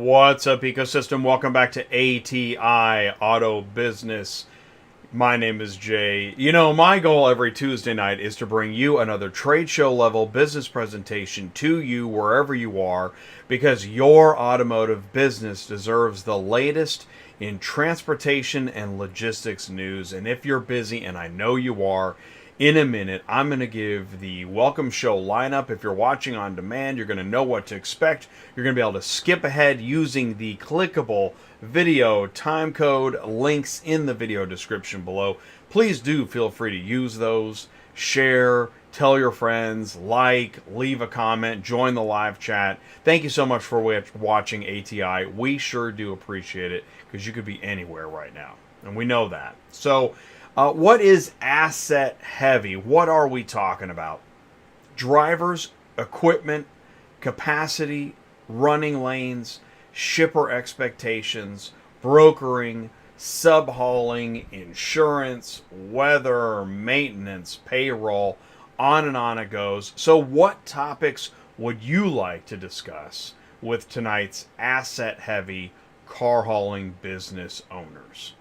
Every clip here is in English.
What's up, ecosystem? Welcome back to ATI Auto Business. My name is Jay. You know, my goal every Tuesday night is to bring you another trade show level business presentation to you wherever you are, because your automotive business deserves the latest in transportation and logistics news. And if you're busy, and I know you are, in a minute, I'm going to give the welcome show lineup. If you're watching on demand, you're going to know what to expect. You're going to be able to skip ahead using the clickable video time code links in the video description below. Please do feel free to use those. Share, tell your friends, like, leave a comment, join the live chat. Thank you so much for watching ATI. We sure do appreciate it, because you could be anywhere right now, and we know that. So, what is asset heavy? What are we talking about? Drivers, equipment, capacity, running lanes, shipper expectations, brokering, sub-hauling, insurance, weather, maintenance, payroll, on and on it goes. So what topics would you like to discuss with tonight's asset heavy car hauling business owners?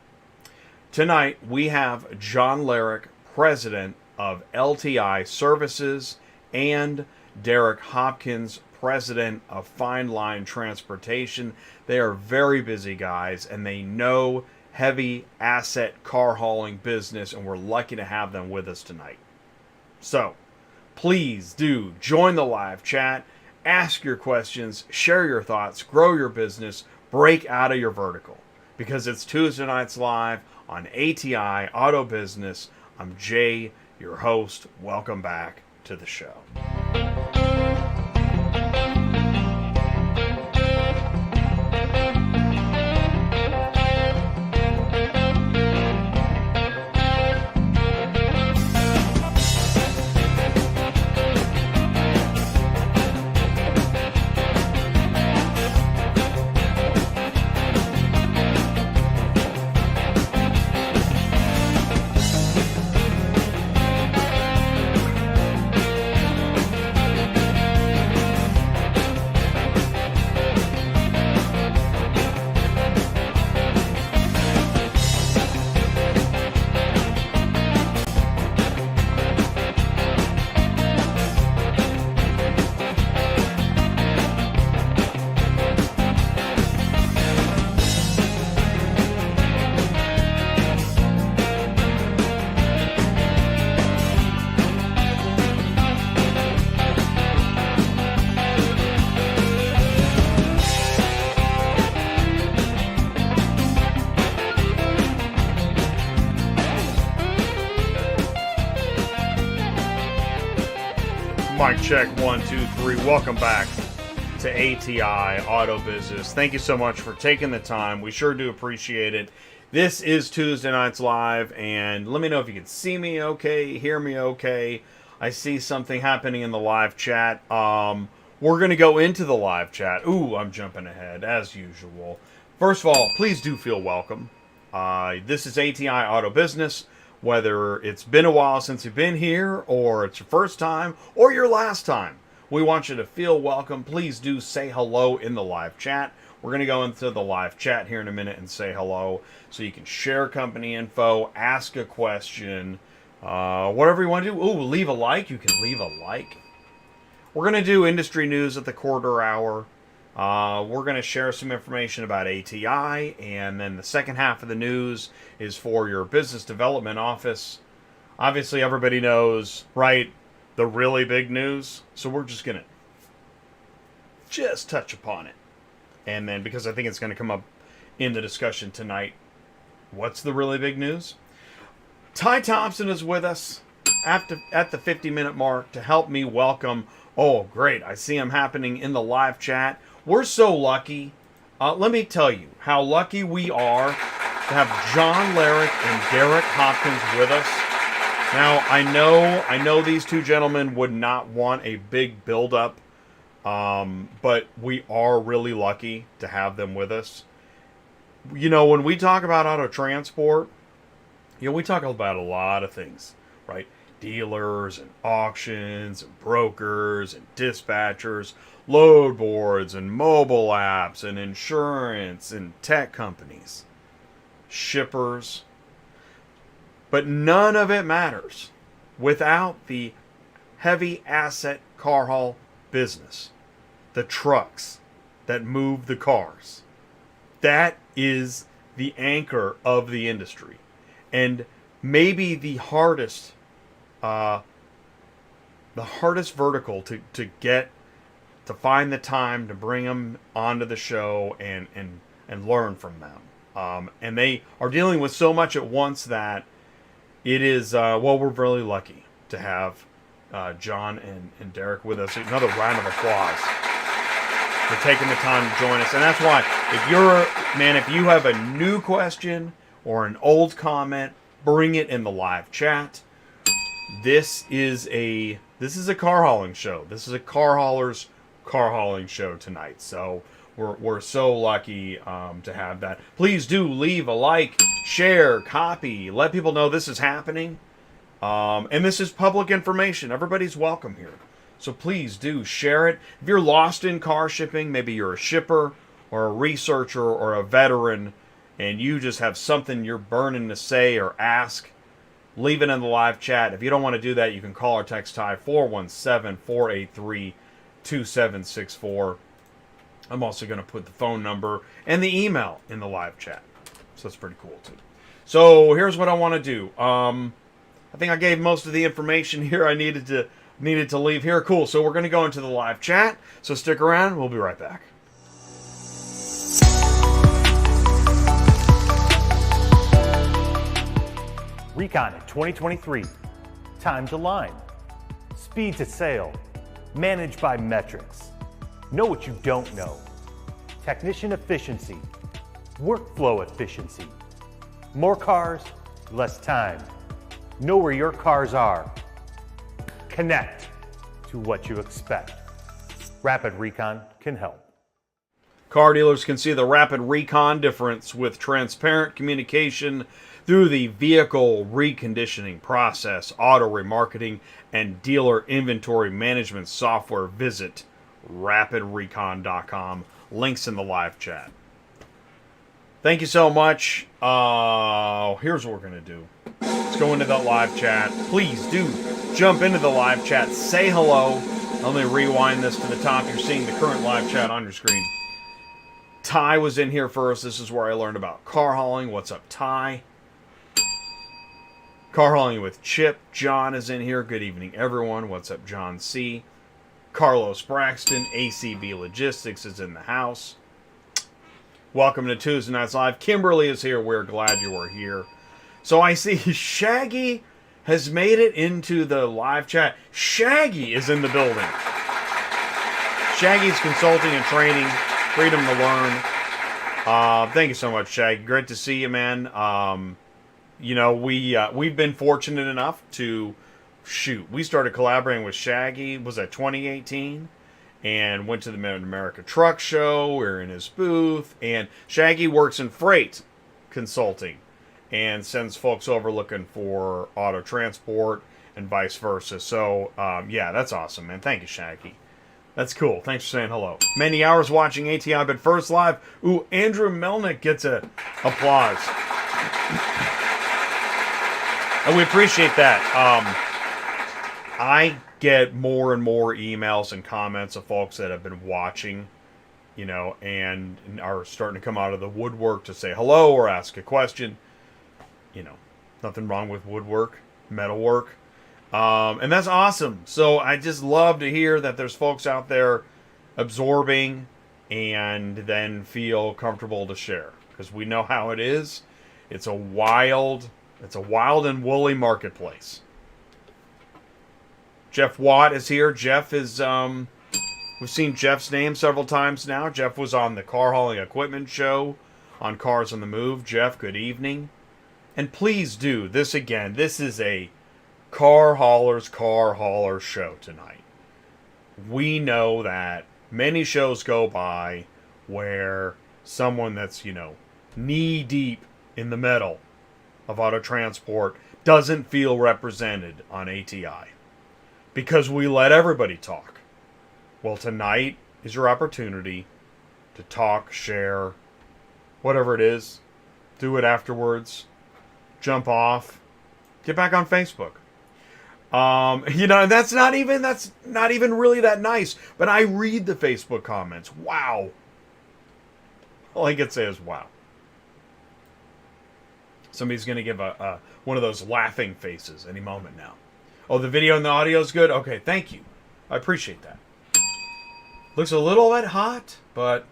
Tonight, we have John Larick, president of LTI Services, and Derick Hopkins, president of Fine Line Transportation. They are very busy guys, and they know heavy asset car hauling business, and we're lucky to have them with us tonight. So, please do join the live chat, ask your questions, share your thoughts, grow your business, break out of your vertical, because it's Tuesday nights live on ATI Auto Business. I'm Jay, your host. Welcome back to the show. Mic check, 1, 2, 3. Welcome back to ATI Auto Business. Thank you so much for taking the time. We sure do appreciate it. This is Tuesday Nights Live, and let me know if you can see me okay, hear me okay. I see something happening in the live chat. We're going to go into the live chat. Ooh, I'm jumping ahead, as usual. First of all, please do feel welcome. This is ATI Auto Business. Whether it's been a while since you've been here, or it's your first time, or your last time, we want you to feel welcome. Please do say hello in the live chat. We're going to go into the live chat here in a minute and say hello, so you can share company info, ask a question, whatever you want to do. Ooh, leave a like. You can leave a like. We're going to do industry news at the quarter hour. We're going to share some information about ATI, and then the second half of the news is for your business development office. Obviously, everybody knows, right, the really big news, so we're just going to touch upon it. And then, because I think it's going to come up in the discussion tonight, what's the really big news? Ty Thompson is with us at the 50-minute mark to help me welcome. Oh, great, I see him happening in the live chat. We're so lucky. Let me tell you how lucky we are to have John Larick and Derick Hopkins with us. Now, I know these two gentlemen would not want a big build-up, but we are really lucky to have them with us. You know, when we talk about auto transport, we talk about a lot of things, right? dealers and auctions and brokers and dispatchers, load boards and mobile apps and insurance and tech companies, shippers. But none of it matters without the heavy asset car haul business, the trucks that move the cars. That is the anchor of the industry, and maybe the hardest vertical to get, to find the time to bring them onto the show and learn from them. And they are dealing with so much at once that it is, well, we're really lucky to have John and Derick with us. Another round of applause for taking the time to join us. And that's why, if you have a new question or an old comment, bring it in the live chat. This is a car hauling show. This is a car hauler's car hauling show tonight. So we're so lucky to have that. Please do leave a like, share, copy, let people know this is happening. And this is public information. Everybody's welcome here. So please do share it. If you're lost in car shipping, maybe you're a shipper or a researcher or a veteran, and you just have something you're burning to say or ask, leave it in the live chat. If you don't want to do that, you can call or text Ty 417-483-2764. I'm also going to put the phone number and the email in the live chat. So that's pretty cool too. So here's what I want to do. I think I gave most of the information here I needed to leave here. Cool. So we're going to go into the live chat. So stick around. We'll be right back. Recon 2023. Time to line. Speed to sale. Managed by metrics. Know what you don't know. Technician efficiency. Workflow efficiency. More cars, less time. Know where your cars are. Connect to what you expect. Rapid Recon can help. Car dealers can see the Rapid Recon difference with transparent communication through the vehicle reconditioning process, auto remarketing, and dealer inventory management software. Visit rapidrecon.com. Links in the live chat. Thank you so much. Here's what we're going to do. Let's go into the live chat. Please do jump into the live chat. Say hello. Let me rewind this to the top. You're seeing the current live chat on your screen. Ty was in here first. This is where I learned about car hauling. What's up, Ty? Car hauling with Chip. John is in here. Good evening, everyone. What's up, John C? Carlos Braxton, ACB Logistics, is in the house. Welcome to Tuesday Nights Live. Kimberly is here. We're glad you are here. So I see Shaggy has made it into the live chat. Shaggy is in the building. Shaggy's consulting and training. Freedom to learn. Thank you so much, Shaggy. Great to see you, man. You know, we've been fortunate enough to we started collaborating with Shaggy, was that 2018? And went to the Mid-America Truck Show. We were in his booth. And Shaggy works in freight consulting and sends folks over looking for auto transport and vice versa. So, yeah, that's awesome, man. Thank you, Shaggy. That's cool. Thanks for saying hello. Many hours watching ATI, but first live. Ooh, Andrew Melnick gets a applause. And we appreciate that. I get more and more emails and comments of folks that have been watching, you know, and are starting to come out of the woodwork to say hello or ask a question. You know, nothing wrong with woodwork, metalwork. And that's awesome. So I just love to hear that there's folks out there absorbing and then feel comfortable to share, because we know how it is. It's a wild and woolly marketplace. Jeff Watt is here. Jeff is, we've seen Jeff's name several times now. Jeff was on the Car Hauling Equipment Show on Cars on the Move. Jeff, good evening. And please do, this is a car hauler show tonight. We know that many shows go by where someone that's, you know, knee deep in the metal of auto transport doesn't feel represented on ATI because we let everybody talk. Well, tonight is your opportunity to talk, share, whatever it is. Do it afterwards. Jump off. Get back on Facebook. That's not even really that nice. But I read the Facebook comments. Wow. All I can say is wow. Somebody's going to give a one of those laughing faces any moment now. Oh, the video and the audio is good? Okay, thank you. I appreciate that. Looks a little bit hot, but,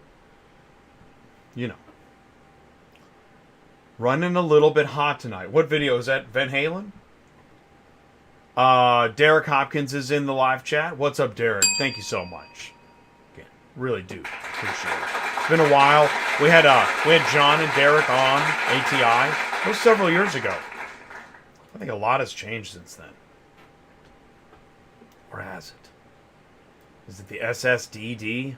running a little bit hot tonight. What video is that? Van Halen? Derick Hopkins is in the live chat. What's up, Derick? Thank you so much. Again, really do appreciate it. It's been a while. We had John and Derick on ATI. That was several years ago. I think a lot has changed since then. Or has it? Is it the SSDD?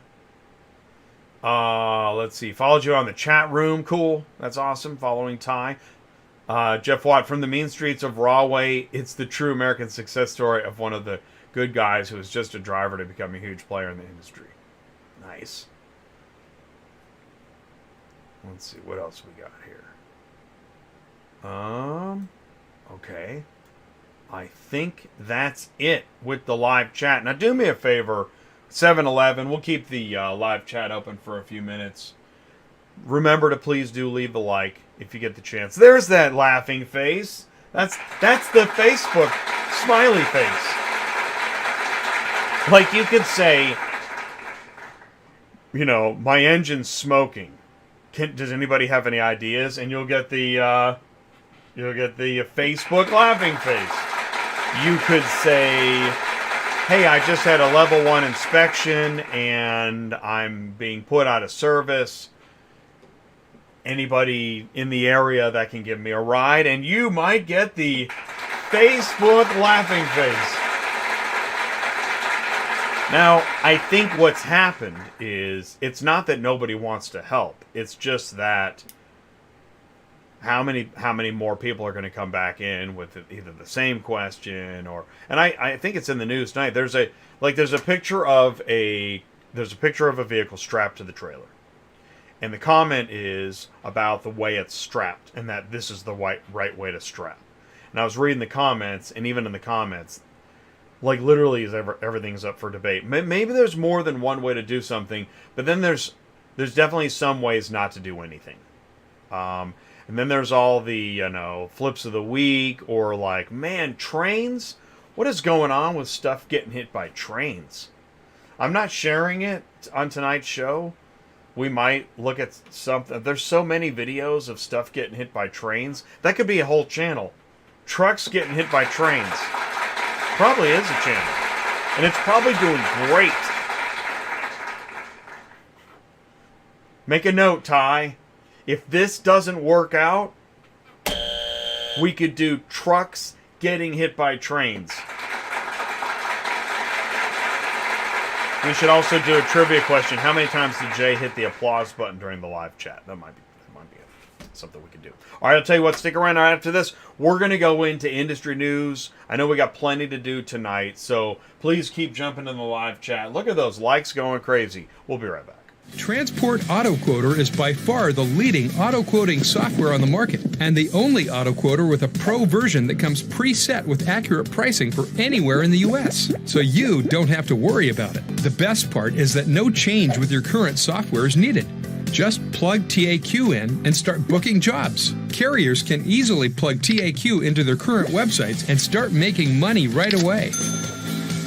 Let's see. Followed you on the chat room. Cool. That's awesome. Following Ty. Jeff Watt from the mean streets of Rahway. It's the true American success story of one of the good guys who was just a driver to become a huge player in the industry. Nice. Let's see. What else we got here? Okay. I think that's it with the live chat. Now do me a favor, 7-Eleven, we'll keep the live chat open for a few minutes. Remember to please do leave a like if you get the chance. There's that laughing face. That's the Facebook smiley face. Like you could say, my engine's smoking. Does anybody have any ideas? And you'll get the Facebook laughing face. You could say, hey, I just had a level 1 inspection and I'm being put out of service. Anybody in the area that can give me a ride? And you might get the Facebook laughing face. Now, I think what's happened is it's not that nobody wants to help. It's just that how many more people are going to come back in with either the same question or, and I think it's in the news tonight. There's a picture of a vehicle strapped to the trailer, and the comment is about the way it's strapped and that this is the right way to strap. And I was reading the comments, and even in the comments, like literally everything's up for debate. Maybe there's more than one way to do something, but then there's definitely some ways not to do anything. And then there's all the, flips of the week, or like, man, trains? What is going on with stuff getting hit by trains? I'm not sharing it on tonight's show. We might look at something. There's so many videos of stuff getting hit by trains. That could be a whole channel. Trucks getting hit by trains. Probably is a channel. And it's probably doing great. Make a note, Ty. If this doesn't work out, we could do trucks getting hit by trains. We should also do a trivia question. How many times did Jay hit the applause button during the live chat? That might be something we could do. All right, I'll tell you what, stick around. Right after this, we're going to go into industry news. I know we got plenty to do tonight, so please keep jumping in the live chat. Look at those likes going crazy. We'll be right back. Transport Auto Quoter is by far the leading auto quoting software on the market, and the only auto quoter with a pro version that comes preset with accurate pricing for anywhere in the U.S. So you don't have to worry about it. The best part is that no change with your current software is needed. Just plug TAQ in and start booking jobs. Carriers can easily plug TAQ into their current websites and start making money right away.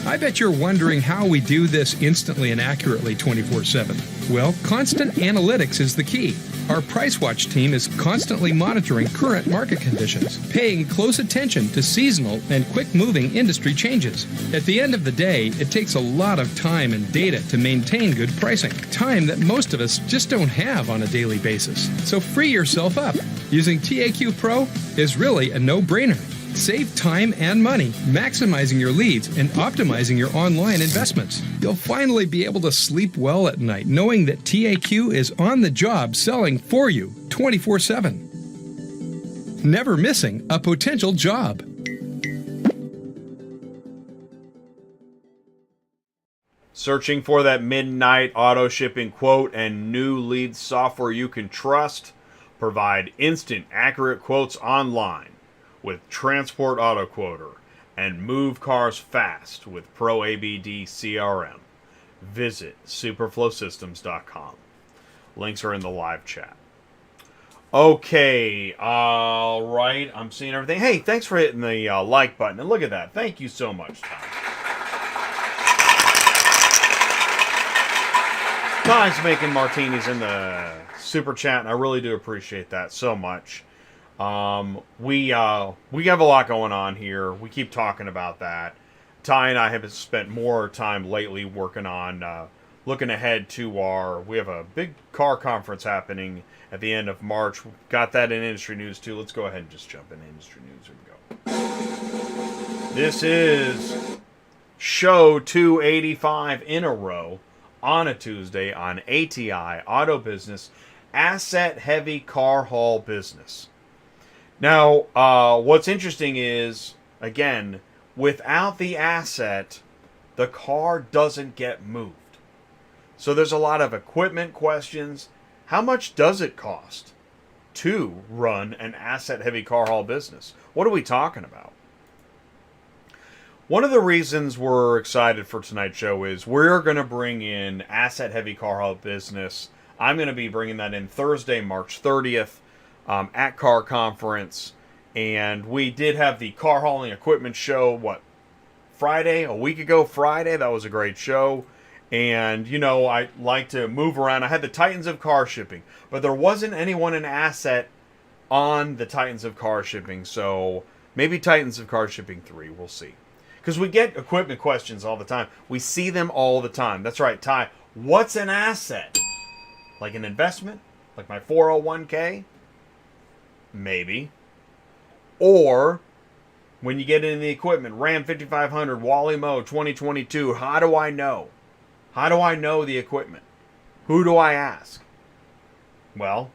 I bet you're wondering how we do this instantly and accurately 24/7. Well, constant analytics is the key. Our Price Watch team is constantly monitoring current market conditions, paying close attention to seasonal and quick-moving industry changes. At the end of the day, it takes a lot of time and data to maintain good pricing, time that most of us just don't have on a daily basis. So free yourself up. Using TAQ Pro is really a no-brainer. Save time and money, maximizing your leads and optimizing your online investments. You'll finally be able to sleep well at night knowing that TAQ is on the job selling for you 24/7. never missing a potential job. Searching for that midnight auto shipping quote and new lead software you can trust? Provide instant, accurate quotes online with Transport Auto Quoter and move cars fast with Pro ABD CRM. Visit superflowsystems.com. Links are in the live chat. Okay, all right. I'm seeing everything. Hey, thanks for hitting the like button. And look at that. Thank you so much, Tom. Tom's making martinis in the super chat, and I really do appreciate that so much. We have a lot going on here. We keep talking about that. Ty and I have spent more time lately working on looking ahead to we have a big car conference happening at the end of March. We've got that in industry news too. Let's go ahead and just jump into industry news. Here we go. This is show 285 in a row on a Tuesday on ATI Auto Business, asset heavy car haul business. Now, what's interesting is, again, without the asset, the car doesn't get moved. So there's a lot of equipment questions. How much does it cost to run an asset-heavy car haul business? What are we talking about? One of the reasons we're excited for tonight's show is we're going to bring in asset-heavy car haul business. I'm going to be bringing that in Thursday, March 30th at Car Conference. And we did have the car hauling equipment show, Friday? A week ago Friday. That was a great show. And, I like to move around. I had the Titans of Car Shipping, but there wasn't anyone in asset on the Titans of Car Shipping. So maybe Titans of Car Shipping 3. We'll see. Because we get equipment questions all the time. We see them all the time. That's right, Ty. What's an asset? Like an investment? Like my 401k? Maybe. Or when you get into the equipment, Ram 5500, Wally Mo 2022, how do I know? How do I know the equipment? Who do I ask? Well,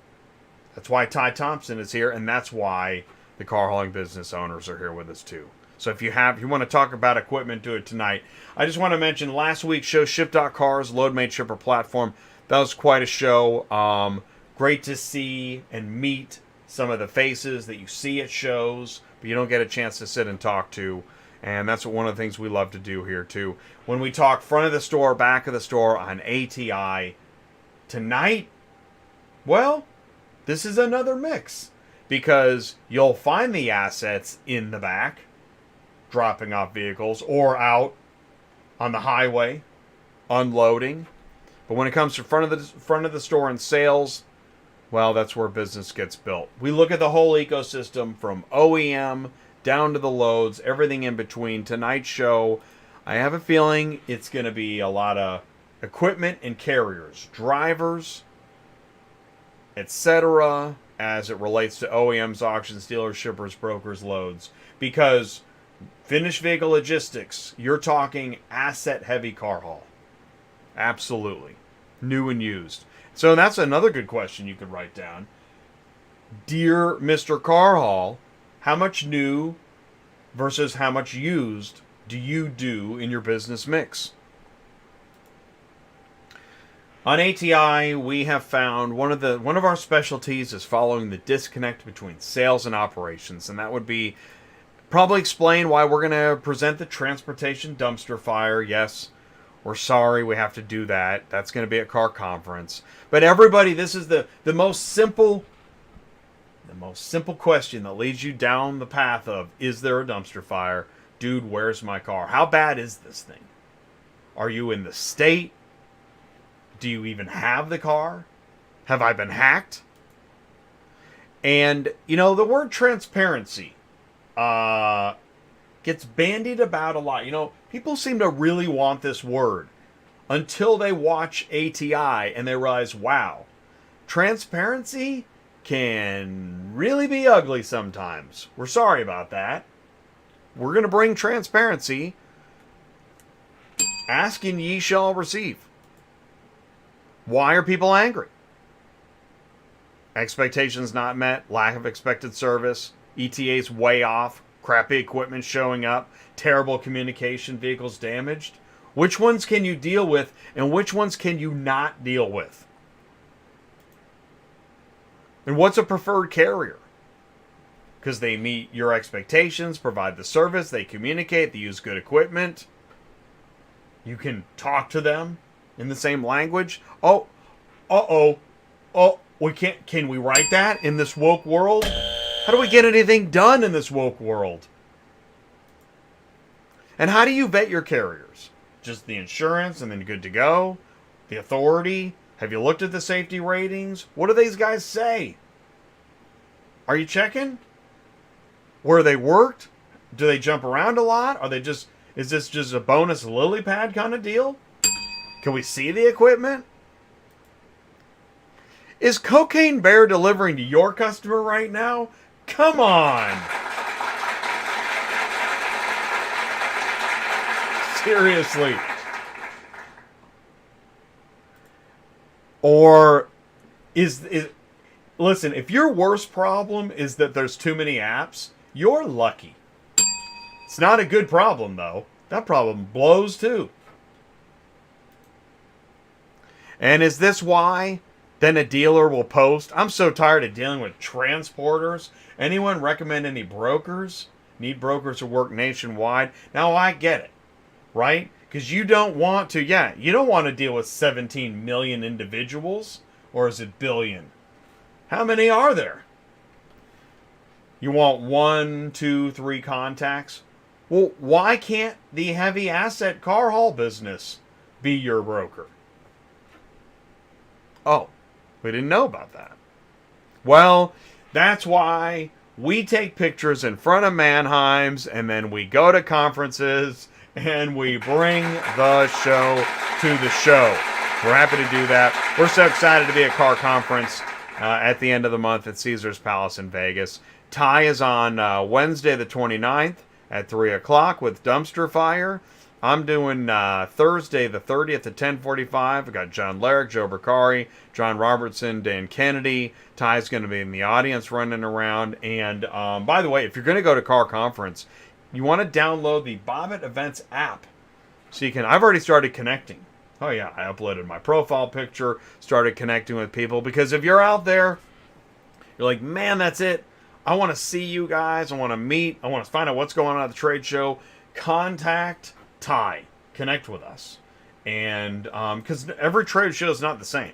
that's why Ty Thompson is here, and that's why the car hauling business owners are here with us too. So if you want to talk about equipment, do it tonight. I just want to mention last week's show, Ship.Cars, Load-Made Shipper Platform. That was quite a show. Great to see and meet some of the faces that you see at shows, but you don't get a chance to sit and talk to. And that's one of the things we love to do here too. When we talk front of the store, back of the store on ATI tonight, well, this is another mix. Because you'll find the assets in the back, dropping off vehicles, or out on the highway, unloading. But when it comes to front of the store and sales, well, that's where business gets built. We look at the whole ecosystem from OEM down to the loads, everything in between. Tonight's show, I have a feeling it's going to be a lot of equipment and carriers, drivers, etc., as it relates to OEMs, auctions, dealers, shippers, brokers, loads. Because finished vehicle logistics, you're talking asset-heavy car haul. Absolutely. New and used. So that's another good question you could write down. Dear Mr. Car Haul, how much new versus how much used do you do in your business mix? On ATI, we have found one of our specialties is following the disconnect between sales and operations, and that would be probably explain why we're going to present the transportation dumpster fire. Yes, we're sorry we have to do that. That's going to be at Car Conference. But everybody, this is the most simple question that leads you down the path of, is there a dumpster fire? Dude, where's my car? How bad is this thing? Are you in the state? Do you even have the car? Have I been hacked? And, the word transparency gets bandied about a lot. People seem to really want this word until they watch ATI and they realize, wow, transparency can really be ugly sometimes. We're sorry about that. We're going to bring transparency. Ask and ye shall receive. Why are people angry? Expectations not met, lack of expected service, ETA's way off, crappy equipment showing up, terrible communication, vehicles damaged. Which ones can you deal with and which ones can you not deal with? And what's a preferred carrier? Because they meet your expectations, provide the service, they communicate, they use good equipment. You can talk to them in the same language. Oh, we can't. Can we write that in this woke world? How do we get anything done in this woke world? And how do you vet your carriers? Just the insurance and then good to go? The authority? Have you looked at the safety ratings? What do these guys say? Are you checking? Where they worked? Do they jump around a lot? Are they just... Is this just a bonus lily pad kind of deal? Can we see the equipment? Is Cocaine Bear delivering to your customer right now? Come on! Seriously. Or is listen, if your worst problem is that there's too many apps, you're lucky. It's not a good problem, though. That problem blows, too. And is this why then a dealer will post, I'm so tired of dealing with transporters. Anyone recommend any brokers? Need brokers to work nationwide? Now, I get it, right? Because you don't want to, you don't want to deal with 17 million individuals. Or is it billion? How many are there? You want 1, 2, 3 contacts? Well, why can't the heavy asset car haul business be your broker? Oh, we didn't know about that. Well, that's why we take pictures in front of Mannheim's and then we go to conferences and we bring the show to the show. We're happy to do that. We're so excited to be at Car Conference at the end of the month at Caesars Palace in Vegas. Ty is on Wednesday the 29th at 3 o'clock with Dumpster Fire. I'm doing Thursday the 30th at 10:45. I've got John Larick, Joe Bercari, John Robertson, Dan Kennedy. Ty's going to be in the audience running around. And by the way, if you're going to go to Car Conference, you want to download the Bobbitt Events app. So you can, I've already started connecting. Oh yeah, I uploaded my profile picture, started connecting with people. Because if you're out there, you're like, man, that's it. I want to see you guys. I want to meet. I want to find out what's going on at the trade show. Contact Ty. Connect with us. And because every trade show is not the same.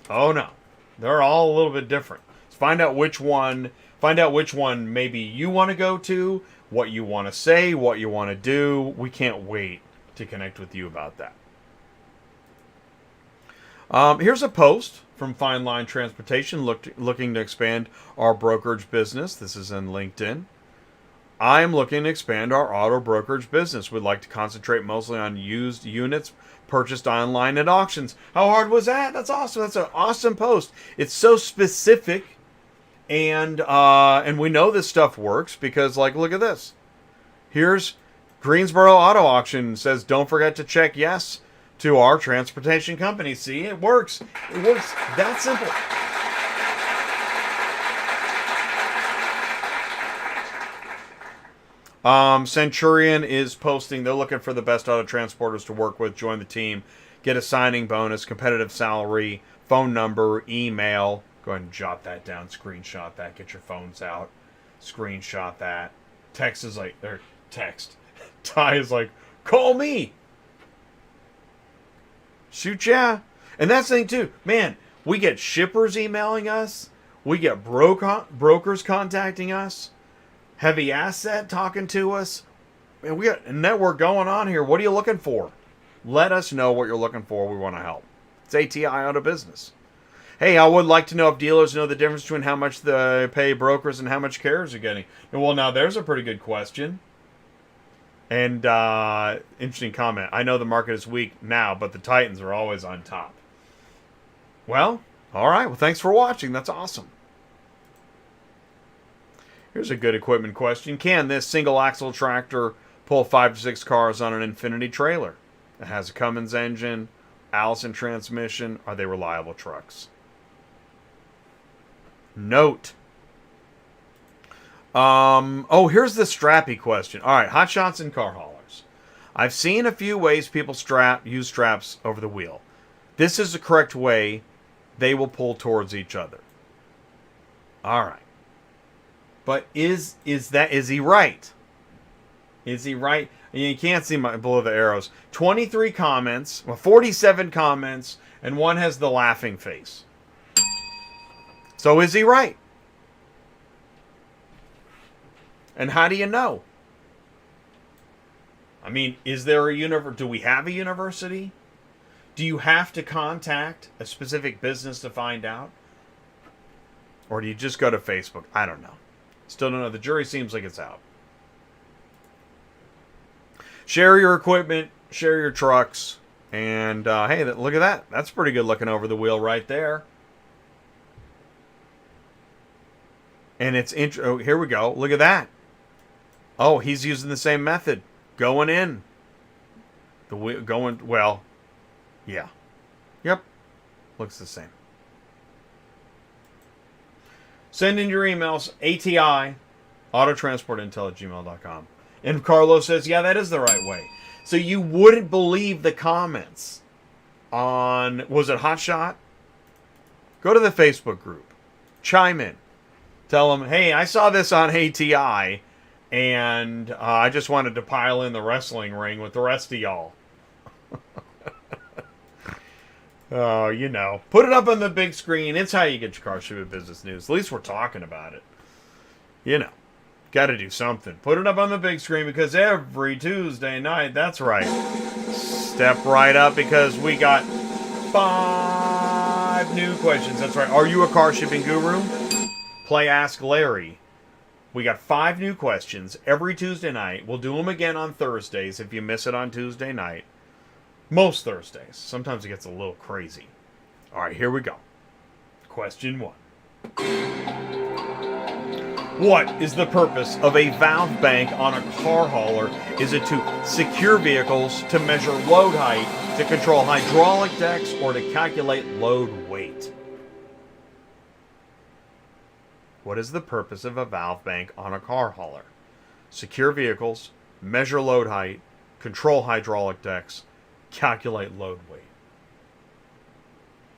Oh no. They're all a little bit different. So find out which one maybe you want to go to, what you want to say, what you want to do. We can't wait to connect with you about that. Here's a post from Fine Line Transportation looking to expand our brokerage business. This is in LinkedIn. I am looking to expand our auto brokerage business. We'd like to concentrate mostly on used units purchased online at auctions. How hard was that? That's awesome. That's an awesome post. It's so specific, and we know this stuff works because, like, look at this. Here's Greensboro Auto Auction says, don't forget to check yes to our transportation company. See, it works. It works that simple. Centurion is posting, they're looking for the best auto transporters to work with. Join the team. Get a signing bonus, competitive salary, phone number, email. Go ahead and jot that down, screenshot that, get your phones out, screenshot that. Text is like, or text. Ty is like, call me. Shoot, yeah. And that's the thing too. Man, we get shippers emailing us. We get brokers contacting us. Heavy asset talking to us. Man, we got a network going on here. What are you looking for? Let us know what you're looking for. We want to help. It's ATI Auto Business. Hey, I would like to know if dealers know the difference between how much they pay brokers and how much carriers are getting. Well, now there's a pretty good question. And interesting comment. I know the market is weak now, but the Titans are always on top. Well, all right. Well, thanks for watching. That's awesome. Here's a good equipment question. Can this single axle tractor pull 5 to 6 cars on an Infinity trailer? It has a Cummins engine, Allison transmission. Are they reliable trucks? Note. Oh, here's the strappy question. All right, hotshots and car haulers. I've seen a few ways people use straps over the wheel. This is the correct way. They will pull towards each other. All right. But is he right? Is he right? You can't see below the arrows. 23 comments, 47 comments, and one has the laughing face. So is he right? And how do you know? I mean, is there a do we have a university? Do you have to contact a specific business to find out? Or do you just go to Facebook? I don't know. Still don't know. The jury seems like it's out. Share your equipment, share your trucks, and hey, look at that. That's pretty good looking over the wheel right there. And it's oh, here we go. Look at that. Oh, he's using the same method. Going in. The wheel going, well, yeah. Yep. Looks the same. Send in your emails, ATI, autotransportintel@gmail.com. And Carlos says, yeah, that is the right way. So you wouldn't believe the comments on, was it Hotshot? Go to the Facebook group. Chime in. Tell them, hey, I saw this on ATI, and I just wanted to pile in the wrestling ring with the rest of y'all. Oh, you know. Put it up on the big screen. It's how you get your car shipping business news. At least we're talking about it. You know. Got to do something. Put it up on the big screen because every Tuesday night, that's right. Step right up because we got 5 new questions. That's right. Are you a car shipping guru? Play Ask Larry. We got 5 new questions every Tuesday night. We'll do them again on Thursdays if you miss it on Tuesday night. Most Thursdays. Sometimes it gets a little crazy. All right, here we go. Question 1. What is the purpose of a valve bank on a car hauler? Is it to secure vehicles, to measure load height, to control hydraulic decks, or to calculate load weight? What is the purpose of a valve bank on a car hauler? Secure vehicles, measure load height, control hydraulic decks, calculate load weight.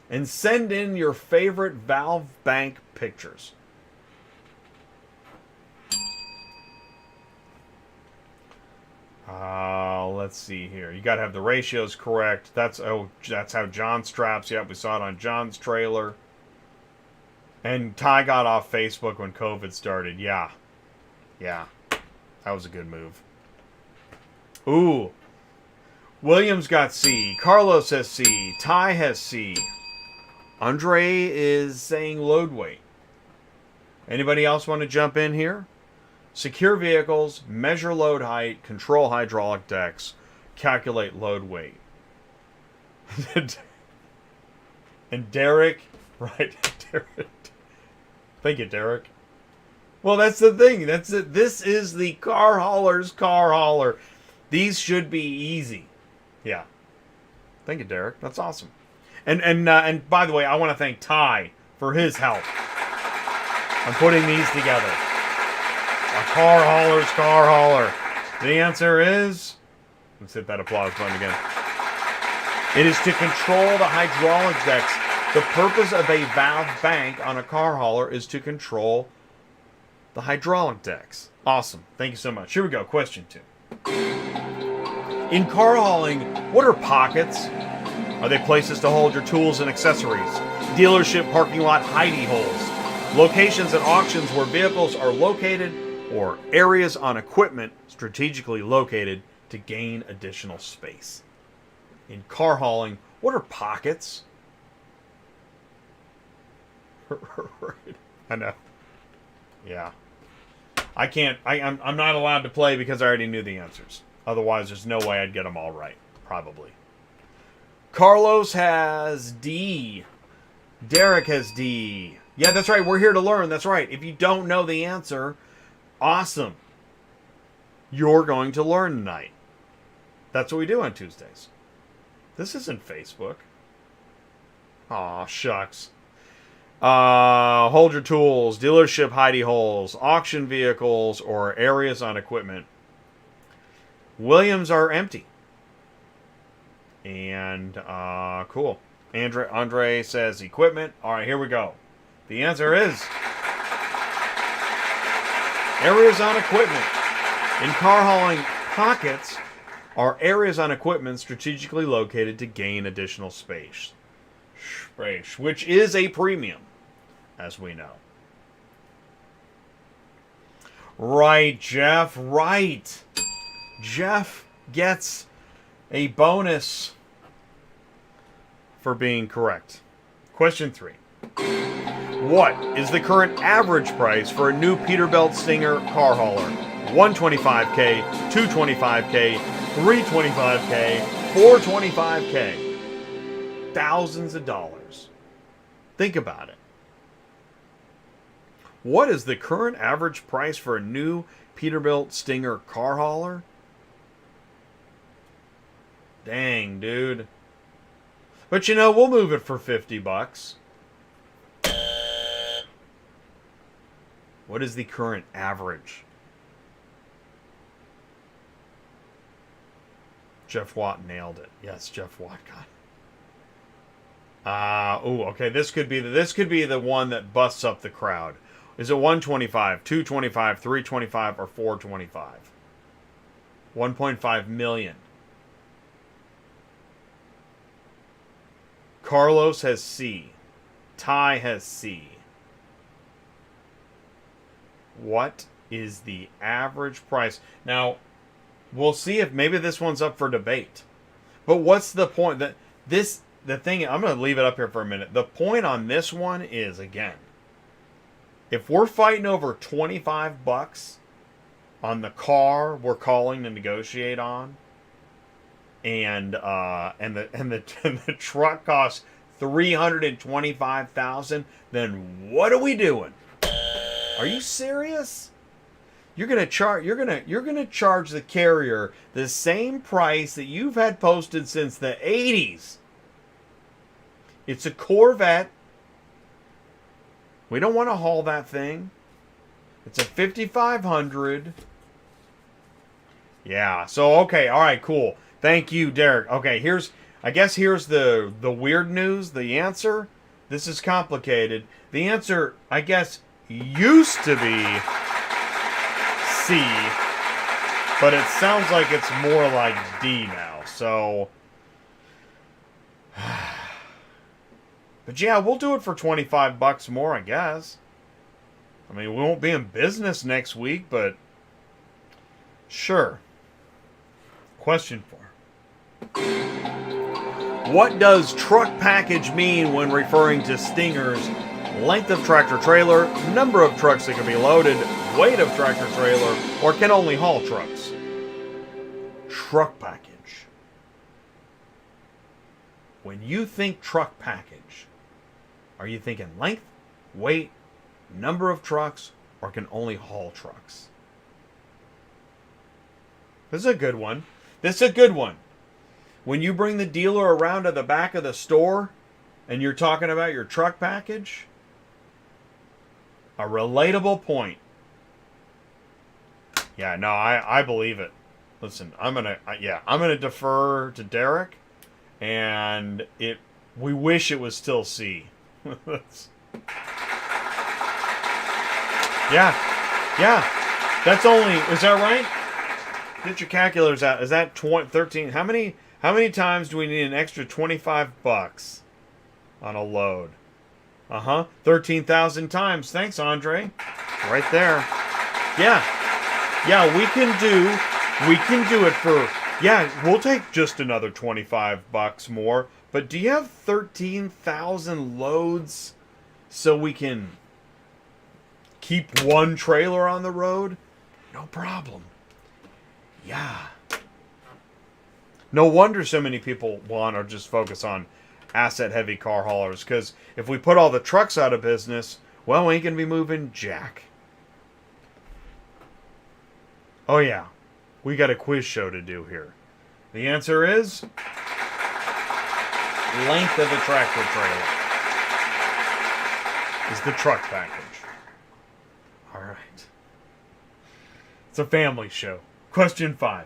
And send in your favorite valve bank pictures. Let's see here. You got to have the ratios correct. That's how John straps. Yep, we saw it on John's trailer. And Ty got off Facebook when COVID started. Yeah. Yeah. That was a good move. Ooh. Williams got C. Carlos has C. Ty has C. Andre is saying load weight. Anybody else want to jump in here? Secure vehicles, measure load height, control hydraulic decks, calculate load weight. And Derick, right? Derick. Thank you, Derick. Well, that's the thing. That's it. This is the car hauler's car hauler. These should be easy. Yeah. Thank you, Derick. That's awesome. And by the way, I want to thank Ty for his help on putting these together. A car hauler's car hauler. The answer is... Let's hit that applause button again. It is to control the hydraulic decks. The purpose of a valve bank on a car hauler is to control the hydraulic decks. Awesome. Thank you so much. Here we go. Question 2. In car hauling, what are pockets? Are they places to hold your tools and accessories? Dealership parking lot hidey holes? Locations at auctions where vehicles are located, or areas on equipment strategically located to gain additional space? In car hauling, what are pockets? Right. I know. Yeah. I'm not allowed to play because I already knew the answers. Otherwise, there's no way I'd get them all right. Probably. Carlos has D. Derick has D. Yeah, that's right. We're here to learn. That's right. If you don't know the answer... Awesome. You're going to learn tonight. That's what we do on Tuesdays. This isn't Facebook. Aw, shucks. Hold your tools, dealership hidey holes, auction vehicles, or areas on equipment. Williams are empty. And, cool. Andre says equipment. All right, here we go. The answer is areas on equipment. In car hauling, pockets are areas on equipment strategically located to gain additional space, which is a premium, as we know. Right, Jeff, right. Jeff gets a bonus for being correct. Question 3. What is the current average price for a new Peterbilt Stinger car hauler? $125K, $225K, $325K, $425K. Thousands of dollars. Think about it. What is the current average price for a new Peterbilt Stinger car hauler? Dang, dude. But you know, we'll move it for $50. What is the current average? Jeff Watt nailed it. Yes, Jeff Watt got it. Okay. This could be the one that busts up the crowd. Is it 125, 225, 325, or 425? 1.5 million. Carlos has C. Ty has C. What is the average price? Now, we'll see if maybe this one's up for debate. But what's the point? I'm going to leave it up here for a minute. The point on this one is, again, if we're fighting over $25 on the car we're calling to negotiate on, and the truck costs $325,000, then what are we doing? Are you serious? You're gonna charge the carrier the same price that you've had posted since the 80s. It's a Corvette. We don't want to haul that thing. It's a 5500. Yeah. So okay. All right. Cool. Thank you, Derick. Okay. Here's the weird news. The answer. This is complicated. The answer, I guess, used to be C, but it sounds like it's more like D now. So, but yeah, we'll do it for $25 more, I guess. I mean, we won't be in business next week, but sure. Question 4. What does truck package mean when referring to Stingers? Length of tractor trailer, number of trucks that can be loaded, weight of tractor trailer, or can only haul trucks? Truck package. When you think truck package, are you thinking length, weight, number of trucks, or can only haul trucks? This is a good one. When you bring the dealer around to the back of the store and you're talking about your truck package, a relatable point. Yeah, no, I believe it. Listen, I'm gonna defer to Derick, and we wish it was still C. Yeah. That's only, is that right? Get your calculators out. Is that 13? How many times do we need an extra $25 on a load? 13,000 times. Thanks, Andre. Right there. Yeah, we can do it for, we'll take just another $25 more. But do you have 13,000 loads so we can keep one trailer on the road? No problem. Yeah. No wonder so many people want to just focus on asset-heavy car haulers, because if we put all the trucks out of business, well, we ain't going to be moving jack. Oh, yeah. We got a quiz show to do here. The answer is length of the tractor trailer. is the truck package. All right. It's a family show. Question 5.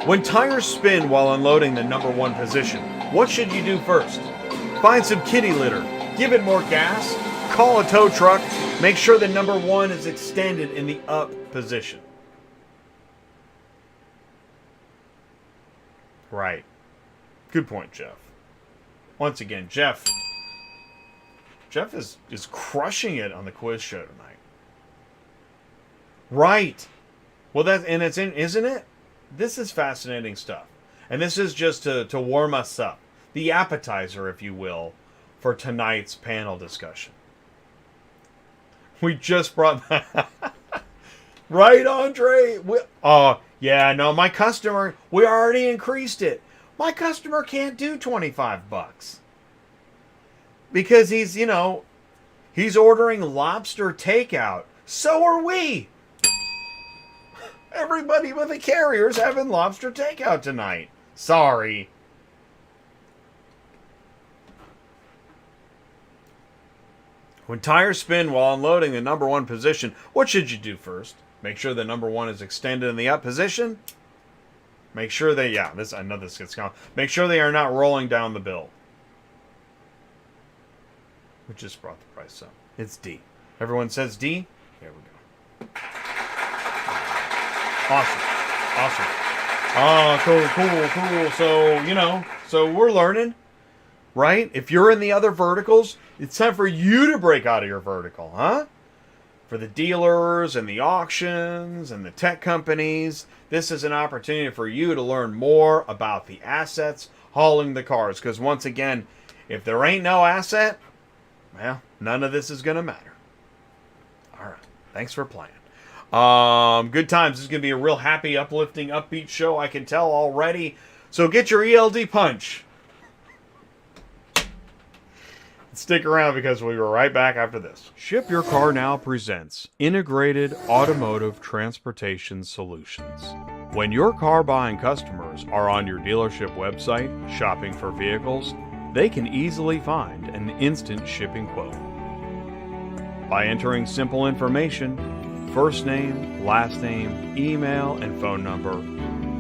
When tires spin while unloading the number 1 position, what should you do first? Find some kitty litter, give it more gas, call a tow truck, make sure the number 1 is extended in the up position. Right. Good point, Jeff. Once again, Jeff is crushing it on the quiz show tonight. Right. Well, isn't it? This is fascinating stuff. And this is just to warm us up. The appetizer, if you will, for tonight's panel discussion. We just brought that. Right, Andre? Yeah, no, my customer, we already increased it. My customer can't do $25. Because he's ordering lobster takeout. So are we. Everybody with a carrier's having lobster takeout tonight. Sorry. When tires spin while unloading the number 1 position, what should you do first? Make sure the number 1 is extended in the up position. Make sure I know this gets gone. Make sure they are not rolling down the bill. We just brought the price up. It's D. Everyone says D? Here we go. Awesome. Cool. So, so we're learning, right? If you're in the other verticals, it's time for you to break out of your vertical, huh? For the dealers and the auctions and the tech companies, this is an opportunity for you to learn more about the assets hauling the cars. Because once again, if there ain't no asset, well, none of this is going to matter. All right. Thanks for playing. Good times. This is going to be a real happy, uplifting, upbeat show. I can tell already. So get your ELD punch. Stick around because we'll be right back after this. Ship Your Car Now presents Integrated Automotive Transportation Solutions. When your car buying customers are on your dealership website shopping for vehicles, they can easily find an instant shipping quote. By entering simple information, first name, last name, email, and phone number,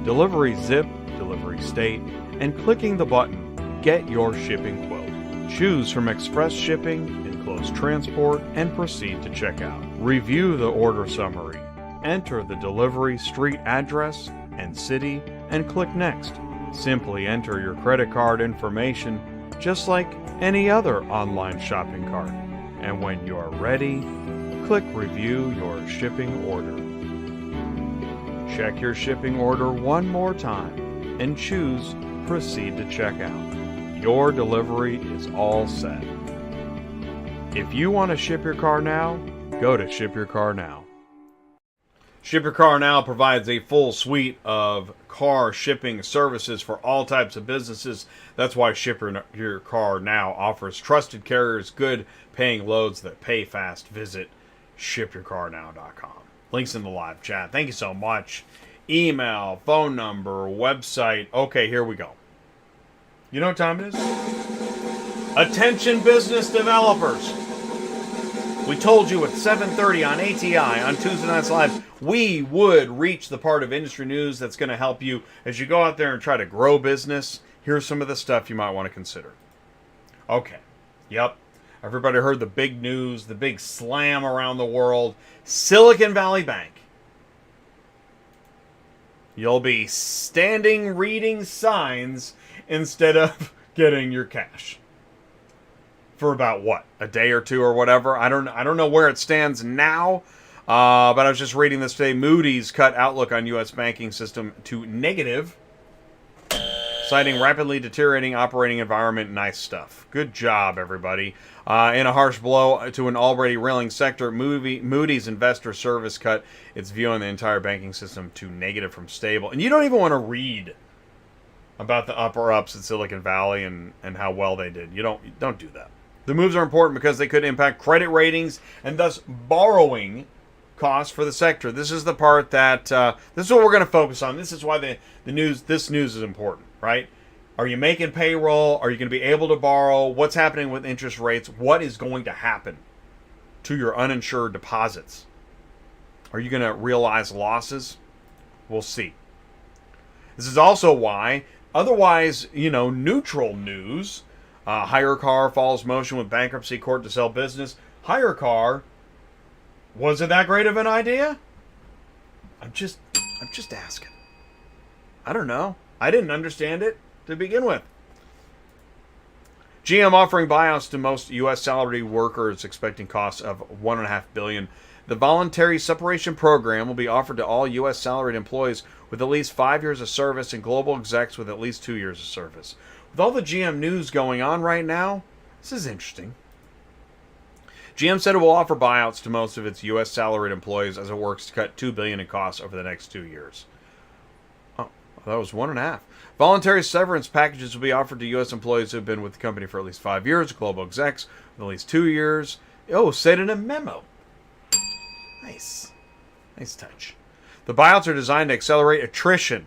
delivery zip, delivery state, and clicking the button, Get Your Shipping Quote. Choose from express shipping, enclosed transport, and proceed to checkout. Review the order summary. Enter the delivery street address and city and click Next. Simply enter your credit card information just like any other online shopping cart. And when you are ready, click Review Your Shipping Order. Check your shipping order one more time and choose Proceed to Checkout. Your delivery is all set. If you want to ship your car now, go to Ship Your Car Now. Ship Your Car Now provides a full suite of car shipping services for all types of businesses. That's why Ship Your Car Now offers trusted carriers, good paying loads that pay fast. Visit shipyourcarnow.com. Links in the live chat. Thank you so much. Email, phone number, website. Okay, here we go. You know what time it is? Attention business developers. We told you at 7:30 on ATI on Tuesday Nights Live we would reach the part of industry news that's going to help you as you go out there and try to grow business. Here's some of the stuff you might want to consider. Okay. Yep. Everybody heard the big news, the big slam around the world. Silicon Valley Bank. You'll be standing reading signs instead of getting your cash. For about what? A day or two or whatever? I don't know where it stands now. But I was just reading this today. Moody's cut outlook on U.S. banking system to negative, citing rapidly deteriorating operating environment. Nice stuff. Good job, everybody. In a harsh blow to an already reeling sector, Moody's Investor Service cut its view on the entire banking system to negative from stable. And you don't even want to read about the upper ups at Silicon Valley and how well they did. You don't do that. The moves are important because they could impact credit ratings and thus borrowing costs for the sector. This is the part that this is what we're going to focus on. This is why this news is important, right? Are you making payroll? Are you going to be able to borrow? What's happening with interest rates? What is going to happen to your uninsured deposits? Are you going to realize losses? We'll see. This is also why, otherwise, neutral news. Hire Car follows motion with bankruptcy court to sell business. Hire Car, was it that great of an idea? I'm just asking. I don't know. I didn't understand it to begin with. GM offering buyouts to most U.S. salaried workers, expecting costs of $1.5 billion. The voluntary separation program will be offered to all U.S. salaried employees with at least 5 years of service and global execs with at least 2 years of service. With all the GM news going on right now, this is interesting. GM said it will offer buyouts to most of its U.S. salaried employees as it works to cut $2 billion in costs over the next 2 years. Oh, that was 1.5. Voluntary severance packages will be offered to U.S. employees who have been with the company for at least 5 years, global execs with at least 2 years. Oh, said in a memo. Nice. Nice touch. The buyouts are designed to accelerate attrition.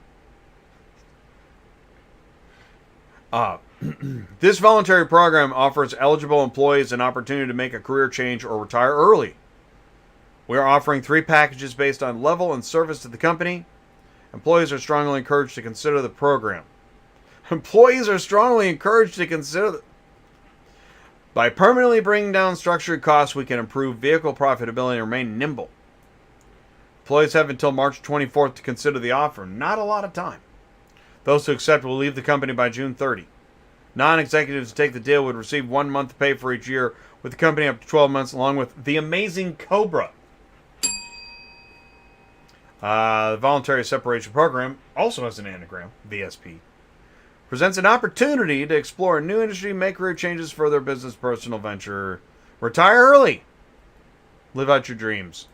This voluntary program offers eligible employees an opportunity to make a career change or retire early. We are offering 3 packages based on level and service to the company. Employees are strongly encouraged to consider the program. Employees are strongly encouraged to consider By permanently bringing down structured costs, we can improve vehicle profitability and remain nimble. Employees have until March 24th to consider the offer. Not a lot of time. Those who accept will leave the company by June 30. Non-executives who take the deal would receive 1 month pay for each year, with the company up to 12 months, along with the amazing Cobra. The Voluntary Separation Program also has an anagram, VSP. Presents an opportunity to explore a new industry, make career changes for their business, personal venture, retire early, live out your dreams.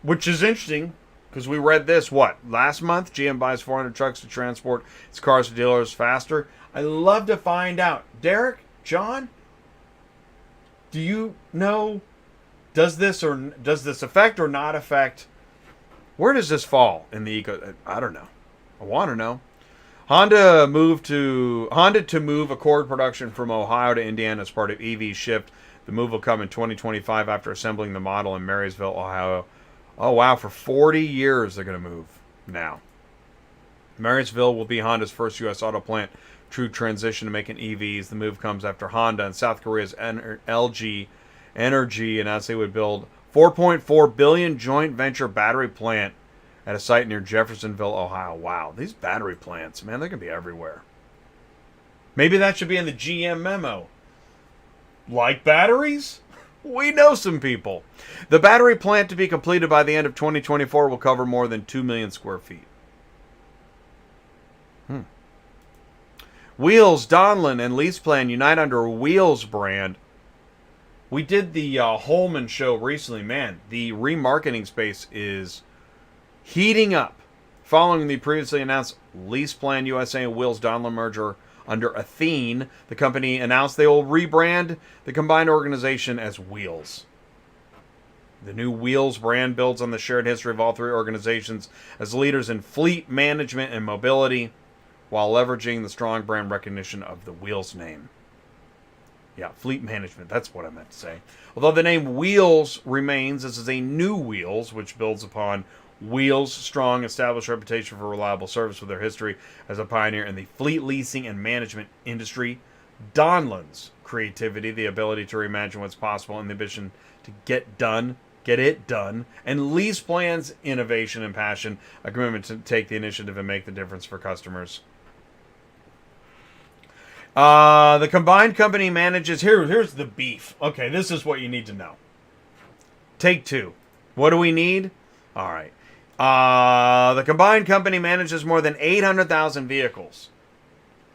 Which is interesting, because we read this, last month? GM buys 400 trucks to transport its cars to dealers faster. I love to find out. Derick, John, do you know, does this affect or not affect, where does this fall in the eco? I don't know. I want to know. Honda to move Accord production from Ohio to Indiana as part of EV shift. The move will come in 2025 after assembling the model in Marysville, Ohio. Oh, wow. For 40 years, they're going to move now. Marysville will be Honda's first U.S. auto plant. True transition to making EVs. The move comes after Honda and South Korea's LG Energy announced they would build $4.4 billion joint venture battery plant at a site near Jeffersonville, Ohio. Wow, these battery plants, man, they're going to be everywhere. Maybe that should be in the GM memo. Like batteries? We know some people. The battery plant to be completed by the end of 2024 will cover more than 2 million square feet. Wheels, Donlen, and LeasePlan unite under a Wheels brand. We did the Holman show recently. Man, the remarketing space is heating up. Following the previously announced LeasePlan USA and Wheels Donlen merger under Athene, the company announced they will rebrand the combined organization as Wheels. The new Wheels brand builds on the shared history of all 3 organizations as leaders in fleet management and mobility, while leveraging the strong brand recognition of the Wheels name. Yeah, fleet management, that's what I meant to say. Although the name Wheels remains, this is a new Wheels, which builds upon Wheels' strong established reputation for reliable service with their history as a pioneer in the fleet leasing and management industry. Donlen's creativity, the ability to reimagine what's possible, and the ambition to get it done, and LeasePlan's innovation and passion, a commitment to take the initiative and make the difference for customers. The combined company manages... Here's the beef. Okay, this is what you need to know. Take 2. What do we need? All right. The combined company manages more than 800,000 vehicles.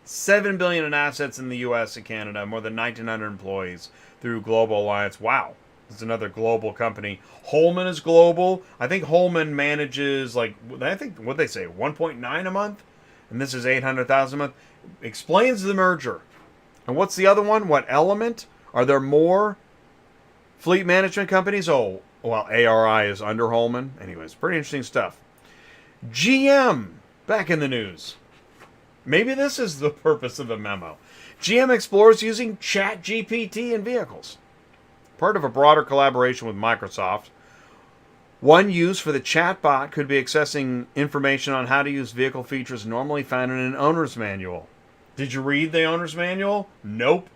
$7 billion in assets in the U.S. and Canada. More than 1,900 employees through Global Alliance. Wow. It's another global company. Holman is global. I think Holman manages, what'd they say, 1.9 a month? And this is 800,000 a month. Explains the merger. And what's the other one? What Element? Are there more fleet management companies? Oh, well, ARI is under Holman. Anyways, pretty interesting stuff. GM, back in the news. Maybe this is the purpose of the memo. GM explores using ChatGPT in vehicles. Part of a broader collaboration with Microsoft. One use for the chatbot could be accessing information on how to use vehicle features normally found in an owner's manual. Did you read the owner's manual? Nope.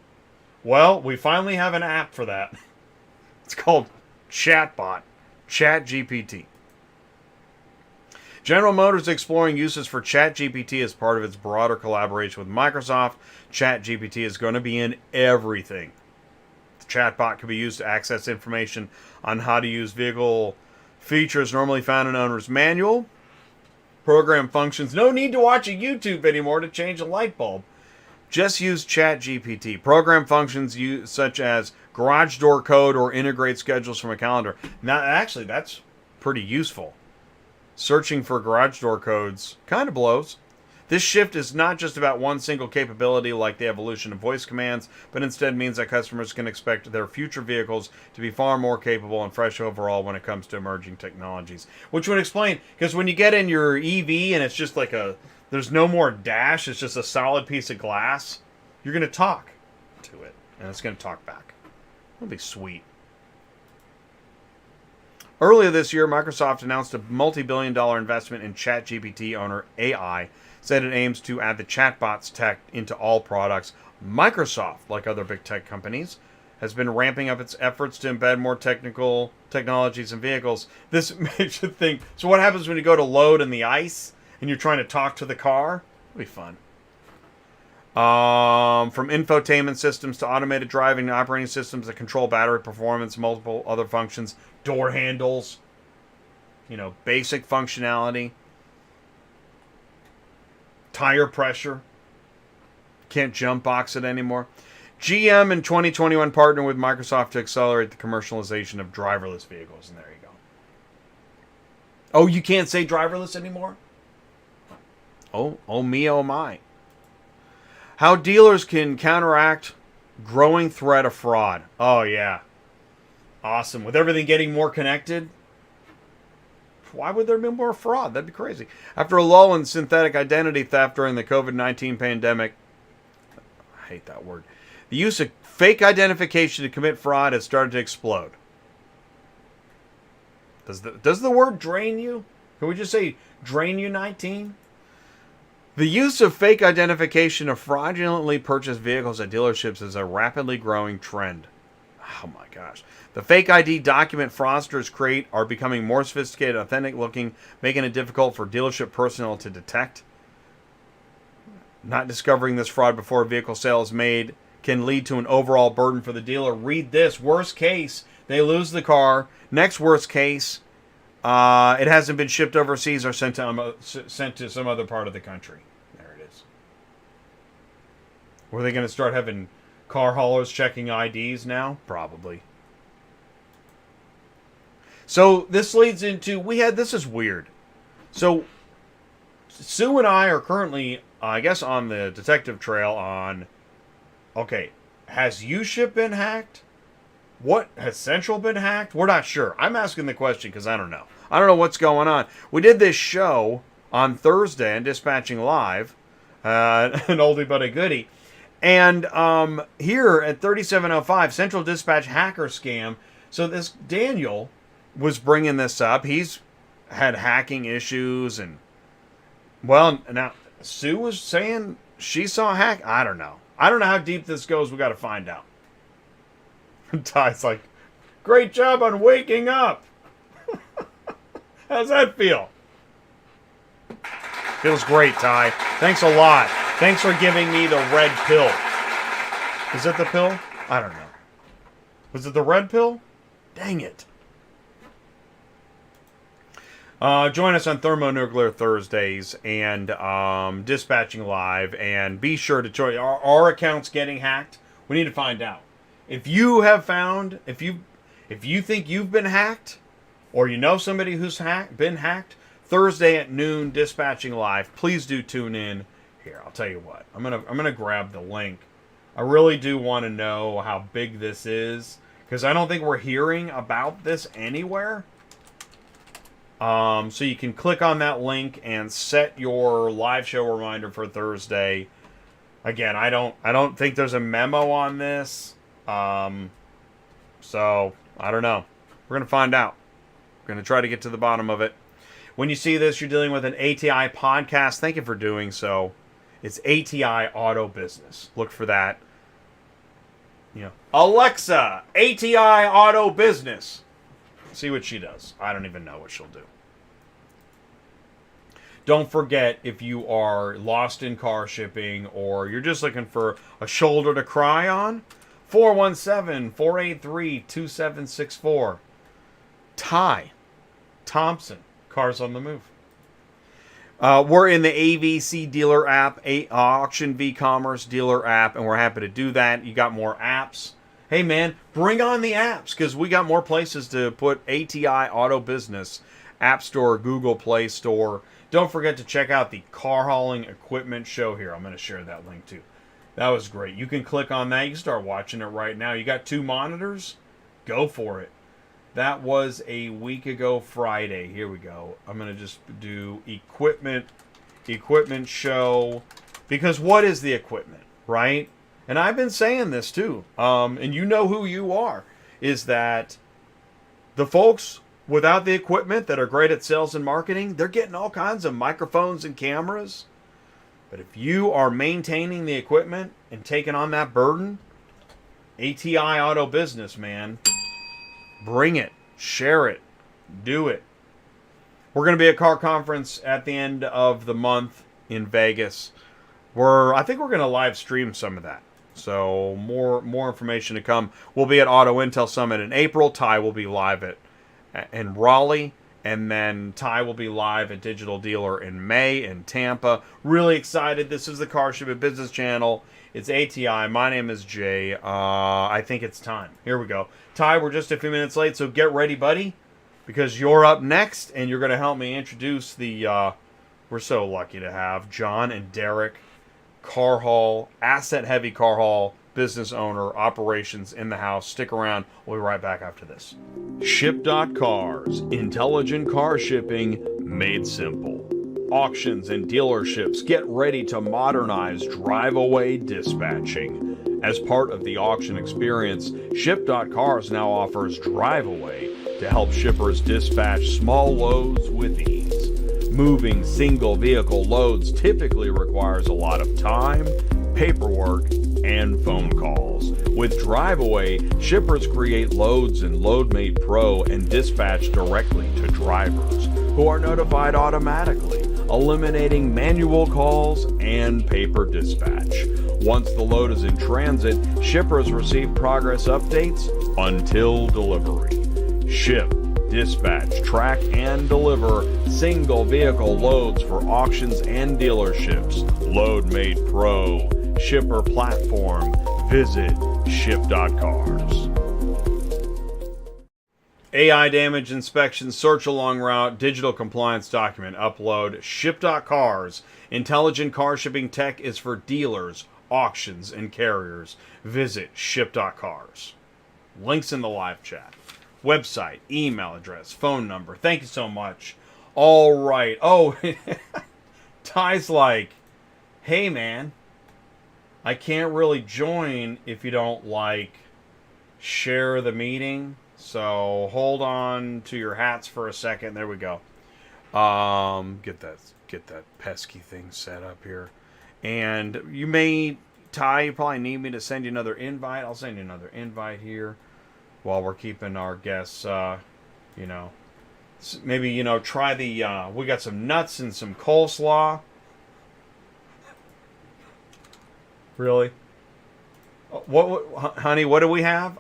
Well, we finally have an app for that. It's called Chatbot, ChatGPT. General Motors is exploring uses for ChatGPT as part of its broader collaboration with Microsoft. ChatGPT is going to be in everything. The chatbot can be used to access information on how to use vehicle features normally found in an owner's manual. Program functions. No need to watch a YouTube anymore to change a light bulb. Just use ChatGPT. Program functions such as garage door code or integrate schedules from a calendar. Now, actually, that's pretty useful. Searching for garage door codes kind of blows. This shift is not just about one single capability like the evolution of voice commands, but instead means that customers can expect their future vehicles to be far more capable and fresh overall when it comes to emerging technologies. Which would explain, because when you get in your EV and it's just like there's no more dash, it's just a solid piece of glass, you're going to talk to it, and it's going to talk back. That'll be sweet. Earlier this year, Microsoft announced a multi-billion-dollar investment in ChatGPT owner AI, said it aims to add the chatbots tech into all products. Microsoft, like other big tech companies, has been ramping up its efforts to embed more technical technologies in vehicles. This makes you think, so what happens when you go to load in the ice and you're trying to talk to the car? It'll be fun. From infotainment systems to automated driving and operating systems that control battery performance, multiple other functions, door handles, basic functionality, tire pressure. Can't jump box it anymore. GM in 2021 partnered with Microsoft to accelerate the commercialization of driverless vehicles. And there you go. Oh, you can't say driverless anymore? Oh me, oh my. How dealers can counteract growing threat of fraud. Oh, yeah. Awesome. With everything getting more connected, why would there be more fraud? That'd be crazy. After a lull in synthetic identity theft during the COVID-19 pandemic, I hate that word, the use of fake identification to commit fraud has started to explode. Does the word drain you? Can we just say drain you 19? The use of fake identification of fraudulently purchased vehicles at dealerships is a rapidly growing trend. Oh my gosh. The fake ID document fraudsters create are becoming more sophisticated, authentic looking, making it difficult for dealership personnel to detect. Not discovering this fraud before a vehicle sale is made can lead to an overall burden for the dealer. Read this. Worst case, they lose the car. Next worst case, it hasn't been shipped overseas or sent to some other part of the country. There it is. Were they going to start having car haulers checking IDs now? Probably. So this leads into, this is weird. So Sue and I are currently, I guess, on the detective trail on, okay, has U-Ship been hacked? What, has Central been hacked? We're not sure. I'm asking the question because I don't know. I don't know what's going on. We did this show on Thursday on Dispatching Live, an oldie but a goodie. And here at 3705, Central Dispatch hacker scam. So this Daniel was bringing this up. He's had hacking issues. And, well, now Sue was saying she saw a hack. I don't know. I don't know how deep this goes. We got to find out. Ty's like, great job on waking up. How's that feel? Feels great, Ty. Thanks a lot. Thanks for giving me the red pill. Is it the pill? I don't know. Was it the red pill? Dang it. Join us on Thermonuclear Thursdays and Dispatching Live. And be sure to join. Are our accounts getting hacked? We need to find out. If you have found, if you think you've been hacked, or you know somebody who's been hacked, Thursday at noon, Dispatching Live. Please do tune in. Here, I'll tell you what. I'm gonna grab the link. I really do want to know how big this is, because I don't think we're hearing about this anywhere. So you can click on that link and set your live show reminder for Thursday. Again, I don't think there's a memo on this. So I don't know. We're gonna find out. We're gonna try to get to the bottom of it. When you see this, you're dealing with an ATI podcast. Thank you for doing so. It's ATI Auto Business. Look for that. Alexa, ATI Auto Business. See what she does. I don't even know what she'll do. Don't forget, if you are lost in car shipping or you're just looking for a shoulder to cry on, 417-483-2764. Thompson, Cars on the Move. We're in the AVC dealer app, Auction V-Commerce dealer app, and we're happy to do that. You got more apps. Hey, man, bring on the apps, because we got more places to put ATI Auto Business, App Store, Google Play Store. Don't forget to check out the Car Hauling Equipment Show here. I'm going to share that link, too. That was great. You can click on that. You can start watching it right now. You got 2 monitors? Go for it. That was a week ago Friday. Here we go. I'm going to just do equipment show. Because what is the equipment, right? And I've been saying this too. And you know who you are. Is that the folks without the equipment that are great at sales and marketing, they're getting all kinds of microphones and cameras. But if you are maintaining the equipment and taking on that burden, ATI Auto Business, man. Bring it. Share it. Do it. We're going to be at Car Conference at the end of the month in Vegas. I think we're going to live stream some of that. So more information to come. We'll be at Auto Intel Summit in April. Ty will be live in Raleigh. And then Ty will be live at Digital Dealer in May in Tampa. Really excited. This is the Car Shipping Business Channel. It's ATI. My name is Jay. I think it's time. Here we go. Ty, we're just a few minutes late, so get ready, buddy, because you're up next, and you're going to help me introduce the... we're so lucky to have John and Derick, car haul, asset-heavy car haul, business owner, operations in the house. Stick around. We'll be right back after this. Ship.Cars. Intelligent car shipping made simple. Auctions and dealerships get ready to modernize drive-away dispatching. As part of the auction experience, Ship.Cars now offers drive-away to help shippers dispatch small loads with ease. Moving single vehicle loads typically requires a lot of time, paperwork, and phone calls. With drive-away, shippers create loads in LoadMate Pro and dispatch directly to drivers, who are notified automatically, eliminating manual calls and paper dispatch. Once the load is in transit, shippers receive progress updates until delivery. Ship, dispatch, track, and deliver single vehicle loads for auctions and dealerships. LoadMate Pro, shipper platform. Visit Ship.Cars. AI damage inspection, search along route, digital compliance document upload. Ship.Cars. Intelligent car shipping tech is for dealers, auctions, and carriers. Visit Ship.Cars. Links in the live chat. Website, email address, phone number. Thank you so much. All right. Oh, Ty's like, hey, man, I can't really join if you don't, share the meeting. So hold on to your hats for a second. There we go. Get that pesky thing set up here. And Ty, you probably need me to send you another invite. I'll send you another invite here while we're keeping our guests, maybe, try the, we got some nuts and some coleslaw. Really? Honey, what do we have?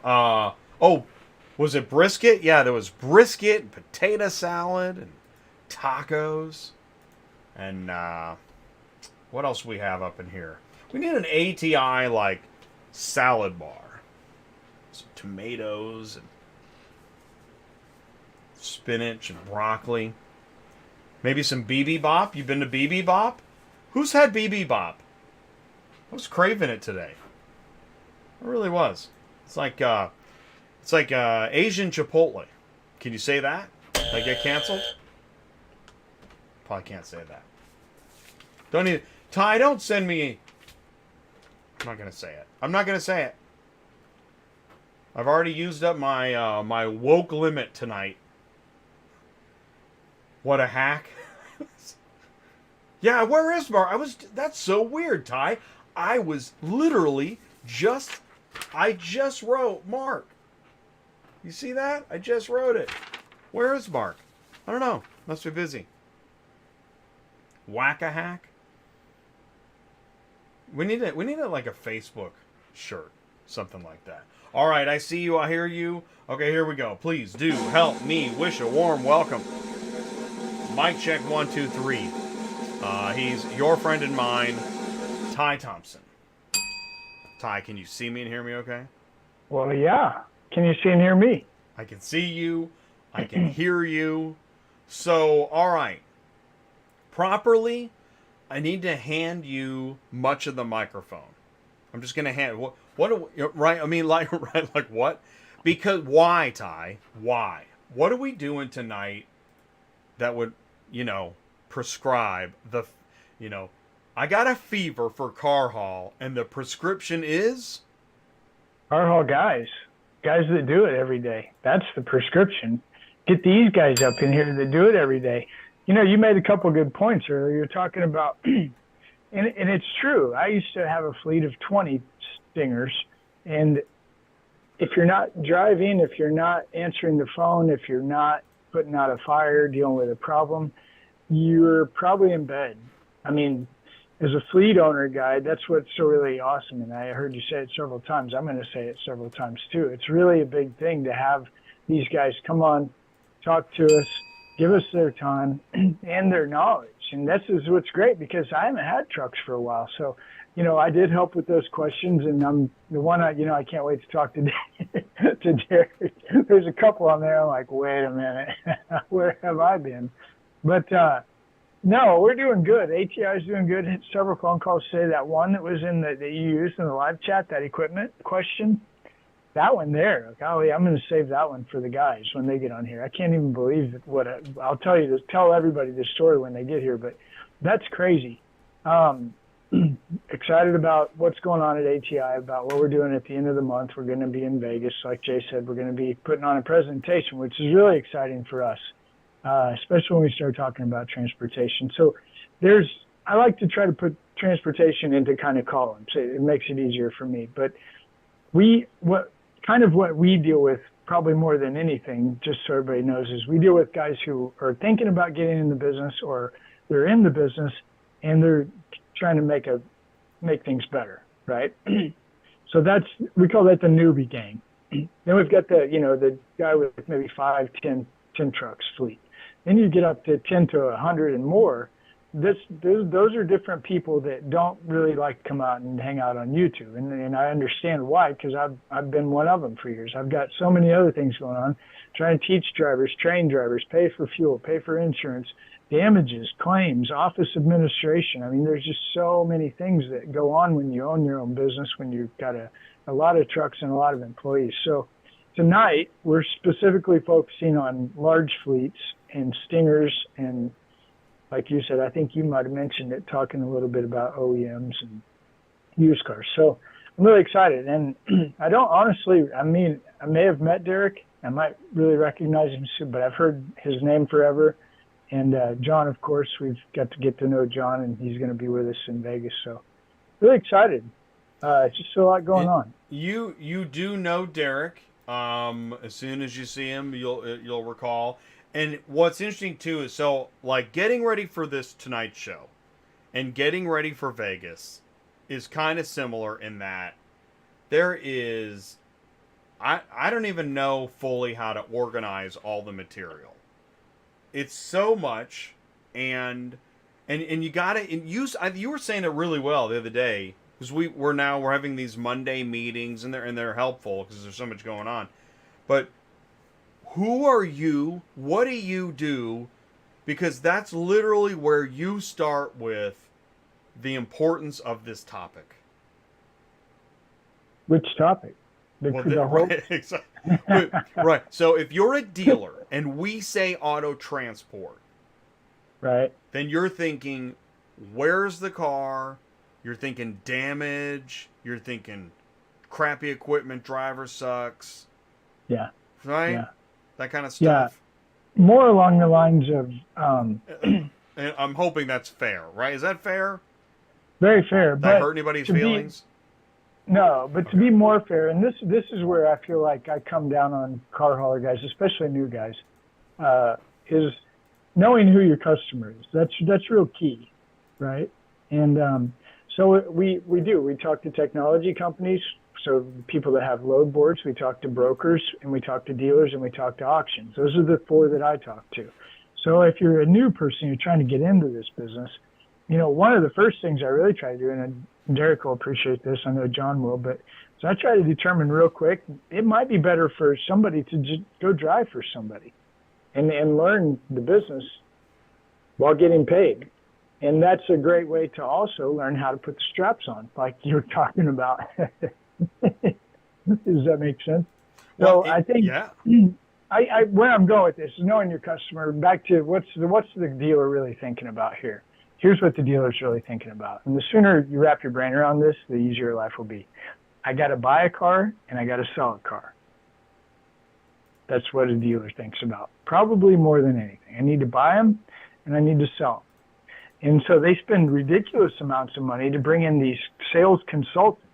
Was it brisket? Yeah, there was brisket, potato salad, and tacos. And what else we have up in here? We need an ATI, salad bar. Some tomatoes, and spinach, and broccoli. Maybe some BB Bop. You been to BB Bop? Who's had BB Bop? I was craving it today. It really was. It's like Asian Chipotle. Can you say that? Did I get canceled? Probably can't say that. Don't even... Ty, don't send me... I'm not going to say it. I'm not going to say it. I've already used up my my woke limit tonight. What a hack. Yeah, where is Mark? That's so weird, Ty. I was literally I just wrote Mark. You see that? I just wrote it. Where is Mark? I don't know. Must be busy. Whack-a-hack? We need it like a Facebook shirt. Something like that. All right, I see you. I hear you. Okay, here we go. Please do help me wish a warm welcome. Mic check 1, 2, 3. He's your friend and mine, Ty Thompson. Ty, can you see me and hear me okay? Well, yeah. Can you see and hear me? I can see you. I can hear you. So, all right. Properly, I need to hand you much of the microphone. I'm just going to hand... right? I mean, like, right? Like what? Because, why, Ty? Why? What are we doing tonight that would, prescribe the, I got a fever for car haul, and the prescription is? Car haul guys that do it every day. That's the prescription. Get these guys up in here that do it every day. You made a couple good points earlier. You're talking about, and it's true. I used to have a fleet of 20 Stingers, and if you're not driving, if you're not answering the phone, if you're not putting out a fire, dealing with a problem, you're probably in bed. I mean, as a fleet owner guy, that's what's so really awesome. And I heard you say it several times. I'm going to say it several times too. It's really a big thing to have these guys come on, talk to us, give us their time and their knowledge. And this is what's great, because I haven't had trucks for a while. So, I did help with those questions, and I'm the one I can't wait to talk to to Derick. There's a couple on there. I'm like, wait a minute, where have I been? But no, we're doing good. ATI is doing good. Hit several phone calls today. That one that was that you used in the live chat, that equipment question, that one there. Golly, I'm going to save that one for the guys when they get on here. I can't even believe I'll tell everybody this story when they get here, but that's crazy. Excited about what's going on at ATI, about what we're doing at the end of the month. We're going to be in Vegas. Like Jay said, we're going to be putting on a presentation, which is really exciting for us, especially when we start talking about transportation. So I like to try to put transportation into kind of columns. It makes it easier for me. But what we deal with probably more than anything, just so everybody knows, is we deal with guys who are thinking about getting in the business, or they're in the business and they're trying to make things better, right? So we call that the newbie gang. Then we've got the guy with maybe 5, 10 trucks fleet. Then you get up to 10 to 100 and more. Those are different people that don't really like to come out and hang out on YouTube, and I understand why, because I've been one of them for years. I've got so many other things going on, trying to teach drivers, train drivers, pay for fuel, pay for insurance, damages, claims, office administration. I mean, there's just so many things that go on when you own your own business, when you've got a lot of trucks and a lot of employees. So tonight, we're specifically focusing on large fleets and Stingers, and like you said, I think you might have mentioned it, talking a little bit about OEMs and used cars. So I'm really excited. And I may have met Derick. I might really recognize him soon, but I've heard his name forever. And John, of course, we've got to get to know John, and he's going to be with us in Vegas. So really excited. Just a lot going on. You do know Derick. As soon as you see him, you'll recall. And what's interesting too is, so like, getting ready for this tonight's show and getting ready for Vegas is kind of similar in that there is, I don't even know fully how to organize all the material. It's so much, and you got to use. You were saying it really well the other day, because we're having these Monday meetings, and they're helpful because there's so much going on. But who are you? What do you do? Because that's literally where you start with the importance of this topic. Which topic? Right, exactly. Right. So if you're a dealer and we say auto transport, Right. then you're thinking, where's the car? You're thinking damage. You're thinking crappy equipment, driver sucks. Yeah. Right? Yeah. That kind of Yeah. stuff. More along the lines of And I'm hoping that's fair, right? Is that fair? very fair. Did But I hurt anybody's to be- feelings? No, but to be more fair, and this is where I feel like I come down on car hauler guys, especially new guys, is knowing who your customer is. That's real key, right? And so we talk to technology companies, so people that have load boards. We talk to brokers, and we talk to dealers, and we talk to auctions. Those are the four that I talk to. So if you're a new person, you're trying to get into this business, one of the first things I really try to do, and Derick will appreciate this, I know John will, but so I try to determine real quick, it might be better for somebody to just go drive for somebody and learn the business while getting paid. And that's a great way to also learn how to put the straps on, like you were talking about. Does that make sense? Well, So I think yeah. where I'm going with this is knowing your customer. Back to what's the dealer really thinking about here? Here's what the dealer's really thinking about. And the sooner you wrap your brain around this, the easier life will be. I got to buy a car and I got to sell a car. That's what a dealer thinks about, probably more than anything. I need to buy them and I need to sell them. And so they spend ridiculous amounts of money to bring in these sales consultants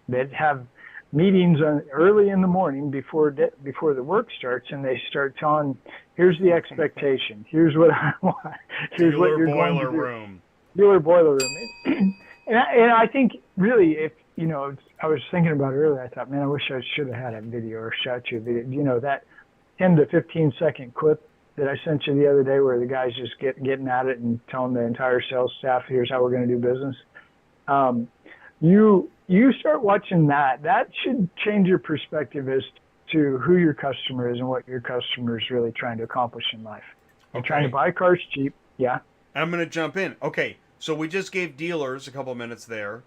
that have meetings early in the morning before the work starts, and they start telling, here's the expectation, here's what I want, here's Dealer what you're going to boiler do. room. Dealer boiler room. And I think really, if I was thinking about it earlier, I thought, man, I wish I should have had a video or shot you a video. That 10 to 15 second clip that I sent you the other day where the guy's just getting at it and telling the entire sales staff, here's how we're going to do business. You start watching that should change your perspective as to who your customer is and what your customer is really trying to accomplish in life. They're trying to buy cars cheap. Yeah. I'm going to jump in. Okay, so we just gave dealers a couple minutes there.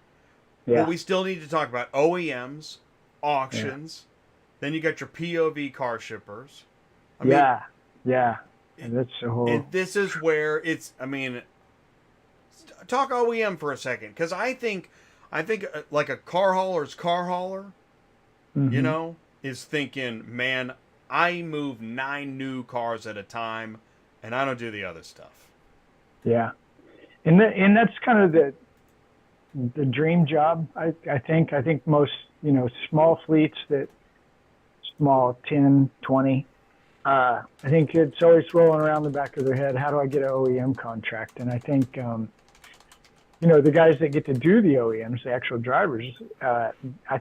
Yeah. But we still need to talk about OEMs, auctions. Then you got your POV car shippers. Yeah. And that's the whole. And this is where it's. Talk OEM for a second, because I think like a car hauler's car hauler, Mm-hmm. is thinking, man, I move 9 new cars at a time, and I don't do the other stuff. Yeah, and that's kind of the dream job. I think most small fleets small 10, 20. I think it's always rolling around the back of their head. How do I get an OEM contract? And I think the guys that get to do the OEMs, the actual drivers, I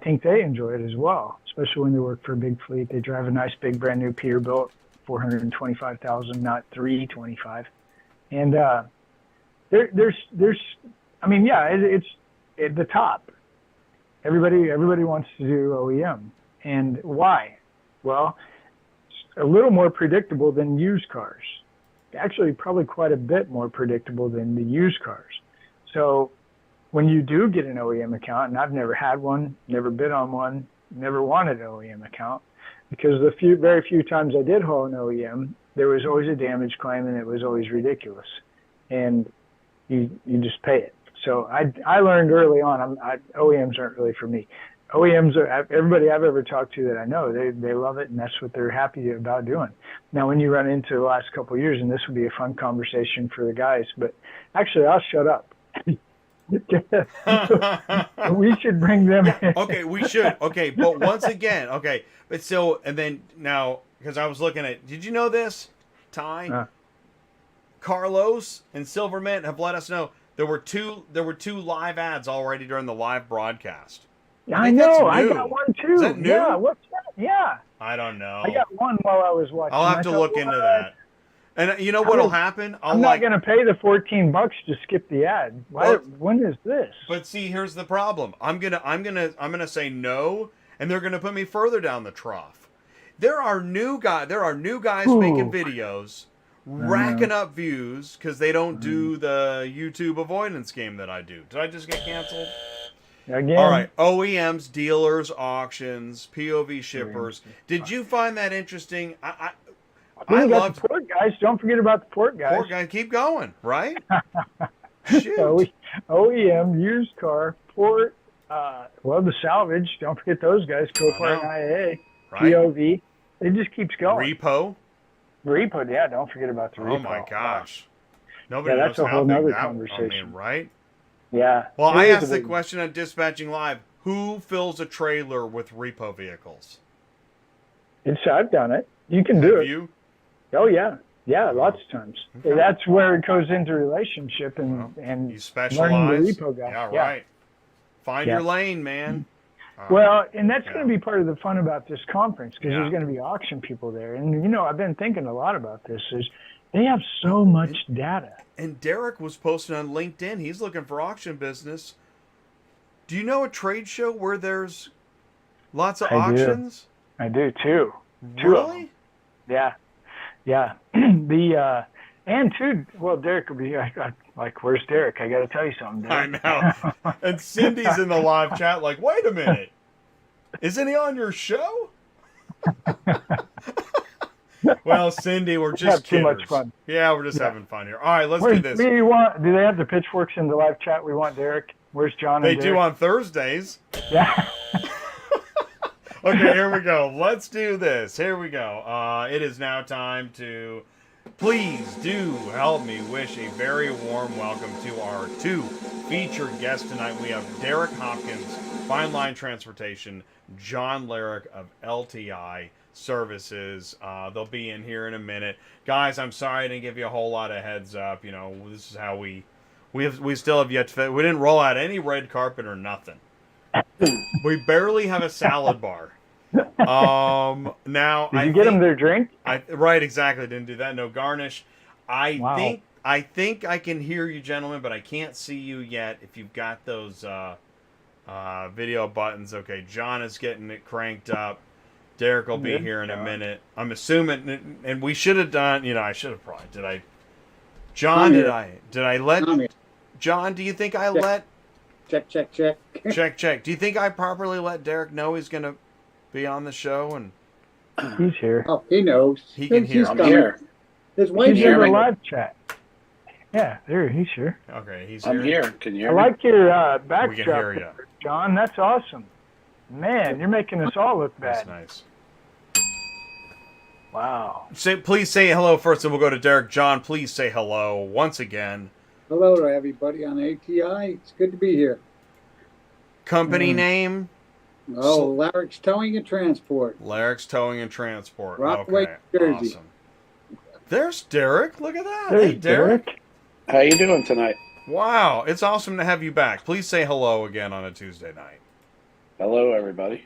think they enjoy it as well, especially when they work for a big fleet. They drive a nice big brand new Peterbilt, 425,000, not 325. And it's at the top. Everybody wants to do OEM. And why? Well, it's a little more predictable than used cars. Actually, probably quite a bit more predictable than the used cars. So when you do get an OEM account, and I've never had one, never bid on one, never wanted an OEM account, because the very few times I did haul an OEM, there was always a damage claim and it was always ridiculous. And you just pay it. So I learned early on, OEMs aren't really for me. OEMs everybody I've ever talked to that I know, they love it, and that's what they're happy about doing. Now, when you run into the last couple of years, and this would be a fun conversation for the guys, but actually, I'll shut up. We should bring them in. Okay, we should. Okay, but once again, okay, but so, and then now, because I was looking at, did you know this, Ty? Carlos and Silver Mint have let us know there were two live ads already during the live broadcast. I know. I got one too. Is that new? Yeah. What's that? Yeah. I don't know. I got one while I was watching. I'll have to look into that. And you know what'll happen? I'm not going to pay the $14 to skip the ad. When is this? But see, here's the problem. I'm gonna say no, and they're gonna put me further down the trough. There are new guys making videos, racking up views because they don't do the YouTube avoidance game that I do. Did I just get canceled? Again. All right, OEMs, dealers, auctions, POV shippers. Did you find that interesting? I love support guys. Don't forget about the port guys. Port guy, keep going, right? Shoot. OEM, used car, port, the salvage. Don't forget those guys. Copart and IAA, Right. POV. It just keeps going. Repo. Yeah. Don't forget about the repo. Oh my gosh. Nobody Yeah, knows that's a how whole big nother that. conversation. I mean, right? Yeah. Well, It I is asked a the big- question on Dispatching Live: who fills a trailer with repo vehicles? I've done it. You can do Have it. you? Oh yeah. Yeah, lots of times. Okay. That's where it goes into relationship and You learning the specialize. repo guy. Yeah, right. Find Yeah. your lane, man. Well, and that's Yeah. going to be part of the fun about this conference because Yeah. there's going to be auction people there. And, I've been thinking a lot about this is they have so much data. And Derick was posting on LinkedIn. He's looking for auction business. Do you know a trade show where there's lots of I do. auctions? I do too. Really? Yeah. Yeah. Derick will be like, where's Derick? I got to tell you something. I Derick. know. And Cindy's in the live chat like, wait a minute. Isn't he on your show? Well, Cindy, we're just have too much kidders. fun. Yeah, we're just having fun here. All right, let's do Where's, this. do they have the pitchforks in the live chat? We want Derick. Where's John They and do Derick? on Thursdays. Yeah. Okay, here we go. Let's do this. Here we go. It is now time to... Please do help me wish a very warm welcome to our two featured guests tonight. We have Derick Hopkins, Fine Line Transportation, John Larick of LTI Services. They'll be in here in a minute. Guys, I'm sorry I didn't give you a whole lot of heads up. This is how we still have yet to... We didn't roll out any red carpet or nothing. We barely have a salad bar. Now Did you get them their drink? Right, exactly. Didn't do that. No garnish. Wow. I think I can hear you, gentlemen, but I can't see you yet. If you've got those video buttons, okay. John is getting it cranked up. Derick will be here in a minute. I'm assuming, and we should have done. I should have probably. Did I? John, did I let? John, do you think I let? Check. Check. Do you think I properly let Derick know he's going to be on the show? And He's here. Oh, he knows. He can hear. He's I'm coming. here. His wife's He's in here. the live chat. Yeah, he's here. Okay, he's I'm here. here. Can you hear I me? like your We can hear backdrop, you. John. That's awesome. Man, you're making us all look That's bad. nice. Wow. Please say hello first, and we'll go to Derick. John, please say hello once again. Hello to everybody on ATI. It's good to be here. Company name? Oh, Larick's Towing and Transport. Larick's Towing and Transport. Rockaway, Okay, Jersey. awesome. There's Derick. Look at that. There's Hey, Derick. How you doing tonight? Wow, it's awesome to have you back. Please say hello again on a Tuesday night. Hello, everybody.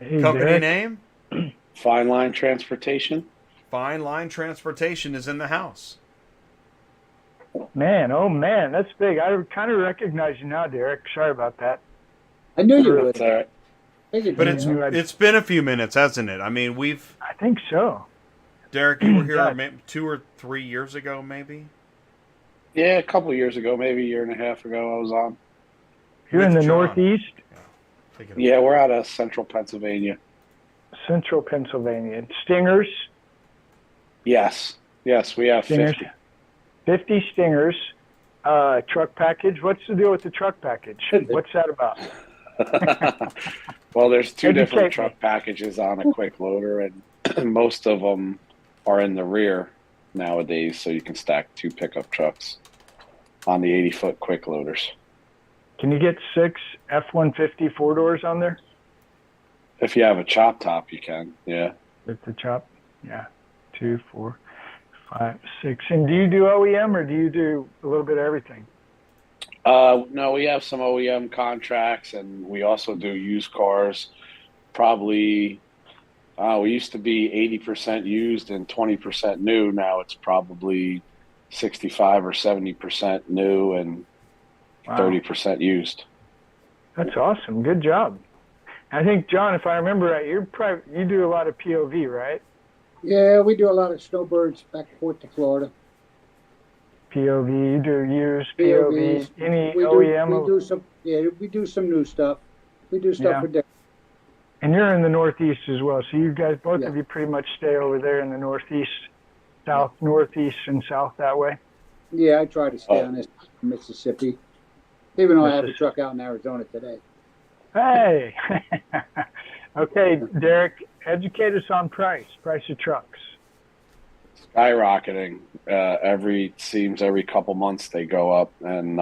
Hey, Company Derek. name? Fine Line Transportation. Fine Line Transportation is in the house. Man, oh man, that's big. I kind of recognize you now, Derek. Sorry about that. I knew you That's would. all right. But Yeah. it's been a few minutes, hasn't it? I mean, I think so. Derick, you were here Yeah. 2 or 3 years ago, maybe? Yeah, a couple years ago, maybe a year and a half ago, I was on. You're in With the John. Northeast, Take it Yeah, we're out of central Pennsylvania. Central Pennsylvania. Stingers, Yes, we have Stingers. 50. 50 Stingers. Truck package. What's the deal with the truck package? What's that about? Well, there's two Educate different me. truck packages on a quick loader, and most of them are in the rear nowadays, so you can stack 2 pickup trucks on the 80-foot quick loaders. Can you get 6 F-150 4-doors on there? If you have a chop top, you can. Yeah. With the chop? Yeah. 2, 4, 5, 6. And do you do OEM or do you do a little bit of everything? No, we have some OEM contracts, and we also do used cars. Probably, we used to be 80% used and 20% new. Now it's probably 65 or 70% new and Wow. 30% used. That's awesome. Good job. I think, John, if I remember right, you do a lot of POV, right? Yeah, we do a lot of snowbirds back and forth to Florida. POV, you do used POV, POVs. any We OEM, do some. Yeah, we do some new stuff. We do stuff Yeah. for different. and you're in the Northeast as well. So you guys, both Yeah. of you, pretty much stay over there in the Northeast south, northeast, and south that way. Yeah, I try to stay on this Mississippi, even though I have a truck out in Arizona today. Hey, okay, Derick, educate us on price of trucks. Skyrocketing. Every couple months they go up, and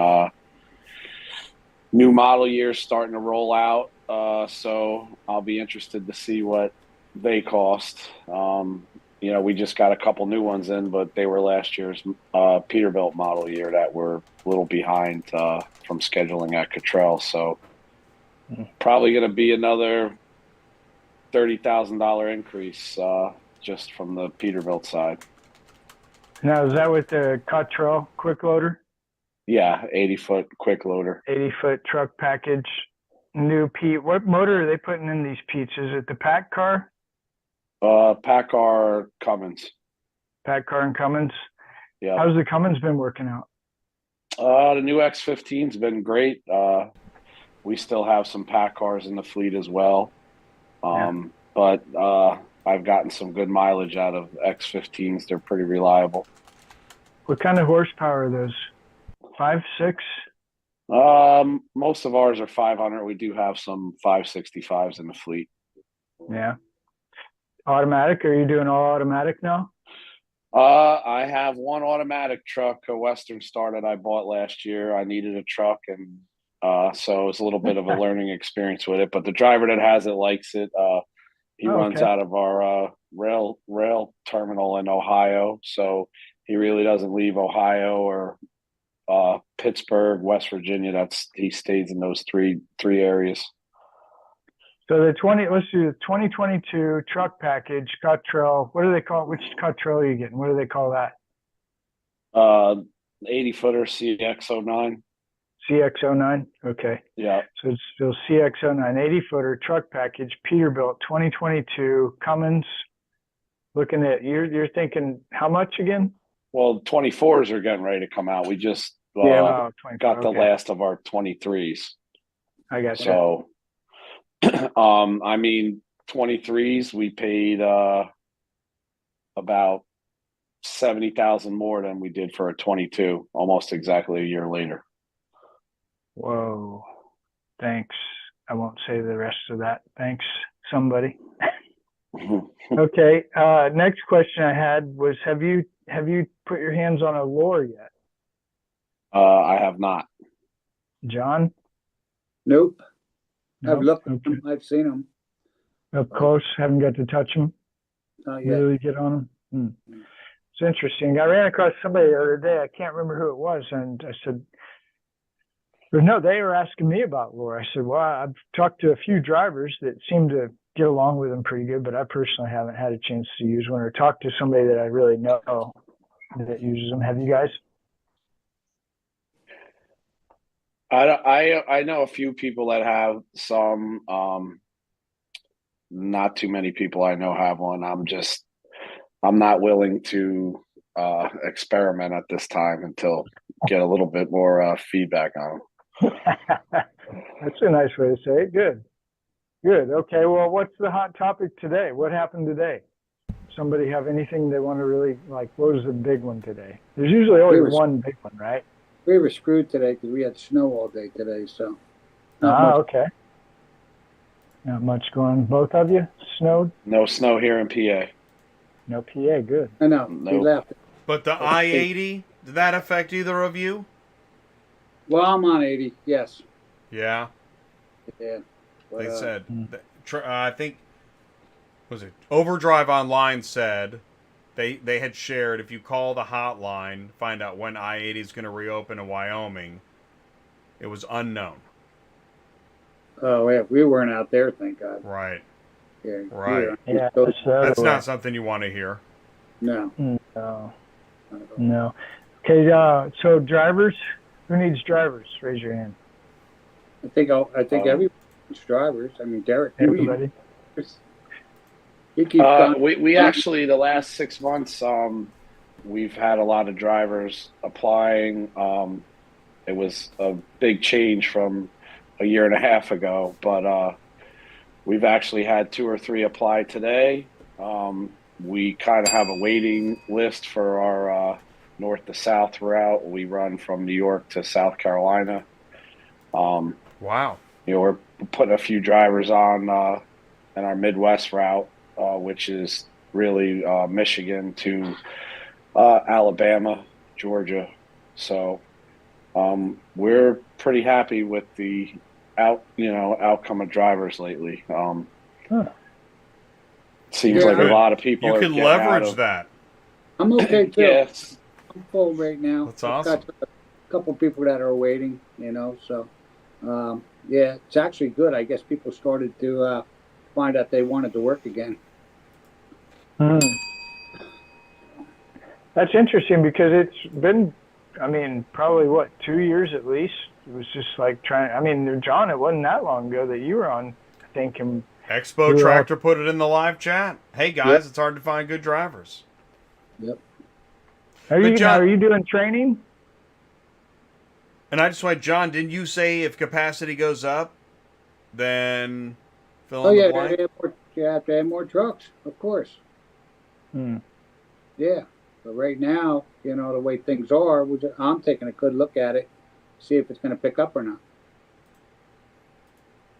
new model years starting to roll out. So I'll be interested to see what they cost. We just got a couple new ones in, but they were last year's Peterbilt model year that were a little behind from scheduling at Cottrell. So probably going to be another $30,000 increase just from the Peterbilt side. Now, is that with the Cottrell quick loader? Yeah, 80-foot quick loader. 80-foot truck package, new Pete. What motor are they putting in these Pete's? Is it the Pack Car? Pack Car Cummins. Pack Car and Cummins? Yeah. How's the Cummins been working out? The new X15's been great. We still have some Pack Cars in the fleet as well. But I've gotten some good mileage out of X15s. They're pretty reliable. What kind of horsepower are those? 5, 6? Most of ours are 500. We do have some 565s in the fleet. Yeah. Automatic? Are you doing all automatic now? I have one automatic truck, a Western Star that I bought last year. I needed a truck, and so it's a little bit of a learning experience with it. But the driver that has it likes it. He runs out of our rail terminal in Ohio, so he really doesn't leave Ohio or Pittsburgh, West Virginia. He stays in those three areas. So let's do the 2022 truck package, Cottrell. What do they call it? Which Cottrell are you getting? What do they call that? 80-footer CX09. CX09? Okay. Yeah. So it's still CX09, 80-footer truck package, Peterbilt, 2022, Cummins. Looking at, you're thinking how much again? Well, 24s are getting ready to come out. We just got the last of our 23s. I got you. So, 23s, we paid about $70,000 more than we did for a 22, almost exactly a year later. Whoa. Thanks. I won't say the rest of that. Thanks, somebody. Okay. Next question I had was, have you put your hands on a lure yet? I have not. John? Nope. Nope. I've looked at them. I've seen them. Up close? Haven't got to touch them? Not yet. Really get on them? It's interesting. I ran across somebody the other day. I can't remember who it was. And I said, no, they were asking me about lure. I said, well, I've talked to a few drivers that seem to get along with them pretty good, but I personally haven't had a chance to use one or talk to somebody that I really know that uses them. Have you guys? I know a few people that have some. Not too many people I know have one. I'm not willing to experiment at this time until get a little bit more feedback on them. That's a nice way to say it. Good. Okay. Well, what's the hot topic today? What happened today? Somebody have anything they want to really like? What was the big one today? There's usually always one big one, right? We were screwed today because we had snow all day today. So. Not much. Okay. Not much going. Both of you snowed? No snow here in PA. No PA. Good. I know. Nope. We left. But the I-80, did that affect either of you? Well, I'm on 80. Yes. Yeah. Yeah. But, They said, I think, was it Overdrive Online said they had shared, if you call the hotline, find out when I-80 is going to reopen in Wyoming, it was unknown. Oh, yeah. We weren't out there, thank God. Right. Yeah. Right. Yeah. That's not something you want to hear. No. No. Okay. So drivers, who needs drivers? Raise your hand. I think everybody's drivers. I mean, Derick. Everybody. He keeps going. We actually, the last 6 months, we've had a lot of drivers applying. It was a big change from a year and a half ago, but we've actually had 2 or 3 apply today. We kind of have a waiting list for our north to south route. We run from New York to South Carolina. Wow. We're putting a few drivers on in our Midwest route, which is really Michigan to Alabama, Georgia. So we're pretty happy with the outcome of drivers lately. Seems like a lot of people You are can getting out leverage of. that. I'm okay too. Yes. I'm full right now. That's I've awesome. got a couple people that are waiting, so yeah, it's actually good. I guess people started to find out they wanted to work again. That's interesting because it's been, I mean, probably what, 2 years at least? It was just like John, it wasn't that long ago that you were on, I think. Expo Tractor put it in the live chat. Hey guys, It's hard to find good drivers. Yep. Are you doing training? And I just went, John, didn't you say if capacity goes up, then fill in the blank? You have to add more trucks, of course. Yeah, but right now, the way things are, I'm taking a good look at it, see if it's going to pick up or not.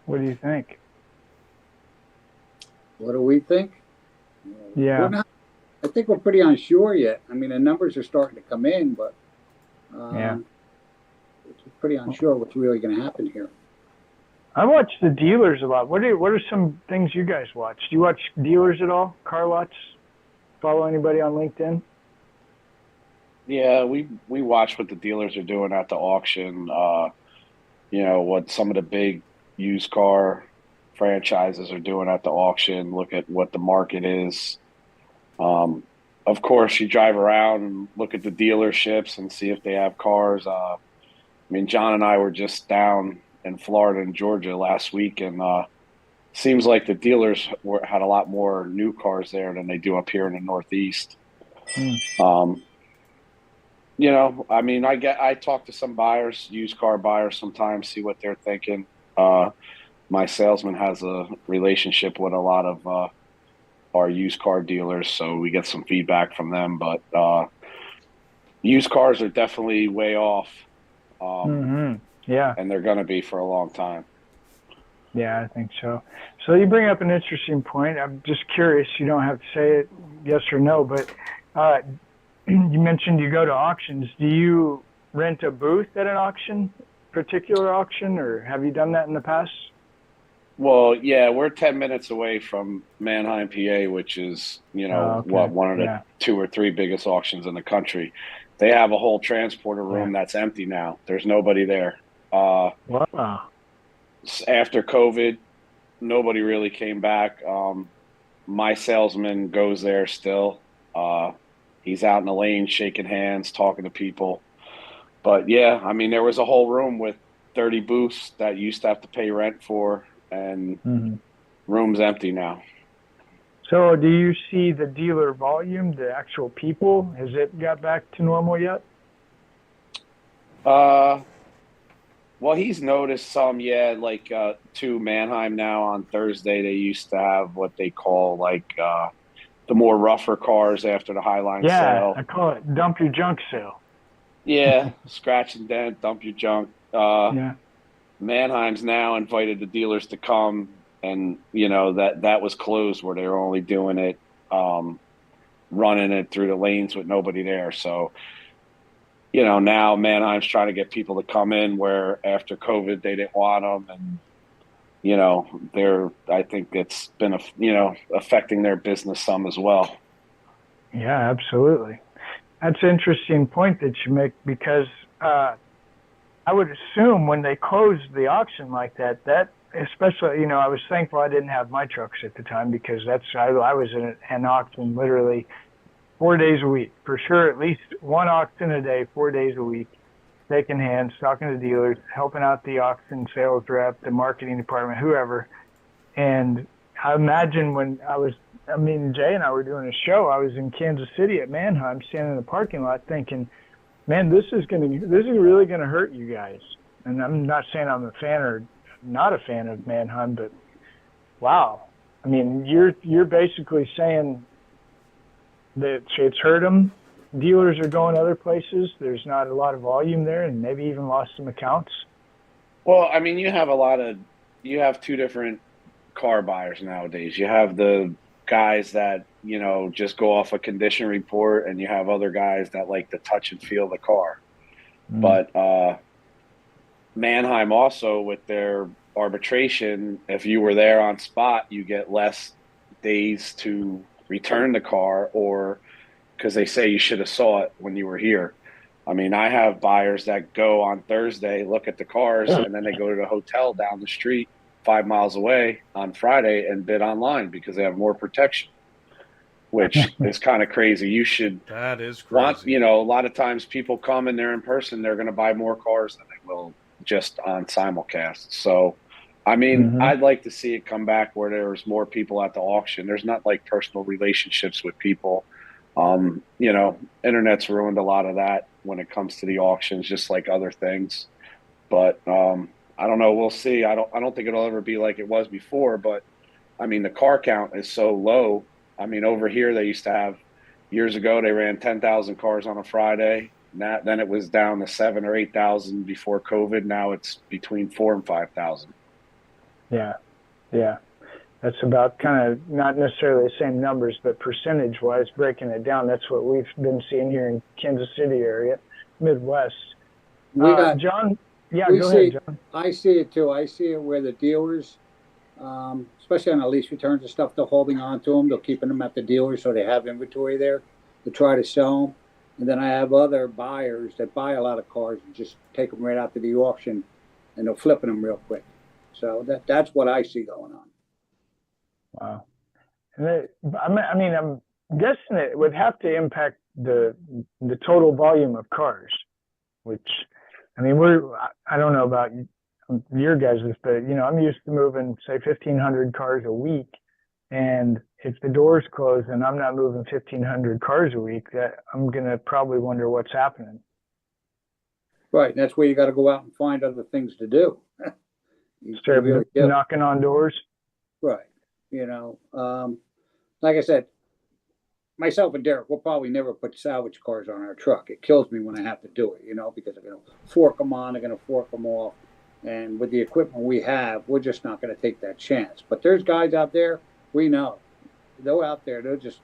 What do you think? What do we think? Yeah. I think we're pretty unsure yet. I mean, the numbers are starting to come in, but it's pretty unsure what's really going to happen here. I watch the dealers a lot. What are some things you guys watch? Do you watch dealers at all? Car lots? Follow anybody on LinkedIn? Yeah, we watch what the dealers are doing at the auction. What some of the big used car franchises are doing at the auction. Look at what the market is. Of course, you drive around and look at the dealerships and see if they have cars. John and I were just down in Florida and Georgia last week, and seems like the dealers had a lot more new cars there than they do up here in the Northeast. I talk to some buyers, used car buyers sometimes, see what they're thinking. My salesman has a relationship with a lot of our used car dealers, so we get some feedback from them. But used cars are definitely way off. Yeah. And they're going to be for a long time. Yeah, I think so. So you bring up an interesting point. I'm just curious. You don't have to say it yes or no, but you mentioned you go to auctions. Do you rent a booth at an auction, particular auction, or have you done that in the past? Well, yeah, we're 10 minutes away from Manheim, PA, which is, one of the 2 or 3 biggest auctions in the country. They have a whole transporter room that's empty now. There's nobody there. Wow. After COVID, nobody really came back. My salesman goes there still. He's out in the lane shaking hands, talking to people. But yeah, there was a whole room with 30 booths that you used to have to pay rent for, and room's empty now. So do you see the dealer volume, the actual people, has it got back to normal yet? Well, he's noticed some, to Manheim now on Thursday. They used to have what they call the more rougher cars after the Highline sale. Yeah, I call it dump your junk sale. Yeah, scratch and dent, dump your junk. Manheim's now invited the dealers to come, and that was closed where they were only doing it, running it through the lanes with nobody there. So, now Manheim's trying to get people to come in where after COVID they didn't want them, and I think it's been affecting their business some as well. Yeah, absolutely. That's an interesting point that you make, because I would assume when they closed the auction like that, especially, I was thankful I didn't have my trucks at the time, because I was in an auction literally 4 days a week, for sure, at least one auction a day, 4 days a week, shaking hands, talking to dealers, helping out the auction sales rep, the marketing department, whoever. And I imagine when Jay and I were doing a show, I was in Kansas City at Manheim, standing in the parking lot thinking, man, this is really going to hurt you guys. And I'm not saying I'm a fan or not a fan of Manheim, but wow. You're basically saying it's hurt them. Dealers are going other places. There's not a lot of volume there, and maybe even lost some accounts. Well, I mean, you have two different car buyers nowadays. You have the guys that, just go off a condition report, and you have other guys that like to touch and feel the car. But Manheim also, with their arbitration, if you were there on spot, you get less days to return the car, or because they say you should have saw it when you were here. I mean, I have buyers that go on Thursday, look at the cars, and then they go to the hotel down the street 5 miles away on Friday and bid online because they have more protection, which is kind of crazy. You should That is crazy. a lot of times people come in there in person, they're going to buy more cars than they will just on simulcast. So, I mean, I'd like to see it come back where there's more people at the auction. There's not like personal relationships with people. Internet's ruined a lot of that when it comes to the auctions, just like other things. But I don't know. We'll see. I don't think it'll ever be like it was before. But I mean, the car count is so low. I mean, over here they used to have, years ago they ran 10,000 cars on a Friday. Then it was down to 7,000 or 8,000 before COVID. Now it's between 4,000 and 5,000. Yeah. That's about kind of not necessarily the same numbers, but percentage-wise, breaking it down, that's what we've been seeing here in Kansas City area, Midwest. John? Yeah, go ahead, John. I see it too. I see it where the dealers, especially on the lease returns and stuff, they're holding on to them. They're keeping them at the dealer so they have inventory there to try to sell them. And then I have other buyers that buy a lot of cars and just take them right out to the auction, and they're flipping them real quick. So that's what I see going on. Wow. I'm guessing it would have to impact the total volume of cars, which, I don't know about your guys', but, I'm used to moving, say, 1,500 cars a week. And if the doors close and I'm not moving 1,500 cars a week, I'm going to probably wonder what's happening. Right. And that's where you got to go out and find other things to do. Start really knocking on doors. Right. Like I said, myself and Derick, we'll probably never put salvage cars on our truck. It kills me when I have to do it, because they're going to fork them on, they're going to fork them off. And with the equipment we have, we're just not going to take that chance. But there's guys out there, we know. They're out there, they're just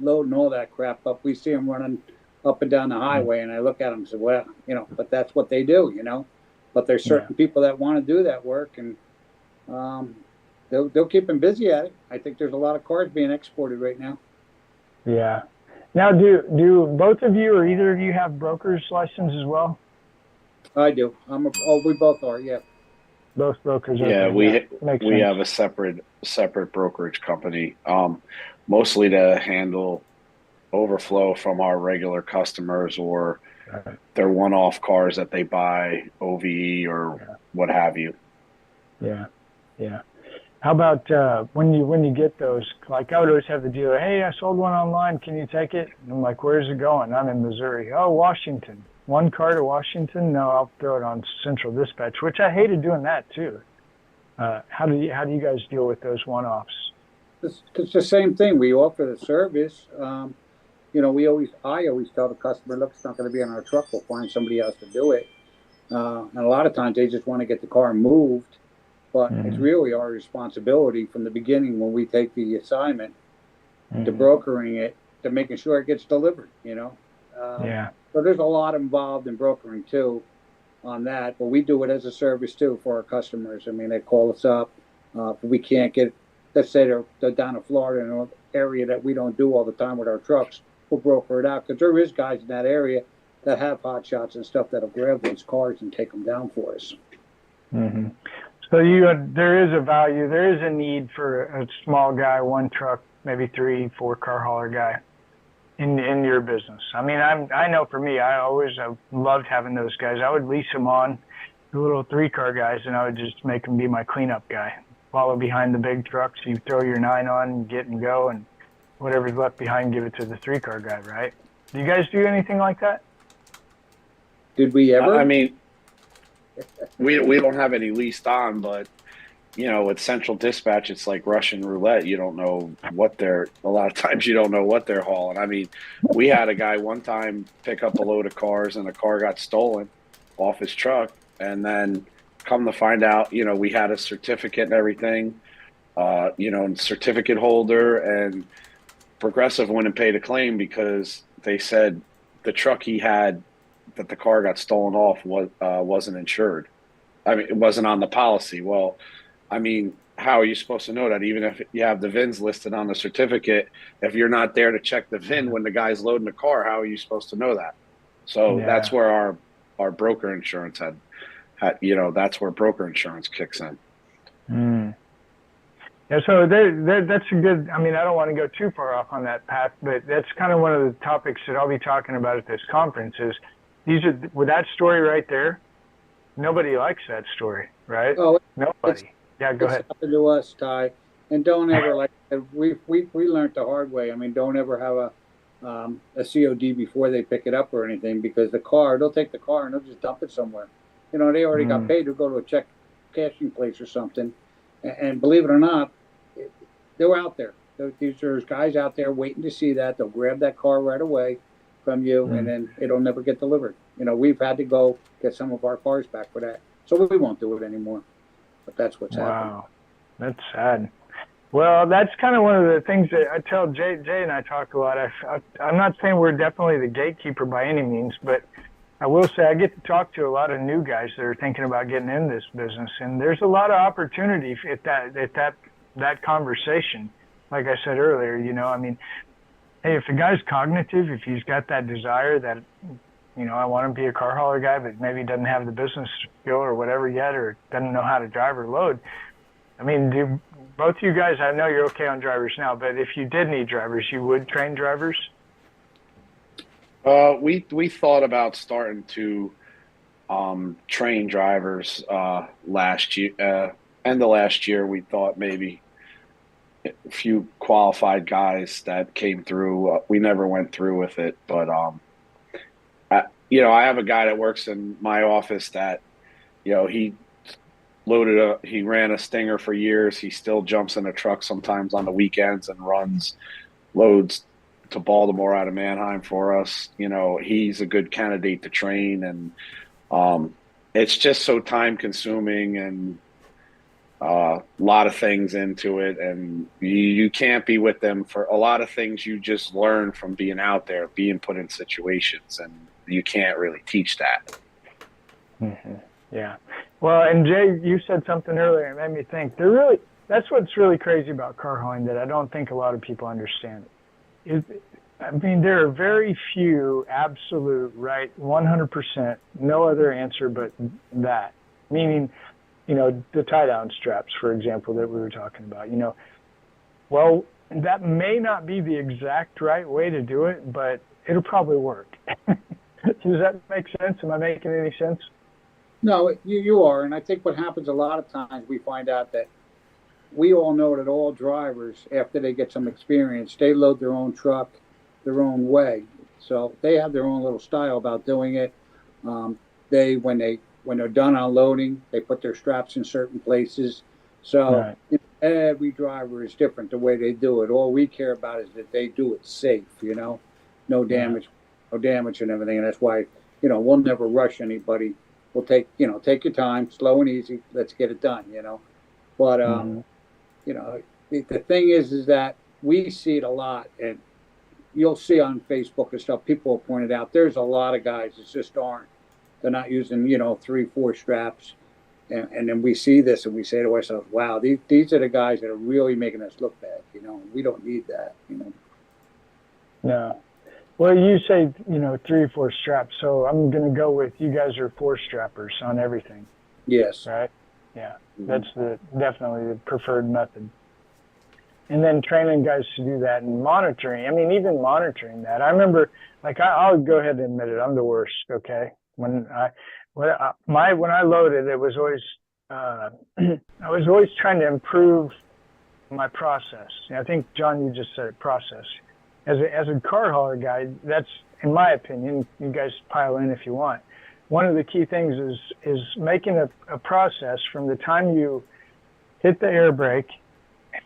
loading all that crap up. We see them running up and down the highway, and I look at them and say, well, but that's what they do, But there's certain people that want to do that work, and they'll keep them busy at it. I think there's a lot of cars being exported right now. Yeah. Now, do both of you or either of you have broker's license as well? I do. We both are. Yeah. Both brokers. Yeah, okay. we have a separate brokerage company, mostly to handle overflow from our regular customers or their one-off cars that they buy, OVE or what have you. Yeah. How about when you get those? Like, I would always have the dealer, hey, I sold one online. Can you take it? And I'm like, where's it going? I'm in Missouri. Oh, Washington. One car to Washington? No, I'll throw it on Central Dispatch, which I hated doing that too. How do you guys deal with those one-offs? It's the same thing. We offer the service. I always tell the customer, look, it's not going to be on our truck. We'll find somebody else to do it. And a lot of times they just want to get the car moved. But it's really our responsibility from the beginning when we take the assignment to brokering it, to making sure it gets delivered, So there's a lot involved in brokering too on that, but we do it as a service too for our customers. I mean, they call us up. If we can't get, let's say they're down in Florida in an area that we don't do all the time with our trucks, we'll broker it out because there is guys in that area that have hot shots and stuff that'll grab those cars and take them down for us. Mm-hmm. So there is a value, there is a need for a small guy, one truck, maybe 3-4 car hauler guy in your business. I mean, I know for me, I loved having those guys. I would lease them on, the little 3-car guys, and I would just make them be my cleanup guy. Follow behind the big trucks, you throw your 9 on, get and go, and whatever's left behind, give it to the 3-car guy, right? Do you guys do anything like that? Did we ever? I mean, we don't have any leased on, but with central dispatch, it's like Russian roulette. You don't know a lot of times you don't know what they're hauling. I mean, we had a guy one time pick up a load of cars and the car got stolen off his truck. And then come to find out, we had a certificate and everything, and certificate holder, and Progressive wouldn't pay the claim because they said the truck he had that the car got stolen off wasn't insured. I mean, it wasn't on the policy. Well, I mean, how are you supposed to know that? Even if you have the VINs listed on the certificate, if you're not there to check the VIN when the guy's loading the car, how are you supposed to know that? So that's where our broker insurance had that's where broker insurance kicks in. Mm. Yeah, so that's a good, I mean, I don't want to go too far off on that path, but that's kind of one of the topics that I'll be talking about at this conference is with that story right there, nobody likes that story, right? Oh, nobody. Yeah, go ahead. It's happened to us, Ty. And don't ever, we learned the hard way. I mean, don't ever have a COD before they pick it up or anything, because they'll take the car and they'll just dump it somewhere. They already got paid to go to a check cashing place or something. And believe it or not, they were out there. There's guys out there waiting to see that. They'll grab that car right away from you, and then it'll never get delivered. We've had to go get some of our cars back for that. So we won't do it anymore. But that's what's happening. Wow, that's sad. Well, that's kind of one of the things that I tell Jay and I talk a lot. I'm not saying we're definitely the gatekeeper by any means, but I will say I get to talk to a lot of new guys that are thinking about getting in this business, and there's a lot of opportunity at that conversation. Like I said earlier, I mean, hey, if the guy's cognitive, if he's got that desire that, I want to be a car hauler guy, but maybe doesn't have the business skill or whatever yet, or doesn't know how to drive or load. I mean, both you guys, I know you're okay on drivers now, but if you did need drivers, you would train drivers? We thought about starting to train drivers last year. End of last year, we thought maybe a few qualified guys that came through. We never went through with it, but I have a guy that works in my office that he ran a Stinger for years. He still jumps in a truck sometimes on the weekends and runs loads to Baltimore out of Mannheim for us. He's a good candidate to train, and it's just so time consuming and a lot of things into it, and you can't be with them for a lot of things. You just learn from being out there, being put in situations, and you can't really teach that. Mm-hmm. Yeah. Well, and Jay, you said something earlier that made me think. That's what's really crazy about car hauling that I don't think a lot of people understand. There are very few absolute, right, 100%, no other answer but that. Meaning, the tie-down straps, for example, that we were talking about. Well, that may not be the exact right way to do it, but it'll probably work. Does that make sense? Am I making any sense? No, you are. And I think what happens a lot of times, we find out that we all know that all drivers, after they get some experience, they load their own truck their own way. So they have their own little style about doing it. When they're done unloading, they put their straps in certain places. So every driver is different the way they do it. All we care about is that they do it safe, no damage, and everything. And that's why, we'll never rush anybody. We'll take your time, slow and easy. Let's get it done, But, the thing is that we see it a lot, and you'll see on Facebook and stuff, people have pointed out, there's a lot of guys that just aren't. They're not using, 3-4 straps. And then we see this and we say to ourselves, wow, these are the guys that are really making us look bad. We don't need that, No. Well, you say, 3 or 4 straps. So I'm going to go with you guys are 4-strappers on everything. Yes. Right? Yeah. Mm-hmm. That's definitely the preferred method. And then training guys to do that and monitoring. I mean, even monitoring that. I remember, I'll go ahead and admit it. I'm the worst. Okay. When I loaded, it was always, I was always trying to improve my process. I think, John, you just said it, process. As a car hauler guy, that's, in my opinion, you guys pile in if you want. One of the key things is making a process from the time you hit the air brake,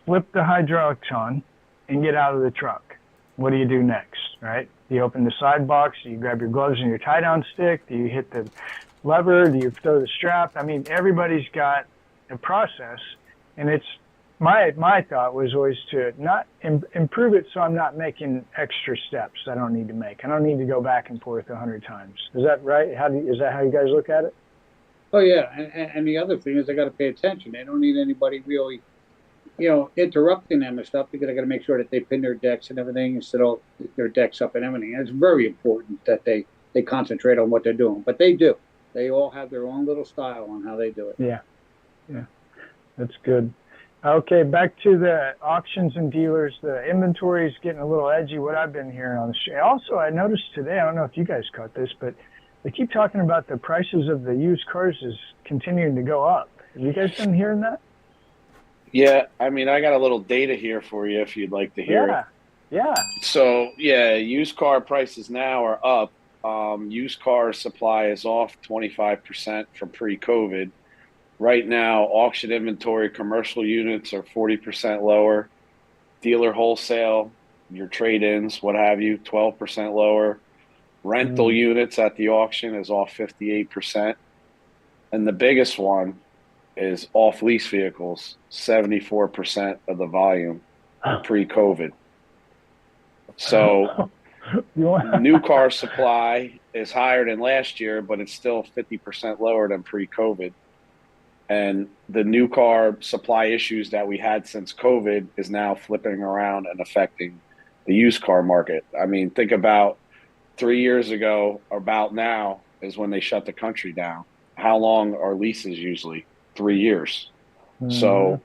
flip the hydraulics on, and get out of the truck. What do you do next, right? Do you open the side box? Do you grab your gloves and your tie-down stick? Do you hit the lever? Do you throw the strap? I mean, everybody's got a process, and it's my thought was always to not improve it so I'm not making extra steps I don't need to make. I don't need to go back and forth 100 times. Is that right? Is that how you guys look at it? Oh yeah, and the other thing is they got to pay attention. They don't need anybody really, interrupting them and stuff, because they got to make sure that they pin their decks and everything instead of their decks up and everything. And it's very important that they concentrate on what they're doing. But they do. They all have their own little style on how they do it. Yeah, that's good. Okay, back to the auctions and dealers. The inventory is getting a little edgy, what I've been hearing on the show. Also, I noticed today, I don't know if you guys caught this, but they keep talking about the prices of the used cars is continuing to go up. Have you guys been hearing that? Yeah, I mean, I got a little data here for you if you'd like to hear it. Yeah. So, yeah, used car prices now are up. Used car supply is off 25% from pre-COVID. Right now, auction inventory, commercial units are 40% lower. Dealer wholesale, your trade-ins, what have you, 12% lower. Rental units at the auction is off 58%. And the biggest one is off-lease vehicles, 74% of the volume pre-COVID. So new car supply is higher than last year, but it's still 50% lower than pre-COVID. And the new car supply issues that we had since COVID is now flipping around and affecting the used car market. I mean, think about 3 years ago, about now is when they shut the country down. How long are leases usually? 3 years. So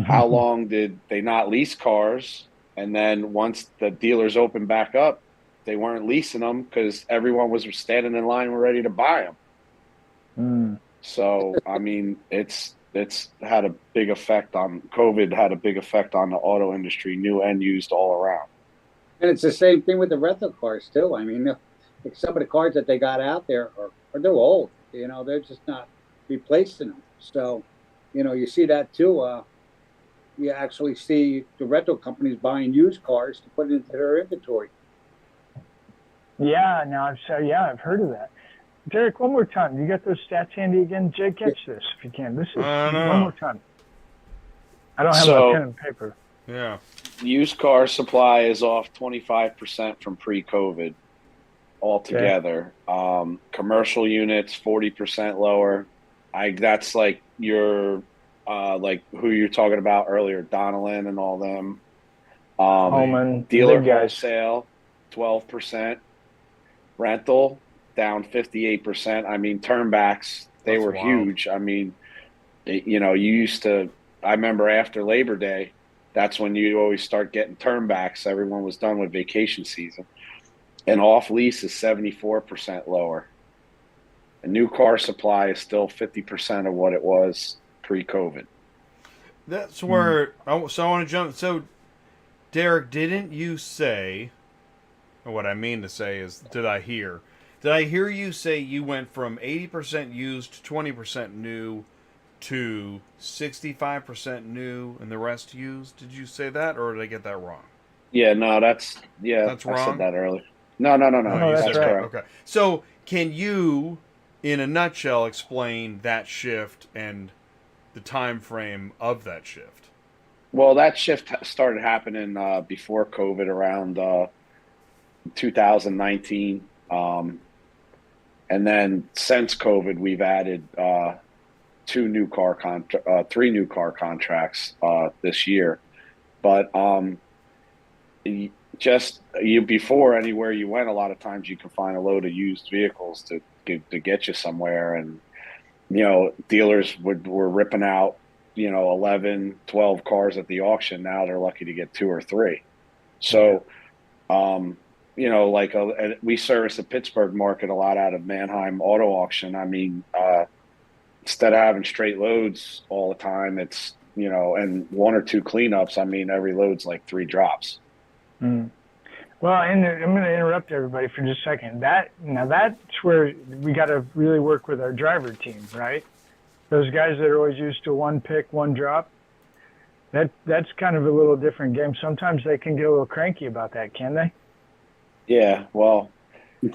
how long did they not lease cars? And then once the dealers opened back up, they weren't leasing them because everyone was standing in line and ready to buy them. So, I mean, it's had a big effect on COVID, had a big effect on the auto industry, new and used all around. And it's the same thing with the rental cars too. I mean, some of the cars that they got out there are they're old. They're just not replacing them. So, you see that too. You actually see the rental companies buying used cars to put into their inventory. Yeah, I've heard of that. Derick, one more time. You got those stats handy again? Jay, catch this if you can. This is one more time. I don't have a pen and paper. Yeah. Used car supply is off 25% from pre-COVID altogether. Okay. Commercial units 40% lower. That's like your like who you're talking about earlier, Donnellan and all them. Holman, dealer wholesale 12%. Rental down 58%. I mean, turnbacks, they were huge. I mean, you used to, I remember after Labor Day, that's when you always start getting turnbacks. Everyone was done with vacation season. And off lease is 74% lower. And new car supply is still 50% of what it was pre-COVID. That's where, so I want to jump. So, Derick, didn't you say, or what I mean to say is, did I hear you say you went from 80% used, 20% new, to 65% new and the rest used? Did you say that, or did I get that wrong? Yeah, no, that's wrong. I said that earlier. No, that's right. Okay. So, can you, in a nutshell, explain that shift and the time frame of that shift? Well, that shift started happening before COVID, around 2019. And then since COVID, we've added 3 new car contracts this year. But before, anywhere you went, a lot of times you could find a load of used vehicles to get you somewhere. And, dealers were ripping out, 11, 12 cars at the auction. Now they're lucky to get 2 or 3. So, we service the Pittsburgh market a lot out of Mannheim Auto Auction. I mean, instead of having straight loads all the time, it's, and 1 or 2 cleanups. I mean, every load's like 3 drops. Well, and I'm going to interrupt everybody for just a second. That's where we got to really work with our driver team, right? Those guys that are always used to one pick, one drop, that's kind of a little different game. Sometimes they can get a little cranky about that, can they? Yeah, well,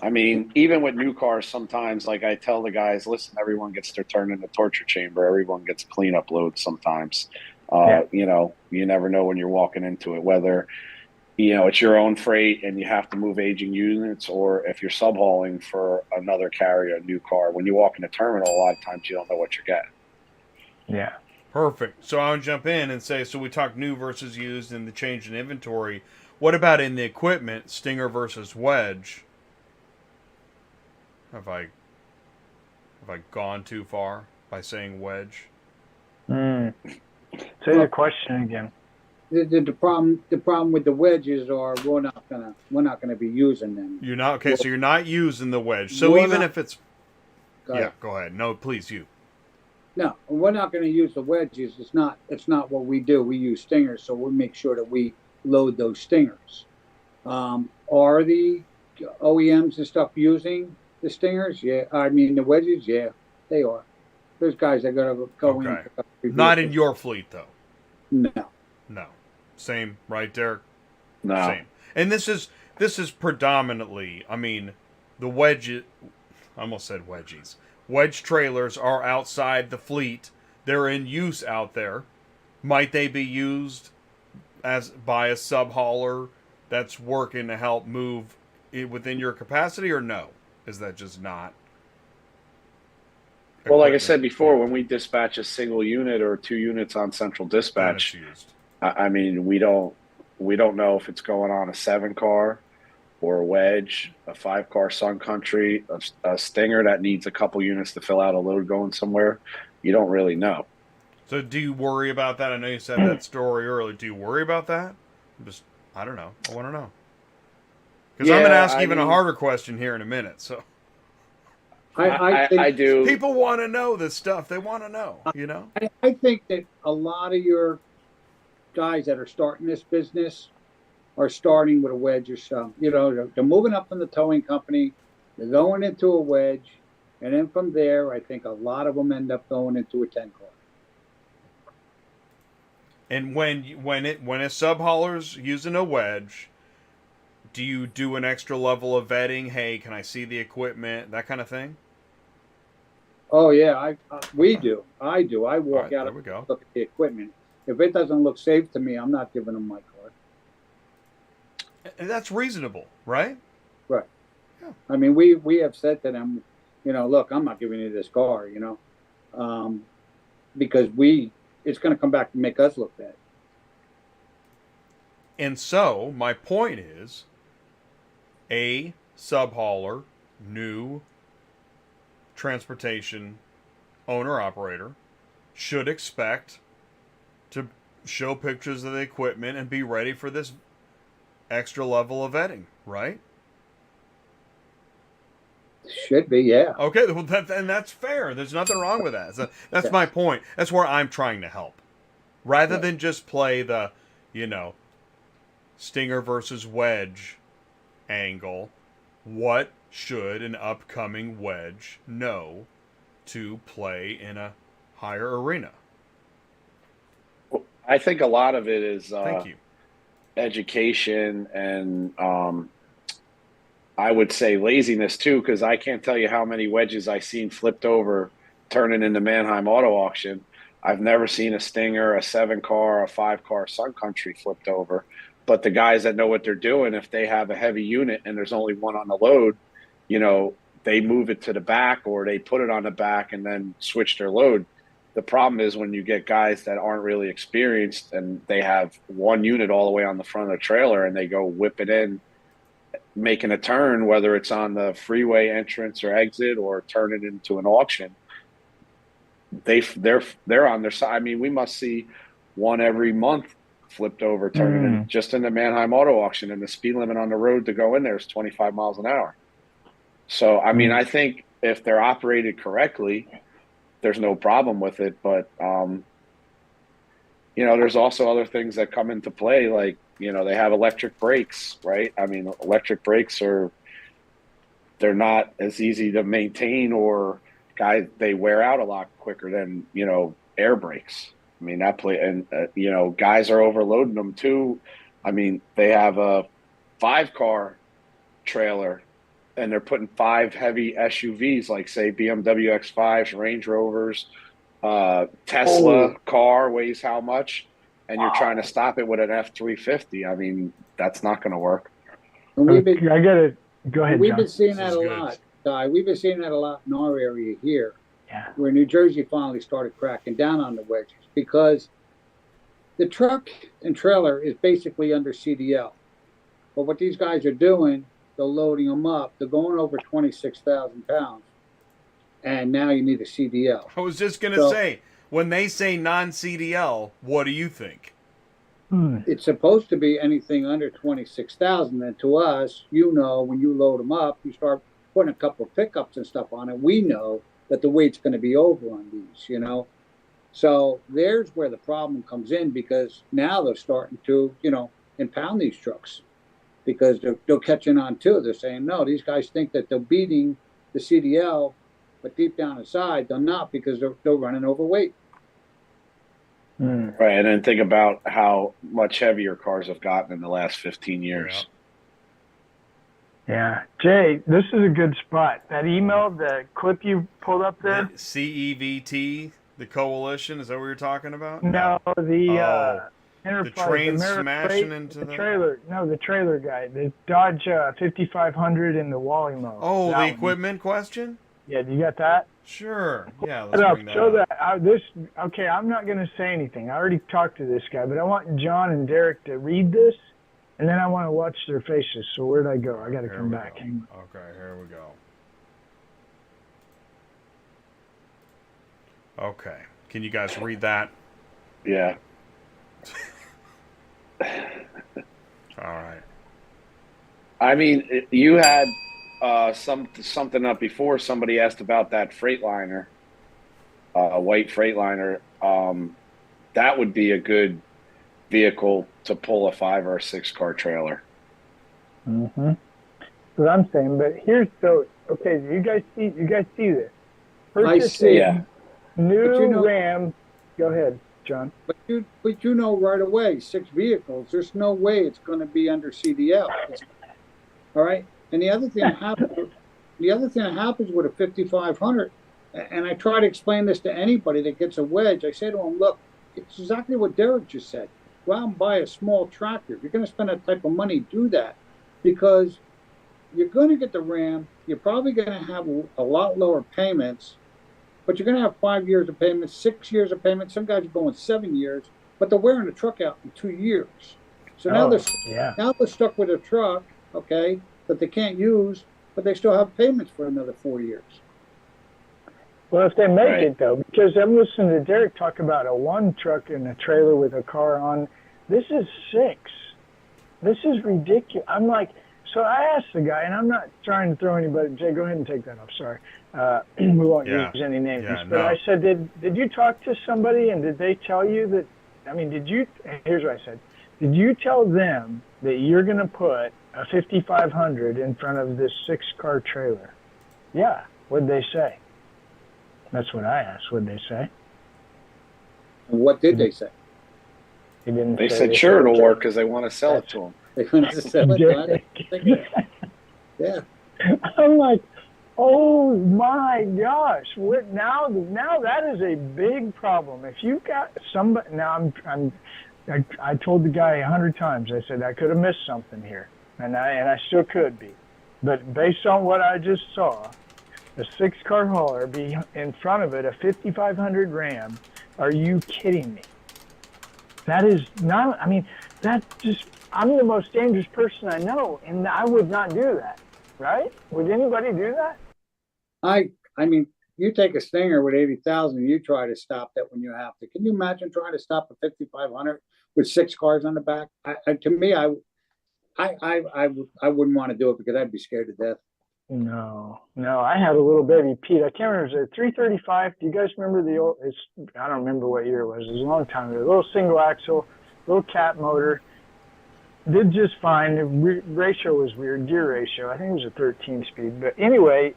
I mean, even with new cars, sometimes, like I tell the guys, listen, everyone gets their turn in the torture chamber. Everyone gets a cleanup load sometimes. Yeah. You know, you never know when you're walking into it, whether, you know, it's your own freight and you have to move aging units, or if you're subhauling for another carrier, a new car. When you walk in a terminal, a lot of times you don't know what you're getting. Yeah. Perfect. So I would jump in and say, so we talked new versus used and the change in inventory. What about in the equipment, Stinger versus wedge? Have I gone too far by saying wedge? Say the question again. The problem with the wedges are we're not gonna be using them. You're not okay. So you're not using the wedge. So We're even not- if it's Go yeah, ahead. go ahead. No, please you. No, we're not going to use the wedges. It's not what we do. We use stingers, so we make sure that we load those stingers. Are the OEMs and stuff using the stingers? Yeah, I mean the wedges. Yeah, they are. There's guys that are going to go in. Okay. And pick up three Not in vehicles. your fleet though. No. No. Same, right, Derick? No. Same. And this is predominantly, I mean, the wedge. I almost said wedgies. Wedge trailers are outside the fleet. They're in use out there. Might they be used by a sub hauler that's working to help move it within your capacity, or no? Is that just not? Well, like I equipment? said before, when we dispatch a single unit or 2 units on central Then dispatch, it's used. I mean, we don't know if it's going on a 7-car or a wedge, a 5-car Sun Country, a Stinger that needs a couple units to fill out a load going somewhere. You don't really know. So do you worry about that? I know you said that story earlier. Do you worry about that? I don't know. I want to know. Because I'm going to ask even a harder question here in a minute. So I think, I do. people want to know this stuff. They want to know, you know? I think that a lot of your guys that are starting this business are starting with a wedge or something. You know, they're moving up in the towing company, they're going into a wedge, and then from there, I think a lot of them end up going into a 10-car. And when a sub hauler's using a wedge, do you do an extra level of vetting? Hey, can I see the equipment? That kind of thing? Oh yeah, we do. I do. I walk Right, out there and we go. look at the equipment. If it doesn't look safe to me, I'm not giving them my car. And that's reasonable, right? Right. Yeah. I mean, we have said to them, you know, look, I'm not giving you this car, you know, because it's going to come back to make us look bad. And so my point is, a sub hauler, new transportation owner operator should expect to show pictures of the equipment and be ready for this extra level of vetting, right? Should be, yeah. Okay, well, and that's fair. There's nothing wrong with that. So that's Yes. my point. That's where I'm trying to help. Rather Right. than just play the, Stinger versus wedge angle, what should an upcoming wedge know to play in a higher arena? I think a lot of it is Thank you. education and I would say laziness too, because I can't tell you how many wedges I've seen flipped over turning into Manheim Auto Auction. I've never seen a Stinger, a 7-car, a 5-car Sun Country flipped over. But the guys that know what they're doing, if they have a heavy unit and there's only one on the load, they move it to the back or they put it on the back and then switch their load. The problem is when you get guys that aren't really experienced and they have one unit all the way on the front of the trailer and they go whip it in, making a turn, whether it's on the freeway entrance or exit or turn it into an auction, they're on their side. I mean, we must see one every month flipped over, turning in just in the Manheim Auto Auction, and the speed limit on the road to go in there is 25 miles an hour. So, I mean, I think if they're operated correctly, there's no problem with it. But, there's also other things that come into play, like, they have electric brakes, right? I mean, electric brakes they're not as easy to maintain or guys, they wear out a lot quicker than, air brakes. I mean, that play, and, guys are overloading them too. I mean, they have a 5-car trailer and they're putting 5 heavy SUVs, like say BMW X5s, Range Rovers, Tesla car weighs how much, and you're trying to stop it with an F-350. I mean, that's not going to work. And I gotta go ahead. We've John. been seeing that a lot, Guy. We've been seeing that a lot in our area here, where New Jersey finally started cracking down on the wedges, because the truck and trailer is basically under CDL. But what these guys are doing, they're loading them up. They're going over 26,000 pounds, and now you need a CDL. I was just gonna say, when they say non-CDL, what do you think? It's supposed to be anything under 26,000, and to us, when you load them up, you start putting a couple of pickups and stuff on it. We know that the weight's going to be over on these, So there's where the problem comes in, because now they're starting to, impound these trucks, because they're catching on too. They're saying, no, these guys think that they're beating the CDL, but deep down inside, they're not, because they're running overweight. Right, and then think about how much heavier cars have gotten in the last 15 years. Yeah. Jay, this is a good spot. That email, the clip you pulled up there? CEVT, the coalition, is that what you're talking about? No, the Enterprise, the train American smashing Freight, into the trailer. No, the trailer guy. The Dodge 5500 in the Wally Mo. Oh, the equipment question? Yeah, you got that? Sure. Yeah, let's bring that Show up. that. Okay, I'm not going to say anything. I already talked to this guy, but I want John and Derick to read this, and then I want to watch their faces. So where'd I go? I got to come back. Hang on. Okay, here we go. Okay. Can you guys read that? Yeah. All right. I mean, you had something up before. Somebody asked about that Freightliner, white Freightliner. That would be a good vehicle to pull a 5 or 6 car trailer. Mm-hmm. That's what I'm saying. But here's okay. You guys see this? I see. Yeah. New Ram. Go ahead, John. But you know right away, 6 vehicles. There's no way it's going to be under CDL. All right. And the other thing that happens with a 5500, and I try to explain this to anybody that gets a wedge. I say to them, look, it's exactly what Derick just said. Go out and buy a small tractor. If you're going to spend that type of money, do that, because you're going to get the Ram. You're probably going to have a lot lower payments, but you're going to have 5 years of payments, 6 years of payments. Some guys are going 7 years, but they're wearing the truck out in 2 years. So now they're stuck with a truck, okay, that they can't use, but they still have payments for another 4 years. Well, if they make it, though, because I'm listening to Derick talk about a 1 truck and a trailer with a car on. This is 6. This is ridiculous. I'm like, so I asked the guy, and I'm not trying to throw anybody. Jay, go ahead and take that off. Sorry. We won't use any names. But I said, did you talk to somebody, and did they tell you that, here's what I said. Did you tell them that you're going to put a 5500 in front of this 6-car trailer? Yeah. What'd they say? That's what I asked. What'd they say? What did they say? He didn't. They said sure it'll work because they want to sell it to them. They want to sell it. Yeah. I'm like, oh my gosh! Now that is a big problem. If you've got somebody, I told the guy 100 times. I said I could have missed something here, and I still could be, but based on what I just saw, a 6-car hauler be in front of it, a 5500 Ram. Are you kidding me? That is not. I'm the most dangerous person I know, and I would not do that. Right? Would anybody do that? I mean, you take a Stinger with 80,000, you try to stop that when you have to. Can you imagine trying to stop a 5500 with 6 cars on the back? To me, I wouldn't want to do it, because I'd be scared to death. No. I had a little baby Pete. I can't remember. Is it 335? Do you guys remember the old? I don't remember what year it was. It was a long time ago. A little single axle, little cat motor. Did just fine. The ratio was weird, gear ratio. I think it was a 13 speed. But anyway,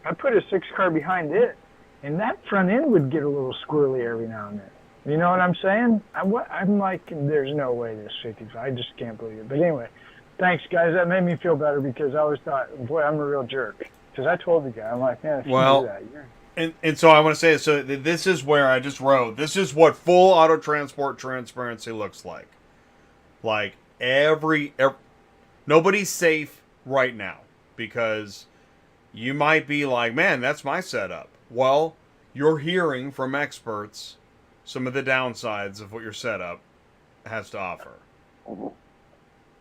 I put a 6-car behind it, and that front end would get a little squirrely every now and then. You know what I'm saying? I'm like, there's no way this 55. I just can't believe it. But anyway, thanks, guys. That made me feel better because I always thought, boy, I'm a real jerk. Because I told the guy, I'm like, man, if you do that, And so I want to say, so this is where I just wrote, this is what full auto transport transparency looks like. Like, every nobody's safe right now because you might be like, man, that's my setup. Well, you're hearing from experts some of the downsides of what your setup has to offer.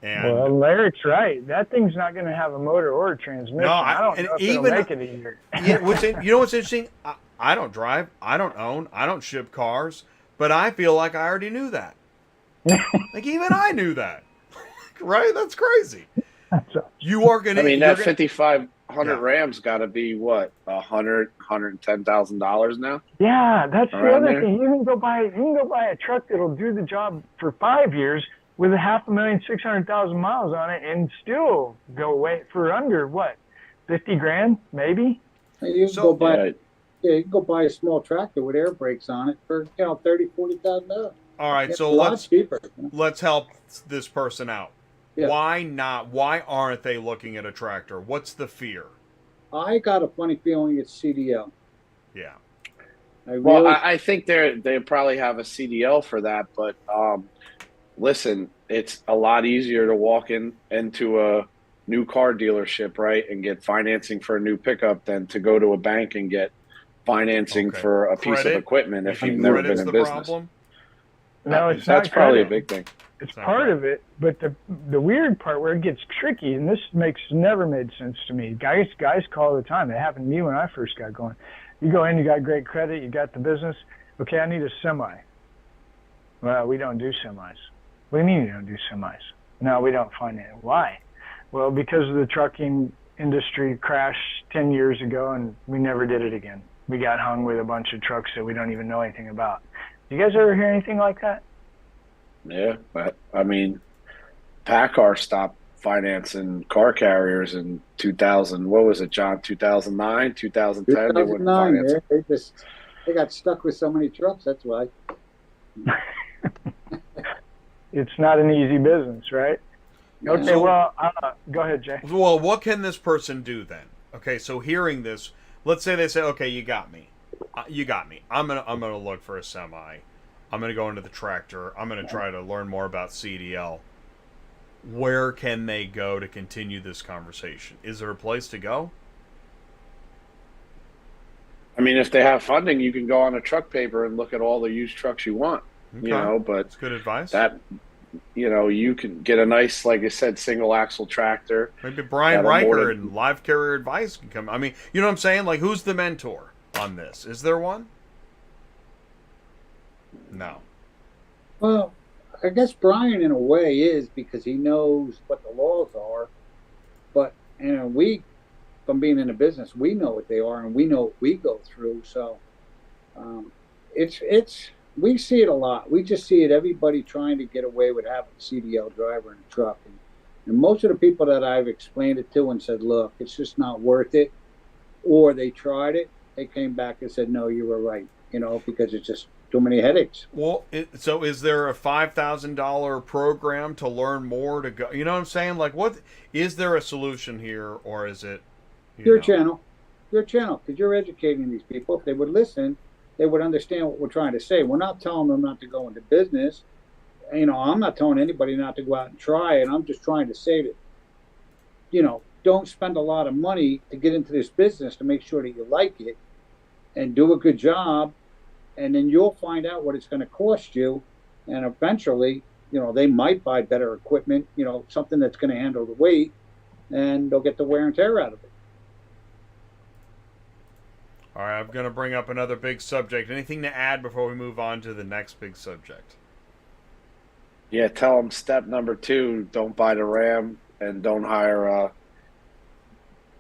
And well, Larick's right. That thing's not going to have a motor or a transmission. No, I don't know if it'll make it either. You know what's interesting? I don't drive. I don't own. I don't ship cars. But I feel like I already knew that. Like, even I knew that. Right? That's crazy. You are going to... I mean, that 5,500 Ram's got to be, what, $110,000 now? Yeah, that's the Around other there? thing. You can go buy a truck that'll do the job for 5 years with 500,600,000 miles on it and still go away for under, what, 50 grand, maybe? You can go buy a small tractor with air brakes on it for $30,000-$40,000. All right, It's so a lot cheaper. let's help this person out. Yeah. Why not? Why aren't they looking at a tractor? What's the fear? I got a funny feeling it's CDL. Yeah. I think they probably have a CDL for that, but listen, it's a lot easier to walk into a new car dealership, right, and get financing for a new pickup than to go to a bank and get financing for a piece of equipment if you've never been in business. Problem? No, it's That's not probably a credit. big thing. It's part of it, but the weird part where it gets tricky, and this never made sense to me. Guys call all the time. It happened to me when I first got going. You go in, you got great credit, you got the business. Okay, I need a semi. Well, we don't do semis. What do you mean you don't do semis? No, we don't finance. Why? Well, because of the trucking industry crash 10 years ago, and we never did it again. We got hung with a bunch of trucks that we don't even know anything about. You guys ever hear anything like that? Yeah, but I mean, PACCAR stopped financing car carriers in 2000. What was it, John? 2009, 2010. They wouldn't finance. They got stuck with so many trucks. That's why. It's not an easy business, right? Okay, So- well, go ahead, Jay. Well, what can this person do then? Okay, so hearing this, let's say they say, okay, you got me. I'm gonna look for a semi. I'm gonna go into the tractor. I'm gonna try to learn more about CDL. Where can they go to continue this conversation? Is there a place to go? I mean, if they have funding, you can go on a truck paper and look at all the used trucks you want. Okay. You know, but That's good advice. You can get a nice, like I said, single axle tractor. Maybe Brian Got a Riker more- and Live Carrier Advice can come. I mean, you know what I'm saying? Like, who's the mentor on this? Is there one? No. Well, I guess Brian, in a way, is because he knows what the laws are. But we, from being in the business, we know what they are, and we know what we go through. So, we see it a lot. We just see it. Everybody trying to get away with having a CDL driver in a truck, and most of the people that I've explained it to and said, "Look, it's just not worth it," or they tried it, they came back and said, "No, you were right," because it's just too many headaches. Well, so is there a $5,000 program to learn more to go? You know what I'm saying? Like, what is there a solution here, or is it Your channel, because you're educating these people. If they would listen, they would understand what we're trying to say. We're not telling them not to go into business. I'm not telling anybody not to go out and try it. I'm just trying to say that, don't spend a lot of money to get into this business to make sure that you like it and do a good job. And then you'll find out what it's going to cost you. And eventually, they might buy better equipment, something that's going to handle the weight, and they'll get the wear and tear out of it. All right, I'm going to bring up another big subject. Anything to add before we move on to the next big subject? Yeah, tell them step number 2: don't buy the Ram and don't hire a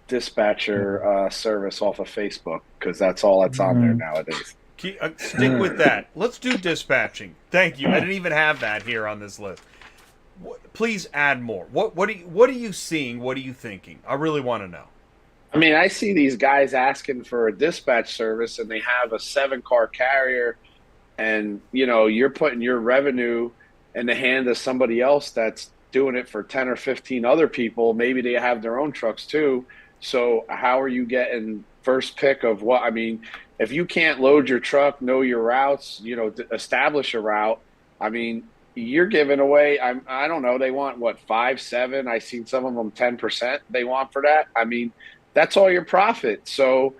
dispatcher service off of Facebook, because that's all that's on there nowadays. Stick with that. Let's do dispatching. Thank you. I didn't even have that here on this list. Please add more. What are you seeing? What are you thinking? I really want to know. I mean, I see these guys asking for a dispatch service and they have a 7-car carrier, and you're putting your revenue in the hand of somebody else that's doing it for 10 or 15 other people. Maybe they have their own trucks too. So how are you getting first pick of what? I mean, if you can't load your truck, know your routes, establish a route, I mean, you're giving away, I don't know, they want what, 5, 7? I seen some of them 10% they want for that. I mean, that's all your profit. So,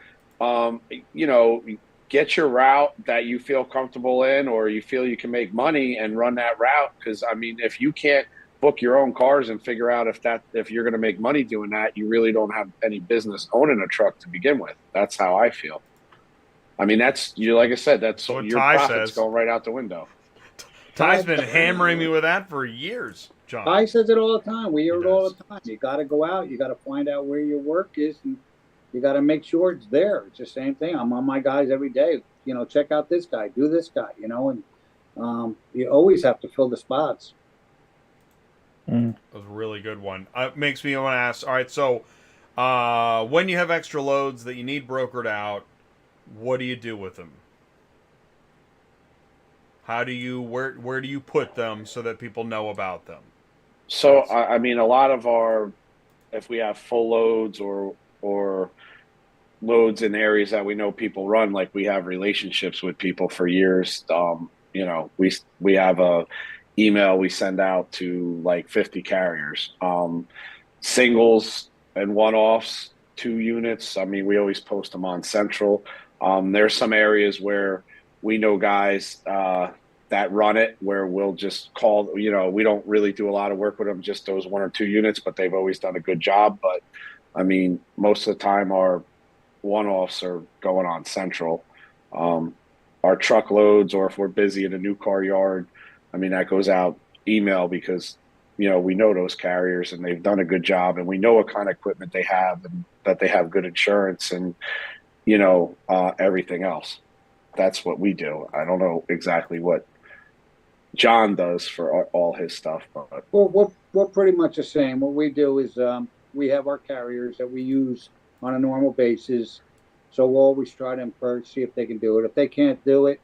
get your route that you feel comfortable in, or you feel you can make money, and run that route. Because I mean, if you can't book your own cars and figure out if you're going to make money doing that, you really don't have any business owning a truck to begin with. That's how I feel. I mean, like I said, that's what your Ty profits says. Go right out the window. Ty's been hammering me with that for years, John. Ty says it all the time. We hear it all the time. You got to go out. You got to find out where your work is, and you got to make sure it's there. It's the same thing. I'm on my guys every day. Check out this guy, do this guy, and you always have to fill the spots. That was a really good one. Makes me want to ask, all right, so when you have extra loads that you need brokered out, what do you do with them? How do you, where do you put them so that people know about them? So, I mean, a lot of if we have full loads or loads in areas that we know people run, like we have relationships with people for years. We have a email we send out to like 50 carriers, singles and one-offs, 2 units. I mean, we always post them on Central. There's some areas where we know guys that run it, where we'll just call, we don't really do a lot of work with them, just those 1 or 2 units, but they've always done a good job. But I mean, most of the time our one-offs are going on Central. Our truckloads, or if we're busy in a new car yard, I mean, that goes out email, because, we know those carriers and they've done a good job, and we know what kind of equipment they have, and that they have good insurance, and, everything else. That's what we do. I don't know exactly what John does for all his stuff, but Well, we're pretty much the same. What we do is we have our carriers that we use on a normal basis. So we'll always try them first, see if they can do it. If they can't do it,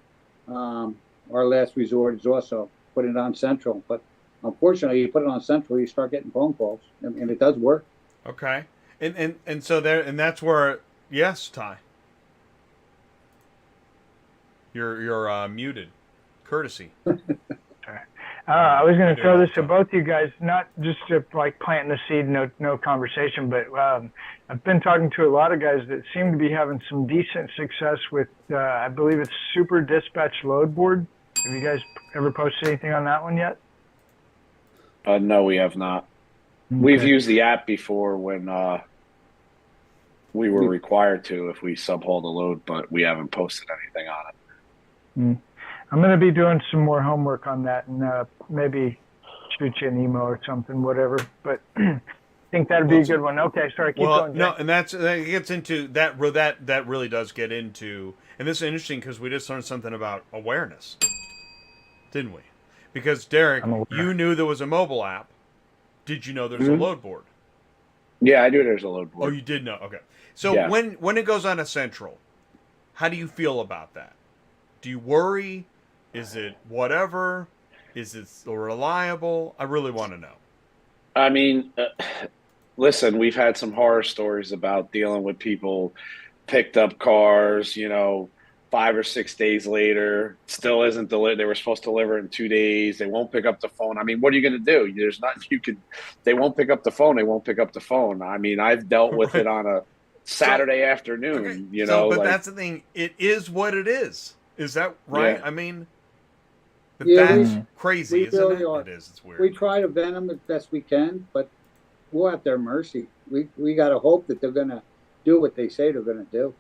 our last resort is also put it on Central. But unfortunately, you put it on Central, you start getting phone calls, and it does work. Okay. And so there, and that's where, yes, Ty. You're muted. Courtesy. I was going to throw this to both you guys, not just to like planting the seed, no conversation, but I've been talking to a lot of guys that seem to be having some decent success with, I believe it's Super Dispatch Load Board. Have you guys ever posted anything on that one yet? No, we have not. Okay. We've used the app before when we were required to, if we subhauled a load, but we haven't posted anything on it. I'm going to be doing some more homework on that, and maybe shoot you an email or something, whatever. But I think that'd be a good one. Okay, sorry, keep going. No, and that gets into that really does get into, and this is interesting because we just learned something about awareness, didn't we? Because Derick, you knew there was a mobile app. Did you know there's a load board? Yeah, I knew there's a load board. Oh, you did know. Okay. So when it goes on a Central, how do you feel about that? Do you worry? Is it whatever? Is it reliable? I really want to know. I mean, listen, we've had some horror stories about dealing with people picked up cars, 5 or 6 days later, still isn't delivered. They were supposed to deliver in 2 days. They won't pick up the phone. I mean, what are you going to do? There's nothing you can. They won't pick up the phone. They won't pick up the phone. I mean, I've dealt with it on a Saturday afternoon. Okay. But that's the thing. It is what it is. Is that right? Yeah. I mean, that's crazy, isn't it? It is. It's weird. We try to vent them as best we can, but we're at their mercy. We got to hope that they're going to do what they say they're going to do.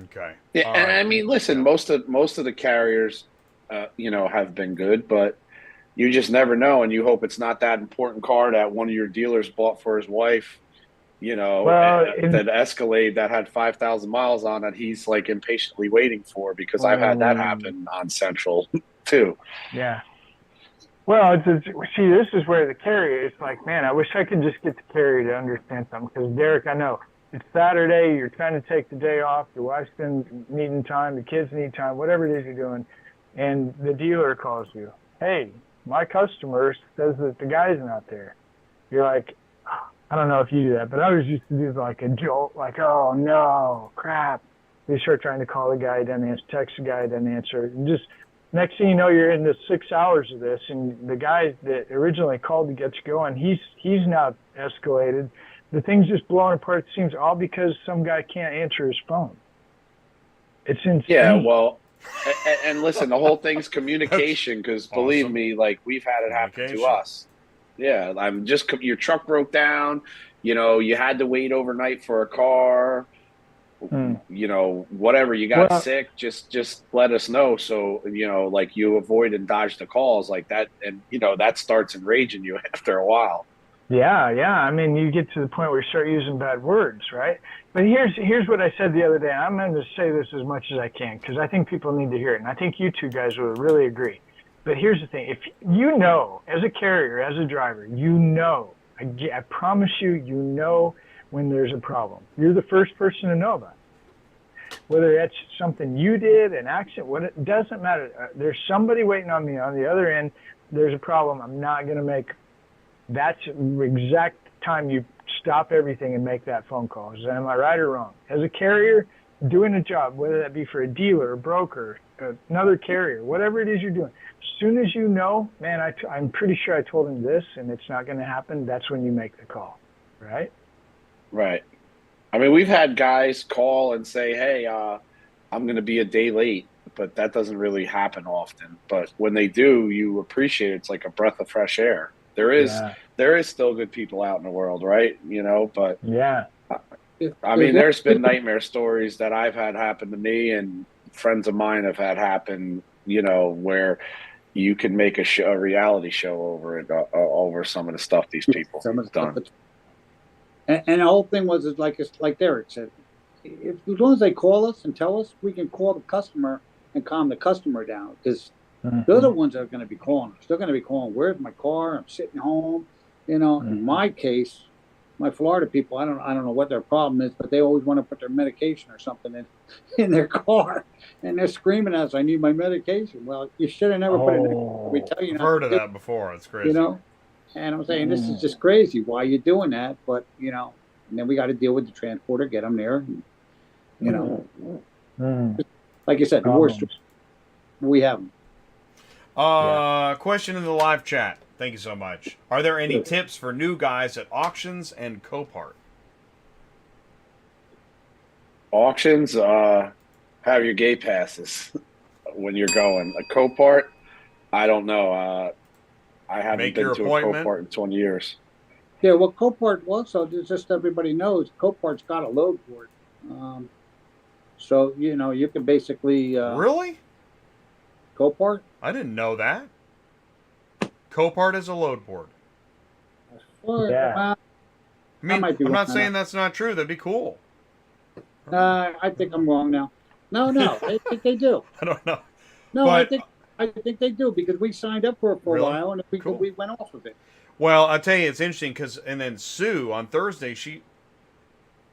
Okay. Yeah, and I mean, listen, most of the carriers, have been good, but you just never know, and you hope it's not that important car that one of your dealers bought for his wife. That Escalade that had 5,000 miles on it, he's like impatiently waiting for, because I've had that happen on Central too. Yeah. Well, see, this is where the carrier is like, man, I wish I could just get the carrier to understand something. Because Derick, I know it's Saturday, you're trying to take the day off, your wife's been needing time, the kids need time, whatever it is you're doing, and the dealer calls you, hey, my customer says that the guy's not there. You're like, I don't know if you do that, but I was used to do like a jolt, like, oh no, crap. You start trying to call the guy, doesn't answer, text the guy, doesn't answer, and just next thing you know, you're into 6 hours of this, and the guy that originally called to get you going, he's now escalated. The thing's just blowing apart. It seems all because some guy can't answer his phone. It's insane. Yeah, well, and listen, the whole thing's communication. Because believe awesome. me, like we've had it happen to us. Yeah, I'm just your truck broke down. You know, you had to wait overnight for a car. You know, whatever, you got sick, just let us know. So, you know, like you avoid and dodge the calls like that. And, you know, that starts enraging you after a while. Yeah. I mean, you get to the point where you start using bad words, right? But here's what I said the other day. I'm going to say this as much as I can because I think people need to hear it. And I think you two guys would really agree. But here's the thing. If you know, as a carrier, as a driver, you know, I promise you, you know when there's a problem. You're the first person to know about it. Whether that's something you did, an accident, it doesn't matter. There's somebody waiting on me on the other end. There's a problem. I'm not going to make. That's the exact time you stop everything and make that phone call. Am I right or wrong? As a carrier, doing a job, whether that be for a dealer, a broker, another carrier, whatever it is you're doing, as soon as you know, man, I'm pretty sure I told him this and it's not going to happen, that's when you make the call, right? Right. I mean, we've had guys call and say, hey, I'm going to be a day late, but that doesn't really happen often. But when they do, you appreciate it. It's like a breath of fresh air. There is still good people out in the world, right? You know, but yeah. I mean, there's been nightmare stories that I've had happen to me and friends of mine have had happen, you know, where you can make a reality show over it, over some of the stuff these people have done. And the whole thing was like Derick said, as long as they call us and tell us, we can call the customer and calm the customer down because they're the ones that are going to be calling us. They're going to be calling, where's my car? I'm sitting home. You know, in my case, my Florida people, I don't know what their problem is, but they always want to put their medication or something in their car, and they're screaming at us, "I need my medication." Well, you should have never put it in. We tell you. I've heard of that before. It's crazy. You know, and I'm saying this is just crazy. Why are you doing that? But you know, and then we got to deal with the transporter, get them there. And, you know, like you said, the worst we have them. Question in the live chat. Thank you so much. Are there any tips for new guys at auctions and Copart? Auctions, have your gate passes when you're going. A Copart, I don't know. I haven't been to a Copart in 20 years. Yeah, well, Copart also, just everybody knows, Copart's got a load board. So, you know, you can basically... really? Copart? I didn't know that. Copart is a load board. Yeah. I mean, I'm not saying that's not true. That'd be cool. I think I'm wrong now. No, I think they do. I don't know. No, but, I think they do because we signed up for it for a while and we went off of it. Well, I'll tell you, it's interesting because, and then Sue on Thursday,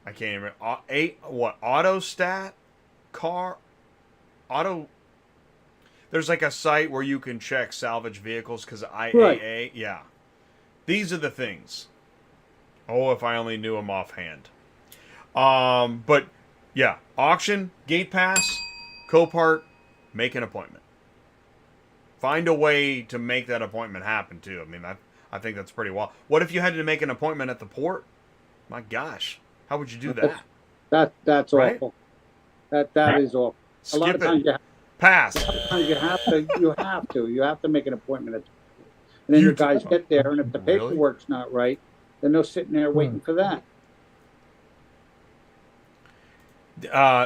I can't even, AutoStat, there's like a site where you can check salvage vehicles because IAA, yeah. These are the things. Oh, if I only knew them offhand. But yeah, auction, gate pass, Copart, make an appointment. Find a way to make that appointment happen too. I mean, I think that's pretty well. What if you had to make an appointment at the port? My gosh, how would you do that? That's right? Awful. That is awful. Skip a lot of times it. Pass. A lot of times you have to make an appointment at the port. And then your guys get there, and if the paperwork's not right, then they're sitting there waiting for that.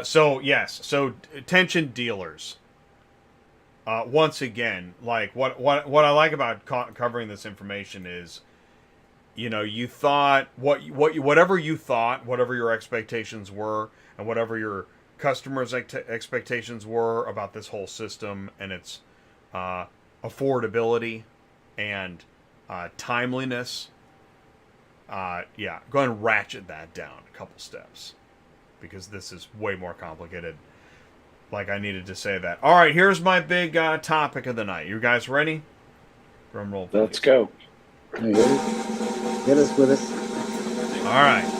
So attention dealers. Once again, like what I like about covering this information is, you know, you thought whatever you thought, whatever your expectations were, and whatever your customers' expectations were about this whole system and its affordability and timeliness. Yeah, go ahead and ratchet that down a couple steps, because this is way more complicated. Like, I needed to say that. All right, here's my big topic of the night. You guys ready? Drum roll, please. Let's go. Hit us with us. All right.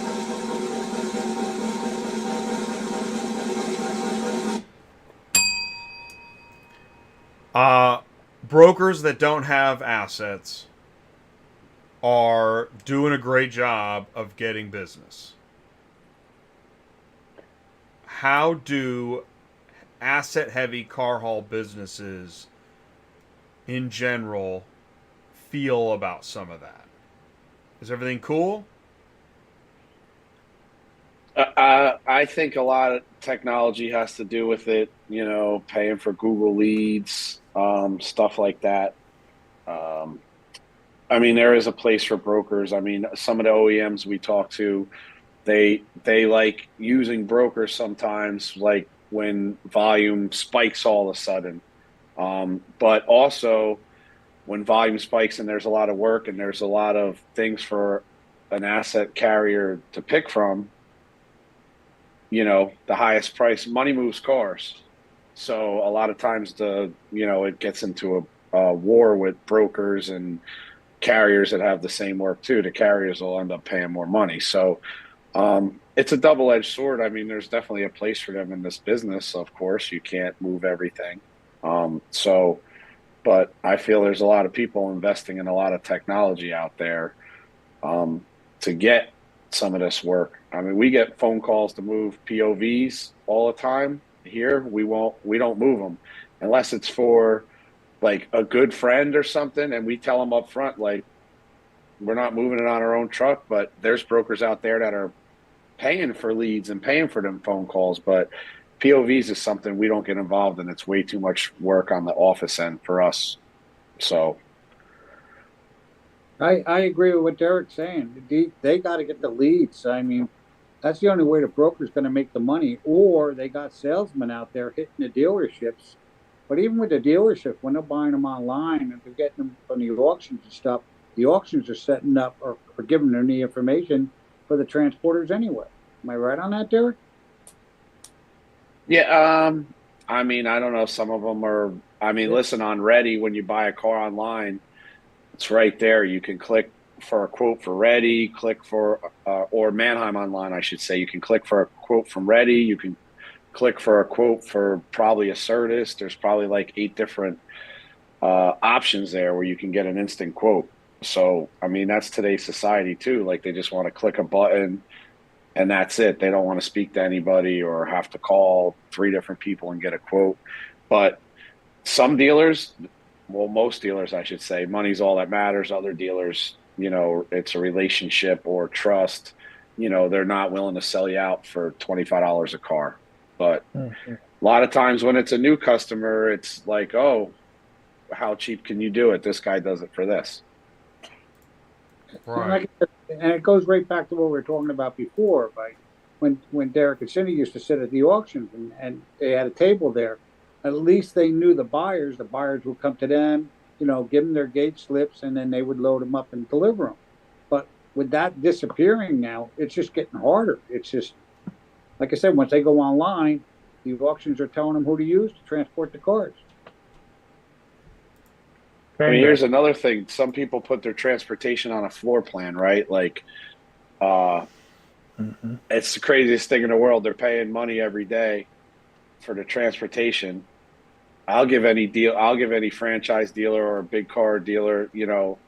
Brokers that don't have assets are doing a great job of getting business. How do asset-heavy car haul businesses in general feel about some of that? Is everything cool? I think a lot of technology has to do with it, you know, paying for Google leads, stuff like that. I mean, there is a place for brokers. I mean, some of the OEMs we talk to, they like using brokers sometimes, like when volume spikes all of a sudden. But also when volume spikes and there's a lot of work and there's a lot of things for an asset carrier to pick from, you know, the highest price, money moves cars. So a lot of times it gets into a war with brokers and carriers that have the same work too. The carriers will end up paying more money. So it's a double-edged sword. I mean, there's definitely a place for them in this business. Of course, you can't move everything. But I feel there's a lot of people investing in a lot of technology out there to get some of this work. I mean, we get phone calls to move POVs all the time. Here, we don't move them unless it's for like a good friend or something, and we tell them up front, like, we're not moving it on our own truck. But there's brokers out there that are paying for leads and paying for them phone calls. But POVs is something we don't get involved in. It's way too much work on the office end for us. So I agree with what Derick's saying. They got to get the leads. I mean, that's the only way the broker's going to make the money, or they got salesmen out there hitting the dealerships. But even with the dealership, when they're buying them online and they're getting them from the auctions and stuff, the auctions are setting up or giving them the information for the transporters anyway. Am I right on that, Derick? yeah, I mean, I don't know. Some of them are. I mean, listen, on Ready, when you buy a car online, it's right there. You can click for a quote for Ready, click for or Manheim online, I should say. You can click for a quote from Ready. You can click for a quote for probably a Certus. There's probably like 8 different options there where you can get an instant quote. So, I mean, that's today's society too. Like, they just want to click a button and that's it. They don't want to speak to anybody or have to call 3 different people and get a quote. But some dealers, well, most dealers, I should say, money's all that matters. Other dealers, you know, it's a relationship or trust. You know, they're not willing to sell you out for $25 a car. But a lot of times when it's a new customer, it's like, oh, how cheap can you do it? This guy does it for this. Right. And it goes right back to what we were talking about before, like when Derick and Cindy used to sit at the auctions and they had a table there. At least they knew the buyers. The buyers would come to them, you know, give them their gate slips, and then they would load them up and deliver them. But with that disappearing now, it's just getting harder. It's just, like I said, once they go online, the auctions are telling them who to use to transport the cars. I mean, here's another thing. Some people put their transportation on a floor plan, right? Like, it's the craziest thing in the world. They're paying money every day for the transportation. I'll give any franchise dealer or a big car dealer, you know,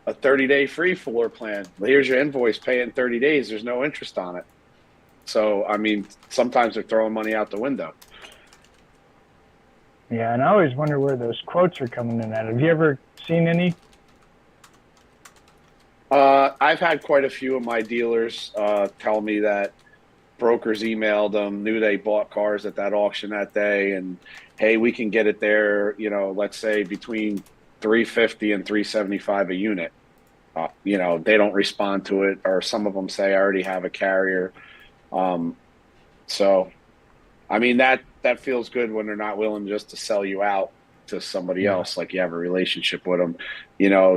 a 30-day free floor plan. Here's your invoice, pay in 30 days. There's no interest on it. So, I mean, sometimes they're throwing money out the window. Yeah, and I always wonder where those quotes are coming in at. Have you ever seen any? I've had quite a few of my dealers tell me that brokers emailed them, knew they bought cars at that auction that day, and hey, we can get it there, you know, let's say between $350 and $375 a unit. You know, they don't respond to it, or some of them say I already have a carrier. So, I mean, that feels good when they're not willing just to sell you out to somebody else, like you have a relationship with them.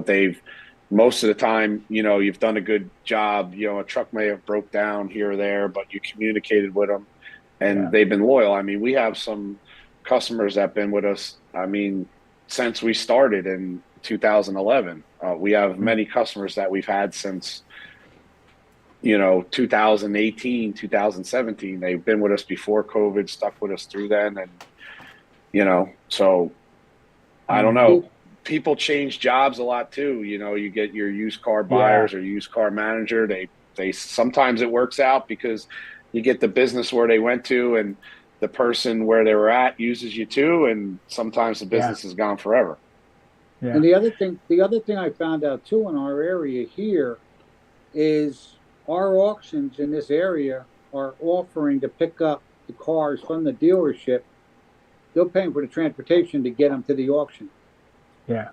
They've most of the time, you've done a good job. A truck may have broke down here or there, but you communicated with them and they've been loyal. I mean, we have some customers that have been with us, since we started in 2011. We have many customers that we've had since 2018, 2017. They've been with us before COVID, stuck with us through then. And, so I don't know. People change jobs a lot too. You get your used car buyers or used car manager. They sometimes it works out because you get the business where they went to and the person where they were at uses you too. And sometimes the business is gone forever. Yeah. And the other thing I found out too in our area here is our auctions in this area are offering to pick up the cars from the dealership. They're paying for the transportation to get them to the auction. Yeah.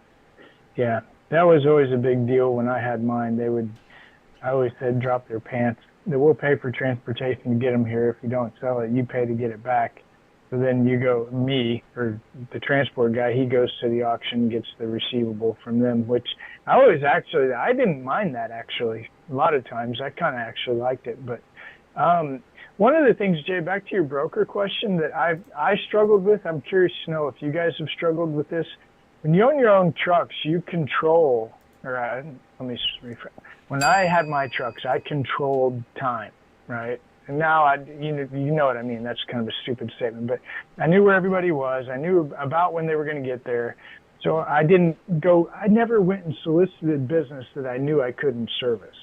Yeah. That was always a big deal when I had mine. I always said, drop their pants. They will pay for transportation to get them here. If you don't sell it, you pay to get it back. So then or the transport guy, he goes to the auction, gets the receivable from them, which I didn't mind that actually. A lot of times I kind of actually liked it. But one of the things, Jay, back to your broker question that I struggled with, I'm curious to know if you guys have struggled with this. When you own your own trucks, you control, when I had my trucks, I controlled time, right? And now, you know what I mean. That's kind of a stupid statement, but I knew where everybody was. I knew about when they were going to get there. So I never went and solicited business that I knew I couldn't service.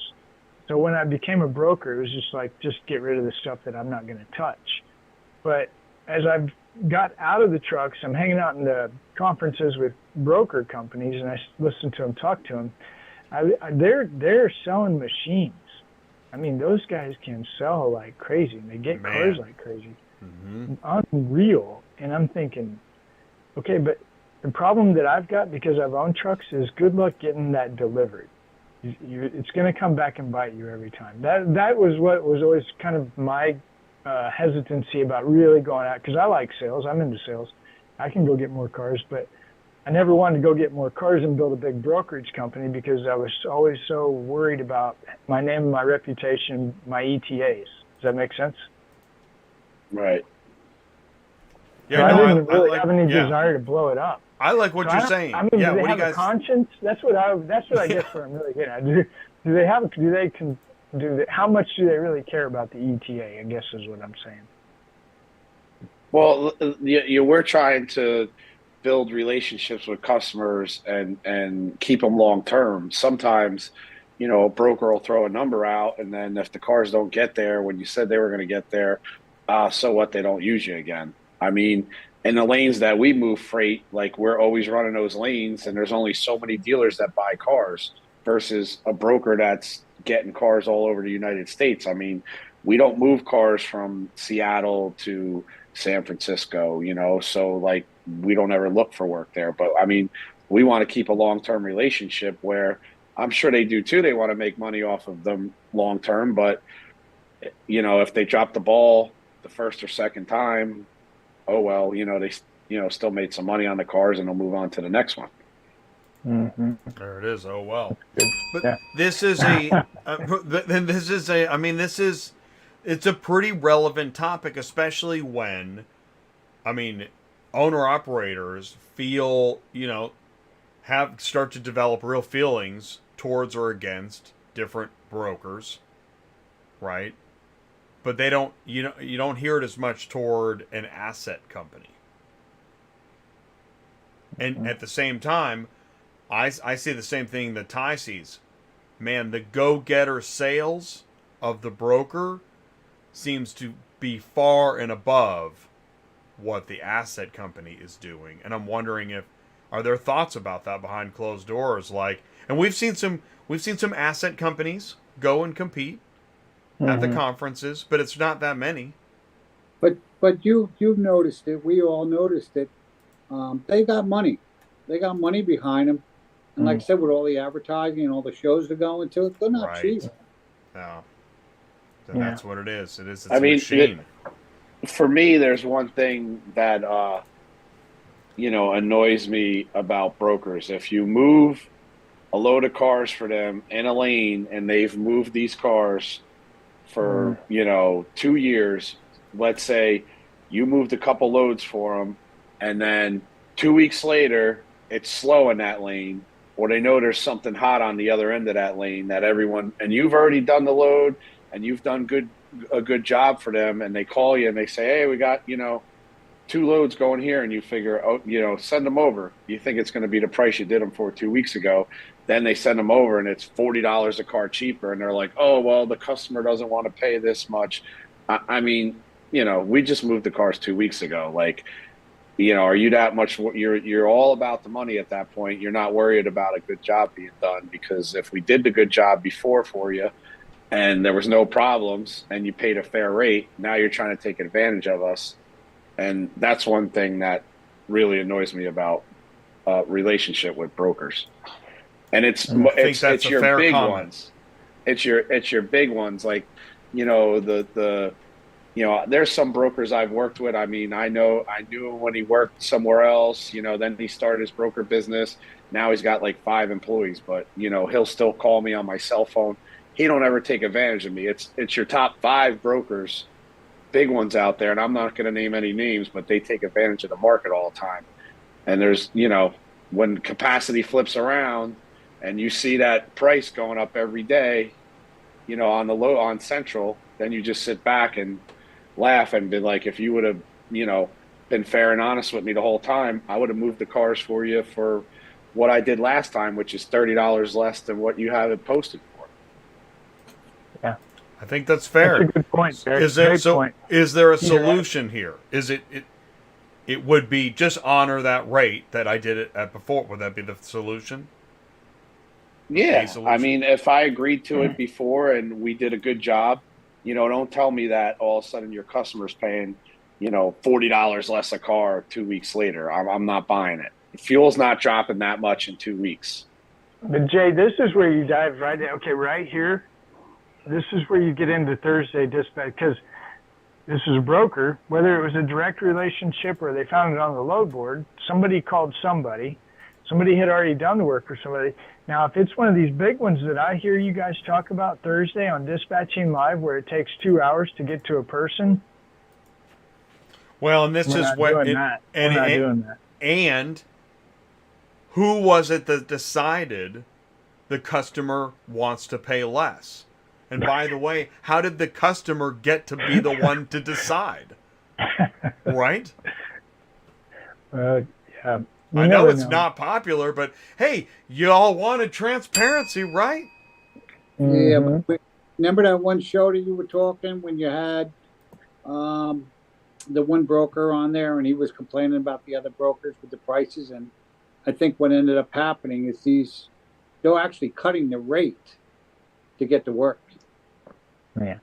So when I became a broker, it was just get rid of the stuff that I'm not going to touch. But as I've got out of the trucks, I'm hanging out in the conferences with broker companies, and I listen to them, talk to them. They're selling machines. I mean, those guys can sell like crazy, and they get cars like crazy. Mm-hmm. Unreal. And I'm thinking, okay, but the problem that I've got because I've owned trucks is good luck getting that delivered. It's going to come back and bite you every time. That was what was always kind of my hesitancy about really going out, because I like sales. I'm into sales. I can go get more cars, but I never wanted to go get more cars and build a big brokerage company because I was always so worried about my name and my reputation, my ETAs. Does that make sense? Right. Yeah, so I didn't really have any desire to blow it up. I like what you're saying. I mean, do they have a conscience? That's what I guess what I'm really getting at. How much do they really care about the ETA, I guess is what I'm saying. Well, we're trying to build relationships with customers and keep them long term. Sometimes, a broker will throw a number out, and then if the cars don't get there when you said they were going to get there, so what? They don't use you again. I mean, in the lanes that we move freight, like we're always running those lanes, and there's only so many dealers that buy cars versus a broker that's getting cars all over the United States. I mean, we don't move cars from Seattle to San Francisco, so like we don't ever look for work there. But I mean, we want to keep a long-term relationship where I'm sure they do too. They want to make money off of them long-term, but if they drop the ball the first or second time, oh well, they still made some money on the cars and they'll move on to the next one. Mm-hmm. There it is. Oh well. But yeah. This is it's a pretty relevant topic, especially when, owner operators feel, start to develop real feelings towards or against different brokers, right? But they don't, you don't hear it as much toward an asset company. And at the same time, I see the same thing that Ty sees. Man, the go-getter sales of the broker seems to be far and above what the asset company is doing. And I'm wondering are there thoughts about that behind closed doors? And we've seen some asset companies go and compete at the conferences, but it's not that many. But you've noticed it. We all noticed it. They got money. They got money behind them. And like I said, with all the advertising and all the shows they're going to, they're not cheap. No. And that's what it is. It's a machine. For me, there's one thing that annoys me about brokers. If you move a load of cars for them in a lane and they've moved these cars for, 2 years, let's say you moved a couple loads for them and then 2 weeks later it's slow in that lane, or they know there's something hot on the other end of that lane that everyone, and you've already done the load and you've done a good job for them, and they call you and they say, hey, we got, 2 loads going here, and you figure, send them over. You think it's going to be the price you did them for 2 weeks ago. Then they send them over and it's $40 a car cheaper. And they're like, oh, well, the customer doesn't want to pay this much. I mean, we just moved the cars 2 weeks ago. Like, are you that much? You're all about the money at that point. You're not worried about a good job being done, because if we did the good job before for you and there was no problems and you paid a fair rate, now you're trying to take advantage of us. And that's one thing that really annoys me about relationship with brokers. And it's your big ones. It's your big ones. Like, there's some brokers I've worked with. I mean, I knew him when he worked somewhere else, then he started his broker business. Now he's got like 5 employees, but he'll still call me on my cell phone. He don't ever take advantage of me. It's your top 5 brokers, big ones out there, and I'm not going to name any names, but they take advantage of the market all the time. And there's, when capacity flips around and you see that price going up every day, on Central, then you just sit back and laugh and be like, if you would have, been fair and honest with me the whole time, I would have moved the cars for you for what I did last time, which is $30 less than what you have it posted for. Yeah. I think that's fair. That's a good point. Is there a solution here? Is it would be just honor that rate that I did it at before? Would that be the solution? Yeah. I mean, if I agreed to it before and we did a good job, don't tell me that all of a sudden your customer's paying, $40 less a car 2 weeks later. I'm not buying it. Fuel's not dropping that much in 2 weeks. But Jay, this is where you dive right in. Okay, right here. This is where you get into Thursday dispatch, because this is a broker, whether it was a direct relationship or they found it on the load board, somebody called somebody had already done the work for somebody. Now, if it's one of these big ones that I hear you guys talk about Thursday on Dispatching Live, where it takes 2 hours to get to a person. Well, and this we're is not what, doing that. We're not doing that. And who was it that decided the customer wants to pay less? And by the way, how did the customer get to be the one to decide? Right? Yeah. I know it's not popular, but hey, you all wanted transparency, right? Yeah, but remember that one show that you were talking when you had the one broker on there and he was complaining about the other brokers with the prices? And I think what ended up happening is they're actually cutting the rate to get the work. Yeah.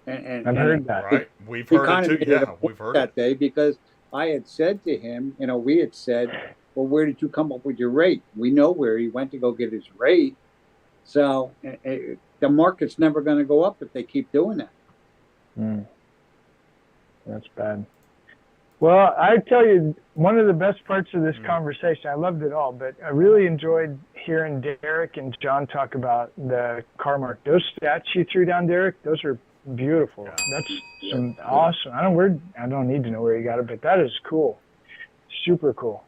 And I've heard that. Right. We've heard it too. Yeah, we've heard that day, because I had said to him, we had said, well, where did you come up with your rate? We know where he went to go get his rate. So the market's never going to go up if they keep doing that. That's bad. Well, I tell you, one of the best parts of this conversation, I loved it all, but I really enjoyed hearing Derick and John talk about the car market. Those stats you threw down, Derick, those are beautiful. Yeah. That's some awesome. I don't need to know where you got it, but that is cool. Super cool.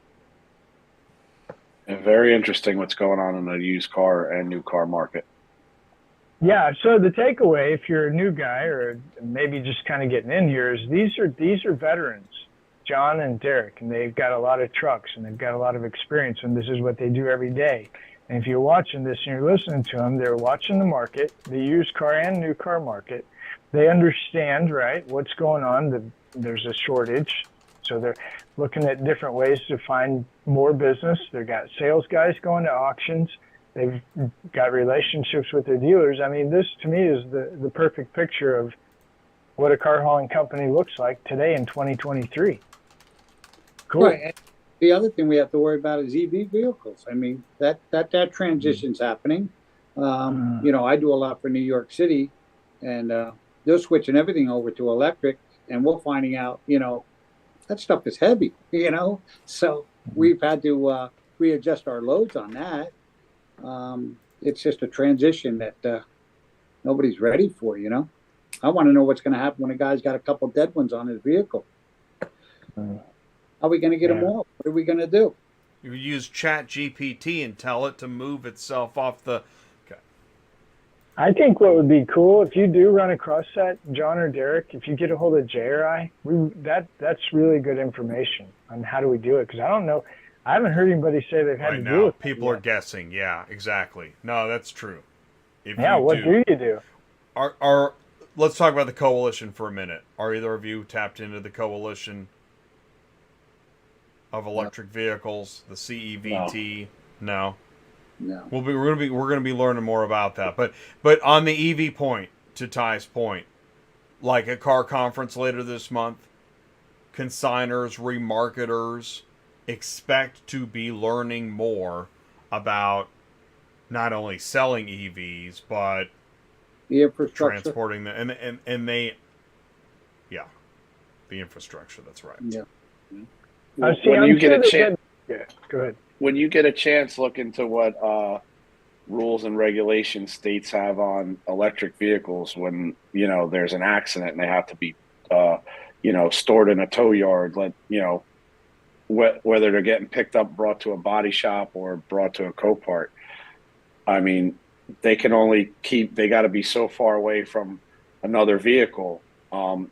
And very interesting what's going on in the used car and new car market. Yeah, so the takeaway, if you're a new guy or maybe just kind of getting in here, is these are veterans, John and Derick, and they've got a lot of trucks and they've got a lot of experience, and this is what they do every day. And if you're watching this and you're listening to them, they're watching the market, the used car and new car market. They understand, right, what's going on. There's a shortage, so they're looking at different ways to find more business. They've got sales guys going to auctions. They've got relationships with their dealers. I mean, this to me is the perfect picture of what a car hauling company looks like today in 2023. Cool. Right. The other thing we have to worry about is EV vehicles. I mean, that transition's happening. I do a lot for New York City, and they're switching everything over to electric, and we're finding out, that stuff is heavy, you know. So we've had to readjust our loads on that. It's just a transition that nobody's ready for, you know. I want to know what's going to happen when a guy's got a couple dead ones on his vehicle. How are we going to get them off? What are we going to do? You use Chat GPT and tell it to move itself off the. Okay. I think what would be cool if you do run across that, John or Derick, if you get a hold of Jay or I, that's really good information on how do we do it, because I don't know. I haven't heard anybody say they've had Right to now, do it. people are guessing. Yeah, exactly. No, that's true. If What do you do? Let's talk about the coalition for a minute. Are either of you tapped into the coalition of electric vehicles, the CEVT? No. We're gonna be learning more about that. But on the EV point, to Ty's point, like a car conference later this month, consignors, remarketers expect to be learning more about not only selling EVs but The infrastructure. transporting them, and they, yeah, the infrastructure. That's right. Yeah. When you get a chance, Yeah, go ahead. when you get a chance, look into what rules and regulations states have on electric vehicles. When there's an accident and they have to be stored in a tow yard, whether they're getting picked up, brought to a body shop, or brought to a Copart. I mean, they can only they got to be so far away from another vehicle.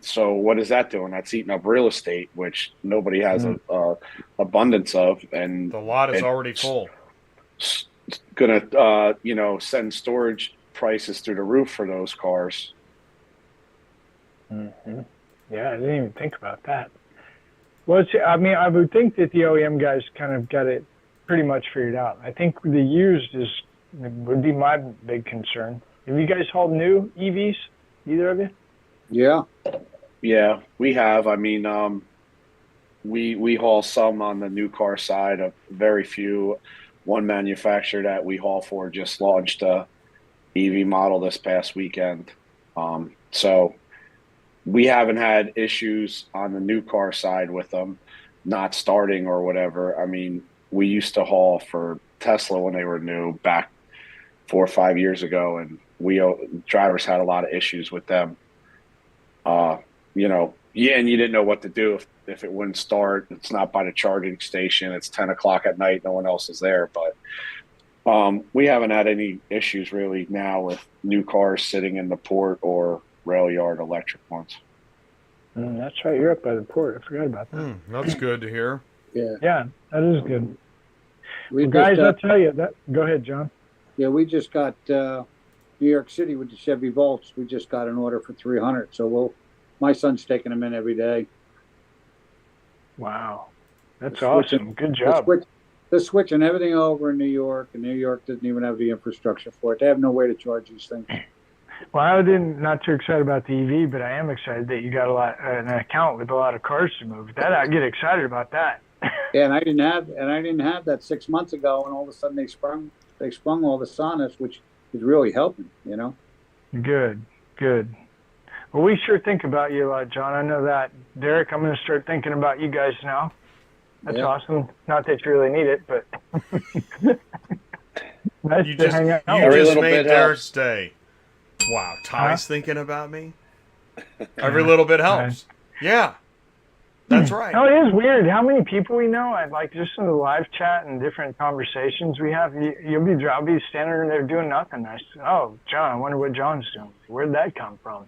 So what is that doing? That's eating up real estate, which nobody has a abundance of, and The lot is already full. Gonna send storage prices through the roof for those cars. Mm-hmm. Yeah, I didn't even think about that. Well, I would think that the OEM guys kind of got it pretty much figured out. I think the used would be my big concern. Have you guys hauled new EVs, either of you? Yeah, we have. I mean, we haul some on the new car side, of very few. One manufacturer that we haul for just launched a EV model this past weekend. So we haven't had issues on the new car side with them not starting or whatever. I mean, we used to haul for Tesla when they were new back 4 or 5 years ago, and drivers had a lot of issues with them. And you didn't know what to do if it wouldn't start. It's not by the charging station. It's 10 o'clock at night. No one else is there. But we haven't had any issues really now with new cars sitting in the port or rail yard electric ones. That's right. You're up by the port. I forgot about that. That's good to hear. Yeah, that is good. Guys, I'll tell you that. Go ahead, John. Yeah, we just got New York City with the Chevy Volts. We just got an order for 300. So my son's taking them in every day. Wow, that's awesome. Good job. They're switching everything over in New York, and New York doesn't even have the infrastructure for it. They have no way to charge these things. Well, I didn't not too excited about the EV, but I am excited that you got an account with a lot of cars to move. That I get excited about that. Yeah, and I didn't have that 6 months ago, and all of a sudden they sprung all this on us, which is really helping. Good. Well, we sure think about you a lot, John. I know that. Derick, I'm going to start thinking about you guys now. That's awesome. Not that you really need it, but nice to hang out. You just made Derick's day. Wow, Ty's thinking about me? Every little bit helps. Yeah, that's right. No, it is weird how many people we know. Just in the live chat and different conversations we have, I'll be standing there doing nothing. I say, oh, John, I wonder what John's doing. Where'd that come from?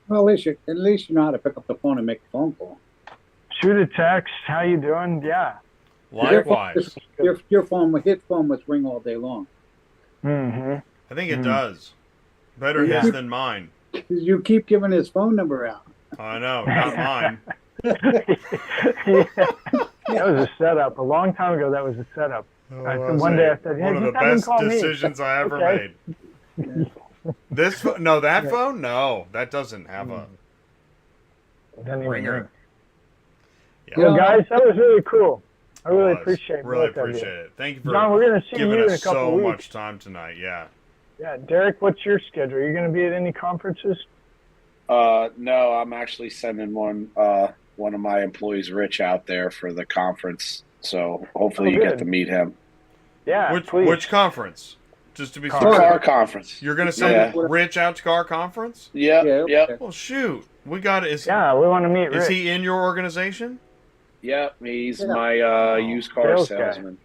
Well, at least you know how to pick up the phone and make a phone call. Shoot a text. How you doing? Yeah. Likewise. Your phone must ring all day long. Mm-hmm. I think it does. Better his than mine. You keep giving his phone number out. I know, not mine. That was a setup. A long time ago, that was a setup. One day I said, one of the best decisions I ever made. That phone? No, that doesn't have a ringer. Yeah. Well, guys, that was really cool. I really appreciate it. Really appreciate it. Thank you for John, we're gonna see giving you in us a couple so weeks. much time tonight. Yeah. Yeah, Derick, what's your schedule? Are you going to be at any conferences? No, I'm actually sending one one of my employees, Rich, out there for the conference. So hopefully you good. get to meet him. Yeah, please. Which conference? Just to be The certain. car conference. You're going to send Yeah. Rich out to car conference? Yep. Yeah, Yep. okay. Well, shoot. We got it. Yeah, we want to meet Rich. Is he in your organization? Yep. He's Yeah. my used car Sales guy. salesman.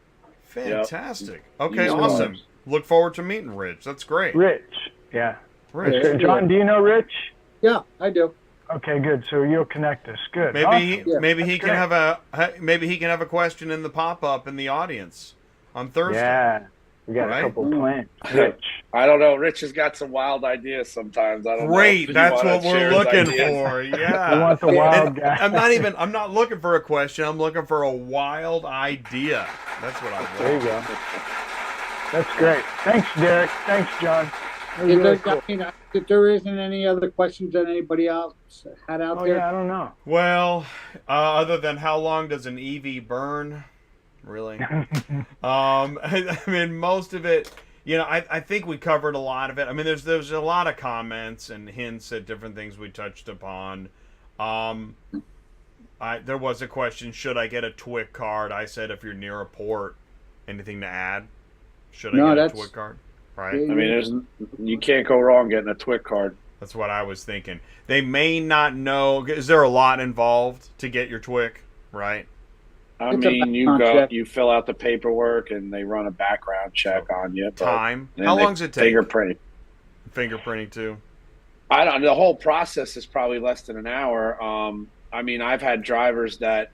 Fantastic. Okay, Used awesome. cars. Look forward to meeting Rich. That's great. Rich, yeah. Rich. So, John, do you know Rich? Yeah, I do. Okay, good. So you'll connect us. Good. Maybe Awesome. Yeah, maybe he that's can great. have a question in the pop up in the audience on Thursday. Yeah, we got Right? a couple plans. Rich. I don't know. Rich has got some wild ideas sometimes. I don't know. Great, if you that's wanna what we're share his looking ideas. for. We Yeah. want the wild guy. I'm not looking for a question. I'm looking for a wild idea. That's what I want. There you go. That's great. Thanks, Derick. Thanks, John. That was If, really there, cool. I mean, if there isn't any other questions that anybody else had out Oh, there, yeah, I don't know. Well, other than how long does an EV burn? Really? I mean, most of it, I think we covered a lot of it. I mean, there's a lot of comments and hints at different things we touched upon. There was a question, should I get a TWIC card? I said, if you're near a port, anything to add? Should I get a TWIC card? Right? Yeah. I mean, you can't go wrong getting a TWIC card. That's what I was thinking. They may not know. Is there a lot involved to get your TWIC? Right? I It's a mean, you background go, check. you fill out the paperwork, and they run a background check on you. but Time. then How they long does it take? Fingerprinting. Fingerprinting too. I don't. The whole process is probably less than an hour. I mean, I've had drivers that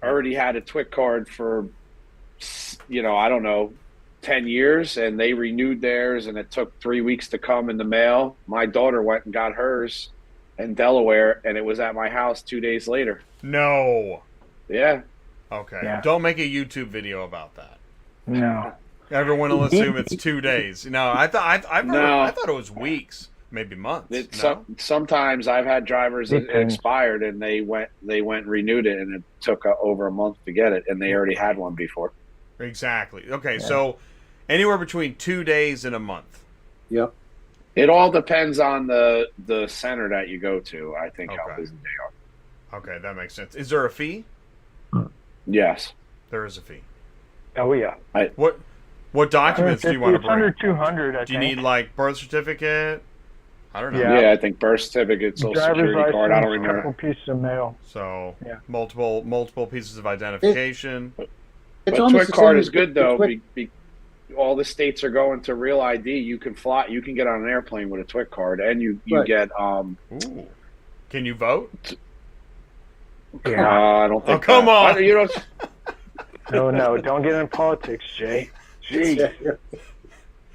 already had a TWIC card for, I don't know, 10 years, and they renewed theirs, and it took 3 weeks to come in the mail. My daughter went and got hers in Delaware, and it was at my house 2 days later. No. Yeah. Okay. Yeah. Don't make a YouTube video about that. No. Everyone will assume it's 2 days. No, I thought No. I thought it was weeks, maybe months. Sometimes I've had drivers that Depends. expired, and they went and renewed it, and it took over a month to get it, and they already had one before. Exactly. Okay, so anywhere between 2 days and a month. Yep. It all depends on the center that you go to, I think, how Okay. busy they are. Okay, that makes sense. Is there a fee? Yes. There is a fee. Oh, yeah. What documents do you want to It's under bring? 200, I Do you think. need like birth certificate? I don't know. Yeah. Yeah, I think birth certificate, social Driver's security license, card. I don't a remember. couple pieces of mail. So Yeah. multiple pieces of identification. But almost TWIC the card same is as good the though. TWIC. All the states are going to real ID. You can fly. You can get on an airplane with a TWIC card, and you Right. get. Ooh. Can you vote? Yeah. I don't think. come on. You know, No, don't get in politics, Jay. Jeez. We're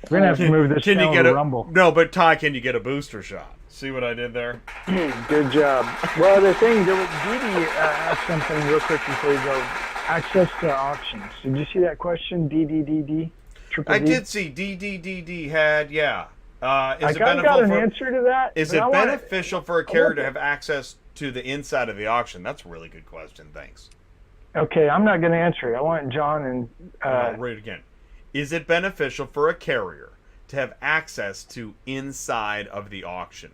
going to have to move this Can you down get to a Rumble. No, but Ty, can you get a booster shot? See what I did there? Good job. Well, the thing, Didi asked something real quick before you go. Access to auctions. Did you see that question? DDDD? Triple I D? did see DDDD had, yeah. Is I it got beneficial an for, answer to that. is but it I wanna- beneficial for a carrier to have access to the inside of the auction? That's a really good question. Thanks. Okay, I'm not going to answer it. I want John and... I'll read it again. Is it beneficial for a carrier to have access to inside of the auction?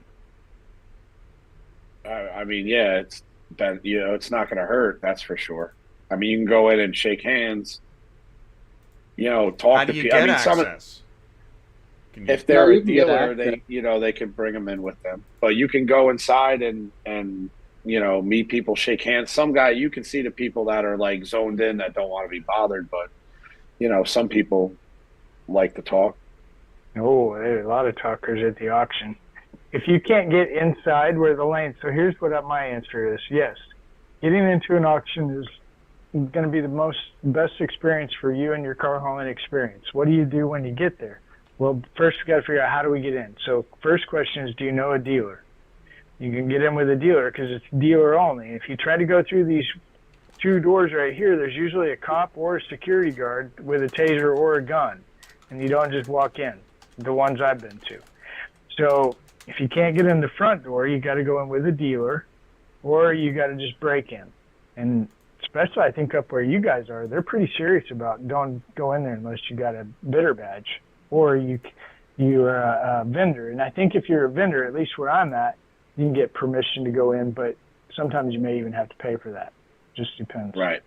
I mean, yeah, it's not going to hurt. That's for sure. I mean, you can go in and shake hands. Talk How to do you people. get I mean, access? Can you- if they're Yeah, a you can get dealer, they can bring them in with them. But you can go inside and meet people, shake hands. Some guy, you can see the people that are like zoned in that don't want to be bothered, but some people like to talk. Oh, there are a lot of talkers at the auction. If you can't get inside where the lane... So here's what my answer is. Yes, getting into an auction is going to be the best experience for you and your car hauling experience. What do you do when you get there? Well, first we got to figure out, how do we get in? So first question is, do you know a dealer? You can get in with a dealer because it's dealer only. If you try to go through these two doors right here, there's usually a cop or a security guard with a taser or a gun, and you don't just walk in, the ones I've been to. So if you can't get in the front door, you got to go in with a dealer, or you got to just break in. And especially I think up where you guys are, they're pretty serious about don't go in there unless you got a bidder badge or you're a vendor. And I think if you're a vendor, at least where I'm at, you can get permission to go in, but sometimes you may even have to pay for that. Just depends. Right.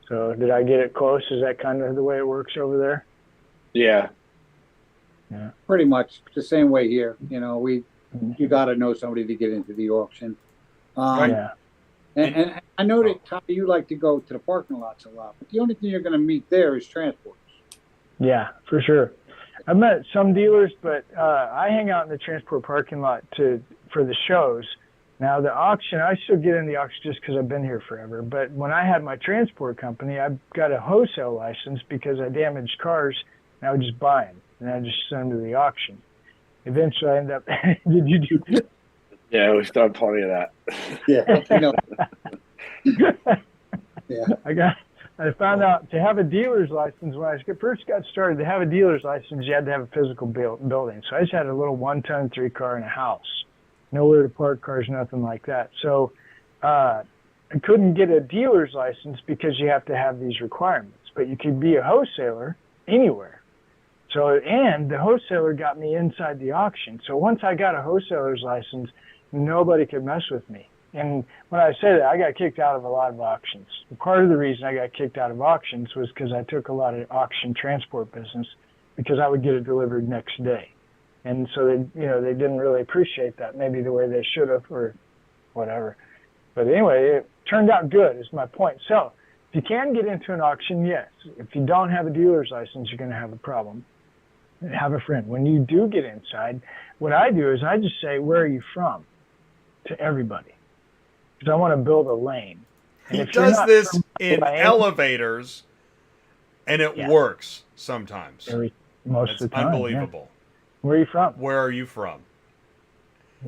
So did I get it close? Is that kind of the way it works over there? Yeah. Yeah. Pretty much the same way here. You know, Mm-hmm. you got to know somebody to get into the auction. Yeah. And I know that, Tommy, you like to go to the parking lots a lot, but the only thing you're going to meet there is transporters. Yeah, for sure. I've met some dealers, but I hang out in the transport parking lot for the shows. Now, the auction, I still get in the auction just because I've been here forever. But when I had my transport company, I got a wholesale license because I damaged cars, and I would just buy them, and I just send them to the auction. Eventually, I ended up, did you do this? Yeah, we've done plenty of that. Yeah, you know. Yeah. I found out to have a dealer's license when I first got started, to have a dealer's license, you had to have a physical building. So I just had a little 1-ton 3-car in a house. Nowhere to park cars, nothing like that. So I couldn't get a dealer's license because you have to have these requirements. But you could be a wholesaler anywhere. So, and the wholesaler got me inside the auction. So once I got a wholesaler's license, nobody could mess with me. And when I say that, I got kicked out of a lot of auctions. Part of the reason I got kicked out of auctions was because I took a lot of auction transport business because I would get it delivered next day. And so they didn't really appreciate that, maybe the way they should have or whatever. But anyway, it turned out good is my point. So if you can get into an auction, yes. If you don't have a dealer's license, you're going to have a problem. Have a friend. When you do get inside, what I do is I just say, where are you from? To everybody. Because I want to build a lane. And he does this in elevators, and it works sometimes. Most of the time. Unbelievable. Yeah. Where are you from? Where are you from?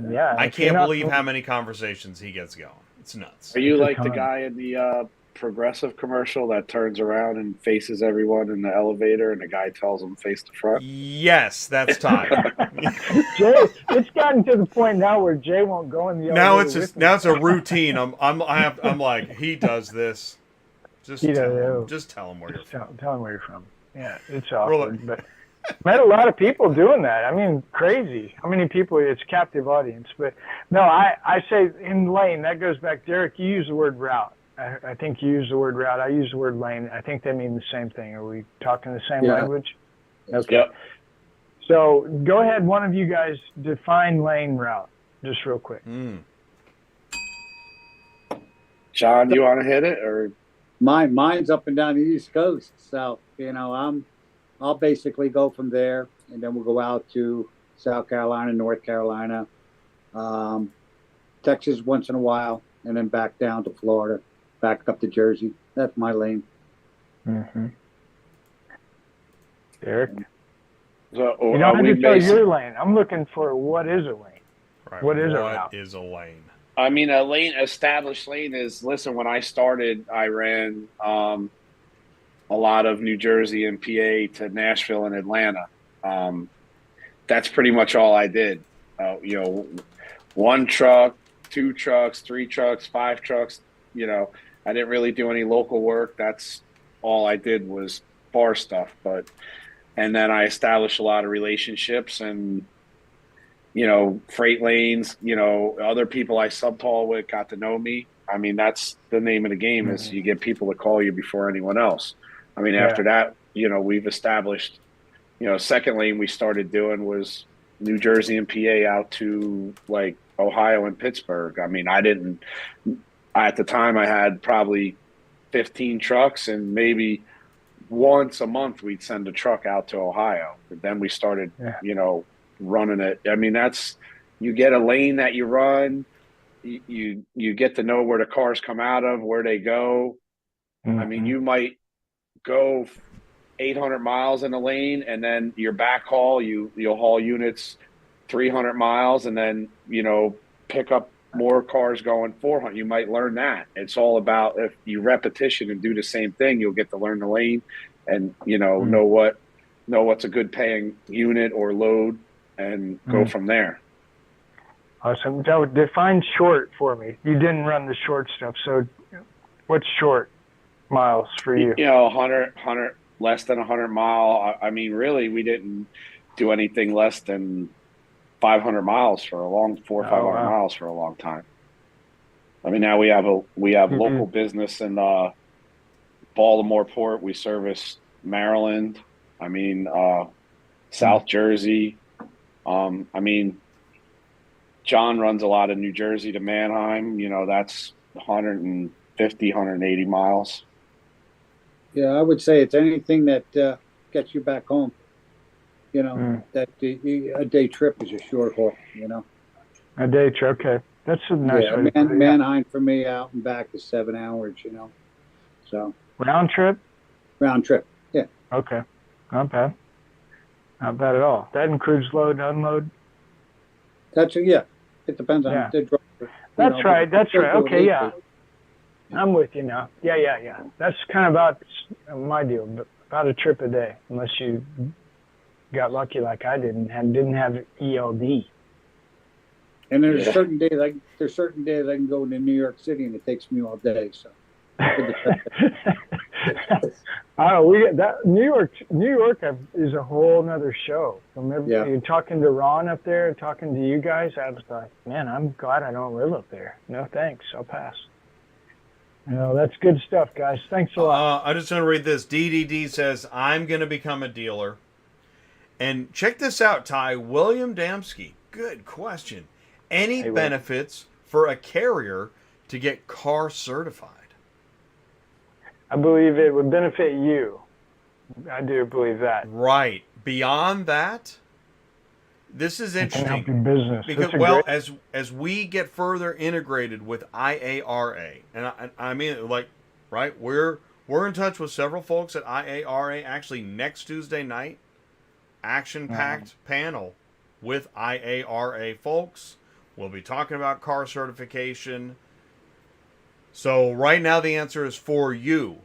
Yeah. I can't believe how many conversations he gets going. It's nuts. Are you like the guy in the Progressive commercial that turns around and faces everyone in the elevator and the guy tells them face the front? Yes, that's Ty. Jay, it's gotten to the point now where Jay won't go in the elevator. Now it's a routine. I'm like, he does this. Just tell him where you're from. Tell him where you're from. Yeah, it's awkward, but met a lot of people doing that. I mean, crazy. How many people? It's a captive audience. But no, I say in lane. That goes back. Derick, you use the word route. I think you use the word route. I use the word lane. I think they mean the same thing. Are we talking the same language? Okay. Yep. So go ahead, one of you guys define lane route, just real quick. John, do you want to hit it or? Mine's up and down the East Coast, so I'll basically go from there, and then we'll go out to South Carolina, North Carolina, Texas once in a while, and then back down to Florida, back up to Jersey. That's my lane. Mm-hmm. Derick? So, you don't have to tell your lane. I'm looking for what is a lane. Right. What is a route? What is a lane? I mean, established lane is, listen, when I started, I ran a lot of New Jersey and PA to Nashville and Atlanta. That's pretty much all I did. 1 truck, 2 trucks, 3 trucks, 5 trucks. I didn't really do any local work. That's all I did was bar stuff. And then I established a lot of relationships and, freight lanes, other people I subhaul with got to know me. I mean, that's the name of the game is you get people to call you before anyone else. I mean, after that, we've established, second lane we started doing was New Jersey and PA out to like Ohio and Pittsburgh. I mean, at the time I had probably 15 trucks and maybe once a month we'd send a truck out to Ohio. But then we started, running it. I mean, you get a lane that you run, you get to know where the cars come out of, where they go. Mm-hmm. I mean, you might go 800 miles in a lane and then your back haul, you'll haul units 300 miles and then, pick up more cars going 400. You might learn that. It's all about if you repetition and do the same thing, you'll get to learn the lane and, know what's a good paying unit or load and go from there. Awesome. So define short for me. You didn't run the short stuff. So what's short miles for you? 100, less than 100 mile. I mean, really, we didn't do anything less than 500 miles for a long 400 or 500 miles for a long time. I mean, now we have local business in Baltimore Port. We service Maryland. I mean, South Jersey. I mean, John runs a lot of New Jersey to Mannheim. You know, that's 150, 180 miles. Yeah, I would say it's anything that gets you back home. You know, that a day trip is a short haul. You know, A day trip. Okay, that's a nice way to put it. Mannheim for me out and back is 7 hours. You know, so Round trip. round trip. Yeah, Okay, not bad. Not bad at all. That includes load, unload. yeah. It depends on Yeah. the driver. That's right. That's right. Okay, yeah. Yeah. I'm with you now. Yeah. That's kind of about my deal. About a trip a day, unless you got lucky like I did and didn't have ELD. And there's certain days I can go to New York City and it takes me all day. So. New York is a whole nother show. You're talking to Ron up there, talking to you guys. I was like, man, I'm glad I don't live up there. No thanks, I'll pass. You know, that's good stuff, guys. Thanks a lot. I just want to read this. DDD says, I'm going to become a dealer. And check this out, Ty. William Damsky. Good question. Any benefits for a carrier to get car certified? I believe it would benefit you. I do believe that. Right. Beyond that, this is interesting. It can help your business. Because, as we get further integrated with IARA, and I mean, like, right, we're in touch with several folks at IARA. Actually, next Tuesday night, action-packed panel with IARA folks. We'll be talking about car certification. So right now the answer is for you.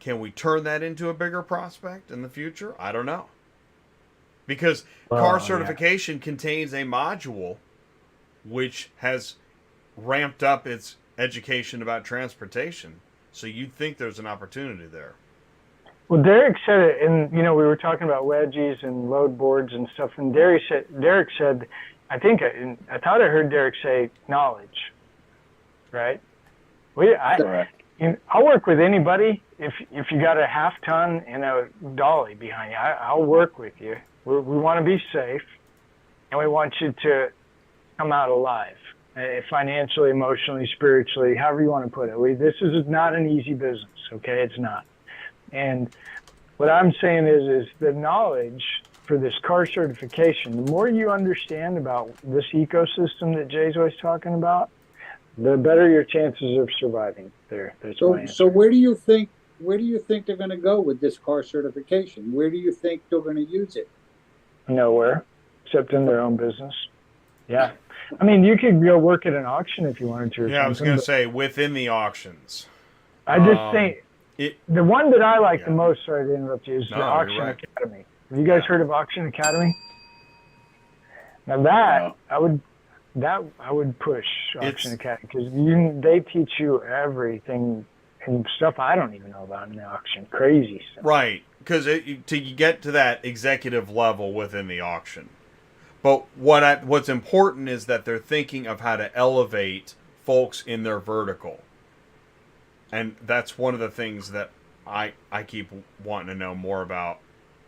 Can we turn that into a bigger prospect in the future? I don't know. Because car certification contains a module which has ramped up its education about transportation. So you'd think there's an opportunity there. Well, Derick said it, and we were talking about wedges and load boards and stuff, and Derick said, I thought I heard Derick say knowledge, right? Correct. I'll work with anybody. If you got a half ton and a dolly behind you, I'll work with you. We want to be safe, and we want you to come out alive, financially, emotionally, spiritually, however you want to put it. This is not an easy business, okay? It's not. And what I'm saying is the knowledge for this car certification, the more you understand about this ecosystem that Jay's always talking about, the better your chances of surviving there. So where do you think they're going to go with this car certification? Where do you think they're going to use it? Nowhere, except in their own business. Yeah. I mean, you could go work at an auction if you wanted to. I was going to say within the auctions. I just think the one that I like the most, sorry to interrupt you, is the Auction Academy. Have you guys heard of Auction Academy? Now I would push Auction Academy because they teach you everything and stuff I don't even know about in the auction. Crazy stuff. Right, because to get to that executive level within the auction. But what's important is that they're thinking of how to elevate folks in their vertical. And that's one of the things that I keep wanting to know more about,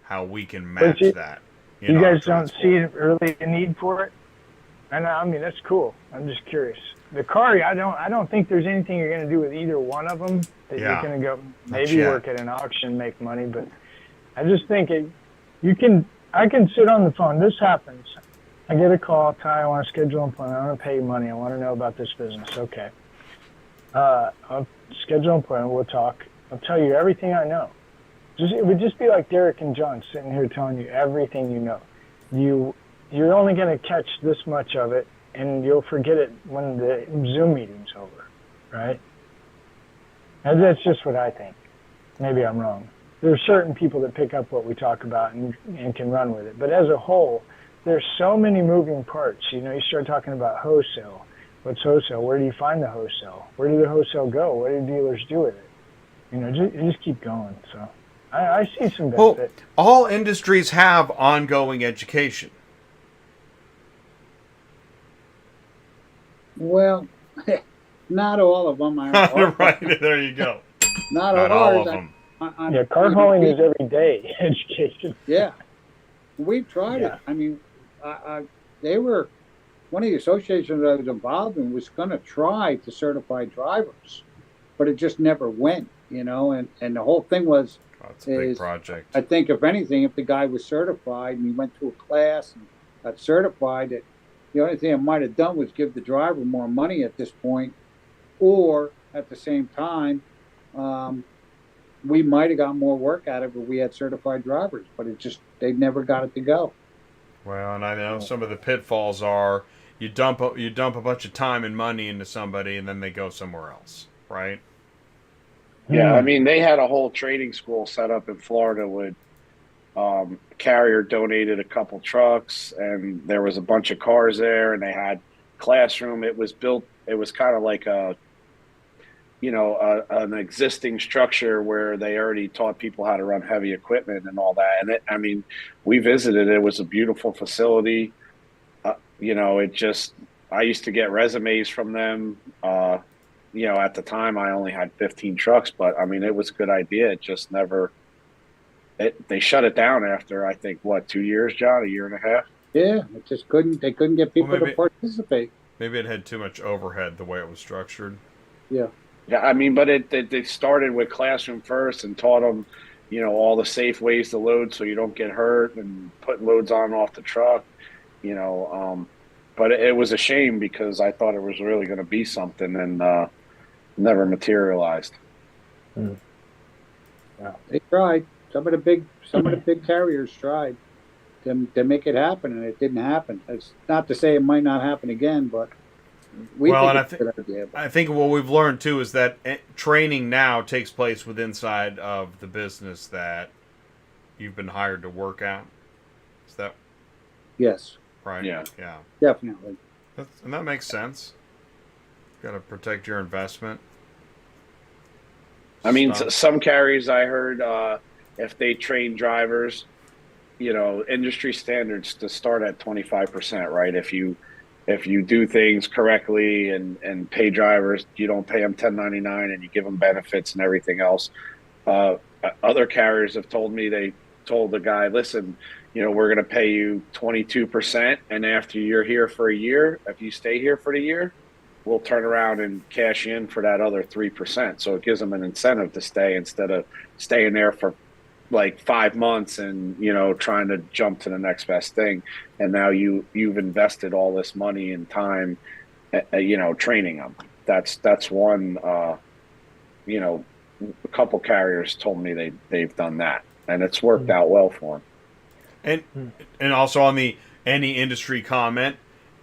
how we can match that. You guys don't see really a need for it? I mean, that's cool. I'm just curious. The car, I don't think there's anything you're going to do with either one of them that you're going to go maybe work at an auction, make money. But I just think I can sit on the phone. This happens. I get a call, Ty, I want to schedule an appointment. I want to pay you money. I want to know about this business. Okay. I'll schedule an appointment. We'll talk. I'll tell you everything I know. It would just be like Derick and John sitting here telling you everything you know. You're only going to catch this much of it, and you'll forget it when the Zoom meeting's over, right? And that's just what I think. Maybe I'm wrong. There are certain people that pick up what we talk about and can run with it. But as a whole, there's so many moving parts. You start talking about wholesale. What's wholesale? Where do you find the wholesale? Where do the wholesale go? What do dealers do with it? Just keep going. So I see some benefit. Well, all industries have ongoing education. Well, Not all of them. Right, there you go. Not Not all of them. Yeah, car hauling is every day education. Yeah, we've tried it. Yeah. I mean, they were one of the associations I was involved in was going to try to certify drivers, but it just never went. And the whole thing was That's a big project. I think if anything, if the guy was certified and he went to a class and got certified, that the only thing it might have done was give the driver more money at this point, or at the same time, we might have got more work out of it if we had certified drivers, but they never got it to go. Well, and I know some of the pitfalls are you dump a bunch of time and money into somebody, and then they go somewhere else, right? Yeah, I mean, they had a whole training school set up in Florida with carrier donated a couple trucks, and there was a bunch of cars there, and they had classroom. It was kind of like an existing structure where they already taught people how to run heavy equipment and all that. And we visited. It was a beautiful facility. I used to get resumes from them. At the time I only had 15 trucks, but I mean, it was a good idea. It just never, they shut it down after, I think, 2 years, John, a year and a half. Yeah. They couldn't get people to participate. Maybe it had too much overhead the way it was structured. Yeah. Yeah. I mean, but they started with classroom first and taught them, all the safe ways to load so you don't get hurt and putting loads on and off the truck, but it was a shame because I thought it was really going to be something and never materialized. Yeah. They tried. Some of the big carriers tried to make it happen, and it didn't happen. It's not to say it might not happen again, but I think what we've learned too is that training now takes place inside of the business that you've been hired to work at. Is that? Yes. Right. Yeah. Yeah. Definitely. And that makes sense. Got to protect your investment. I mean, some carriers I heard if they train drivers, industry standards to start at 25%, right? If you do things correctly and pay drivers, you don't pay them 1099 and you give them benefits and everything else. Other carriers have told me, they told the guy, listen, we're going to pay you 22%. And after you're here for a year, if you stay here for the year, we'll turn around and cash in for that other 3%. So it gives them an incentive to stay instead of staying there for like 5 months and, trying to jump to the next best thing. And now you've invested all this money and time, training them. That's one, a couple carriers told me they've done that and it's worked out well for them. And also on any industry comment,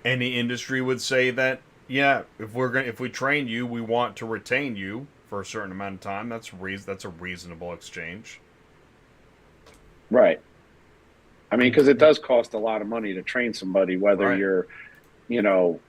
any industry would say that, yeah, if we train you, we want to retain you for a certain amount of time. That's a reasonable exchange. Right. I mean, because it does cost a lot of money to train somebody, whether you're, the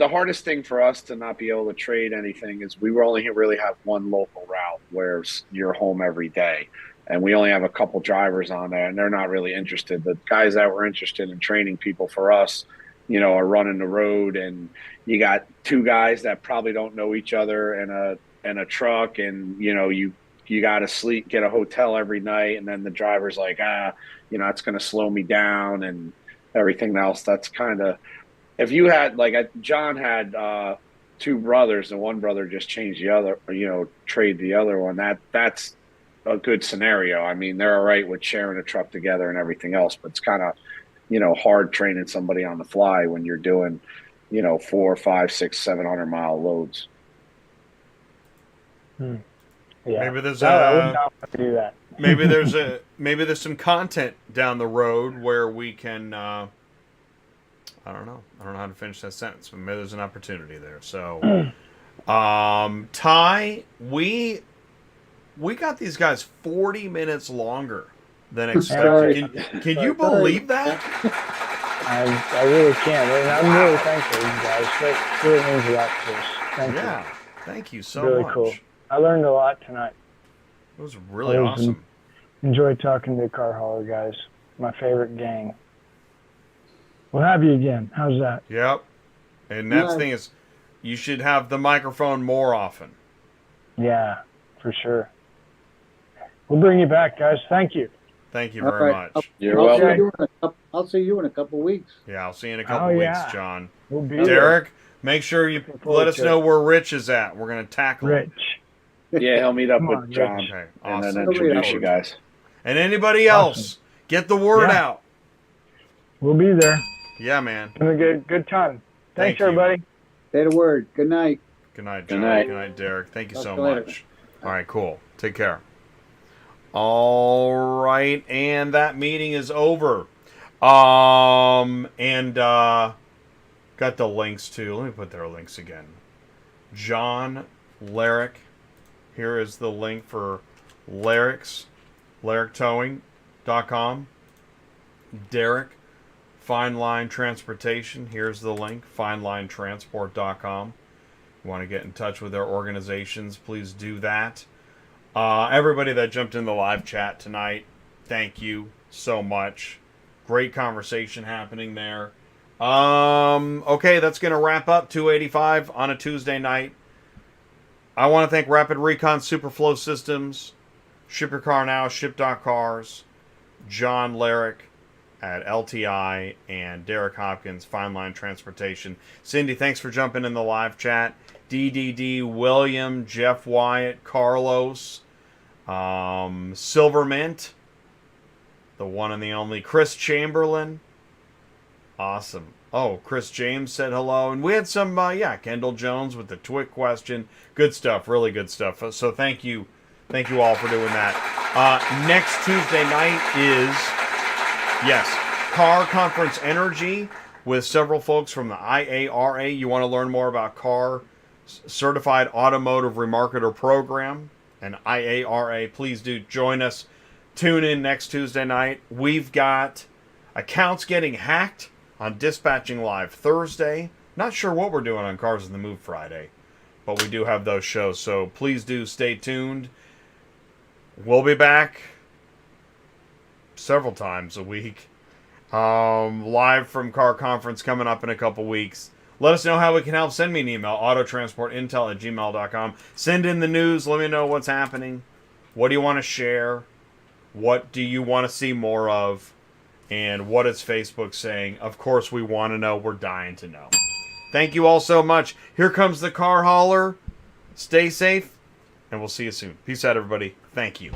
hardest thing for us to not be able to trade anything is we only really have one local route where you're home every day. And we only have a couple drivers on there, and they're not really interested. The guys that were interested in training people for us, are running the road, and you got two guys that probably don't know each other in a truck, and you got to get a hotel every night, and then the driver's like, it's going to slow me down and everything else. That's kind of, if you had John had two brothers, and one brother just changed the other, trade the other one. That's a good scenario. I mean, they're all right with sharing a truck together and everything else, but it's kind of, hard training somebody on the fly when you're doing, 4, 5, 6, 700 mile loads. Yeah. Maybe there's I would not want to do that. maybe there's some content down the road where we can, I don't know how to finish that sentence, but maybe there's an opportunity there. So, Ty, we got these guys 40 minutes longer than expected. Can you believe that? I really can't. And I'm really thankful to you guys. It really means a lot to us. Thank you. Thank you so really much. Cool. I learned a lot tonight. It was really awesome. Enjoyed talking to the car hauler guys. My favorite gang. We'll have you again. How's that? Yep. And that's the thing is, You should have the microphone more often. Yeah, for sure. We'll bring you back, guys. Thank you. Thank you All very right. much. You're I'll see welcome. you in I'll see you in a couple weeks. Yeah, I'll see you in a couple Oh, weeks, yeah. John. We'll be Derick, make sure you Looking forward let us to know it. where Rich is at. We're going to tackle him. Rich. Yeah, he'll meet up Come with on, John Rich. Okay, and awesome. then introduce you guys. And anybody else, Awesome. get the word Yeah. out. We'll be there. Yeah, man. Have a good time. Thank Thanks, you. everybody. Say the word. Good night. Good night, Good John. night. Good night, Derick. Thank you Talk so to you later. much. All right, cool. Take care. All right, and that meeting is over. And got the links to. Let me put their links again. John Larick. Here is the link for Larick's, LarickTowing.com. Derick, Fine Line Transportation. Here's the link, FineLineTransport.com. You want to get in touch with their organizations, please do that. Everybody that jumped in the live chat tonight, thank you so much. Great conversation happening there. Okay, that's going to wrap up 285 on a Tuesday night. I want to thank Rapid Recon Superflow Systems, Ship Your Car Now, Ship.Cars, John Larick at LTI, and Derick Hopkins, Fine Line Transportation. Cindy, thanks for jumping in the live chat. DDD, William, Jeff Wyatt, Carlos, Silvermint, the one and the only Chris Chamberlain. Awesome. Oh, Chris James said hello. And we had some, Kendall Jones with the TWIC question. Good stuff. Really good stuff. So thank you. Thank you all for doing that. Next Tuesday night is, yes, Car Conference Energy with several folks from the IARA. You want to learn more about car Certified Automotive Remarketer Program and IARA. Please do join us. Tune in next Tuesday night. We've got accounts getting hacked on Dispatching Live Thursday. Not sure what we're doing on Cars in the Move Friday, but we do have those shows, so please do stay tuned. We'll be back several times a week. Live from Car Conference coming up in a couple weeks. Let us know how we can help. Send me an email, autotransportintel@gmail.com. Send in the news. Let me know what's happening. What do you want to share? What do you want to see more of? And what is Facebook saying? Of course, we want to know. We're dying to know. Thank you all so much. Here comes the car hauler. Stay safe, and we'll see you soon. Peace out, everybody. Thank you.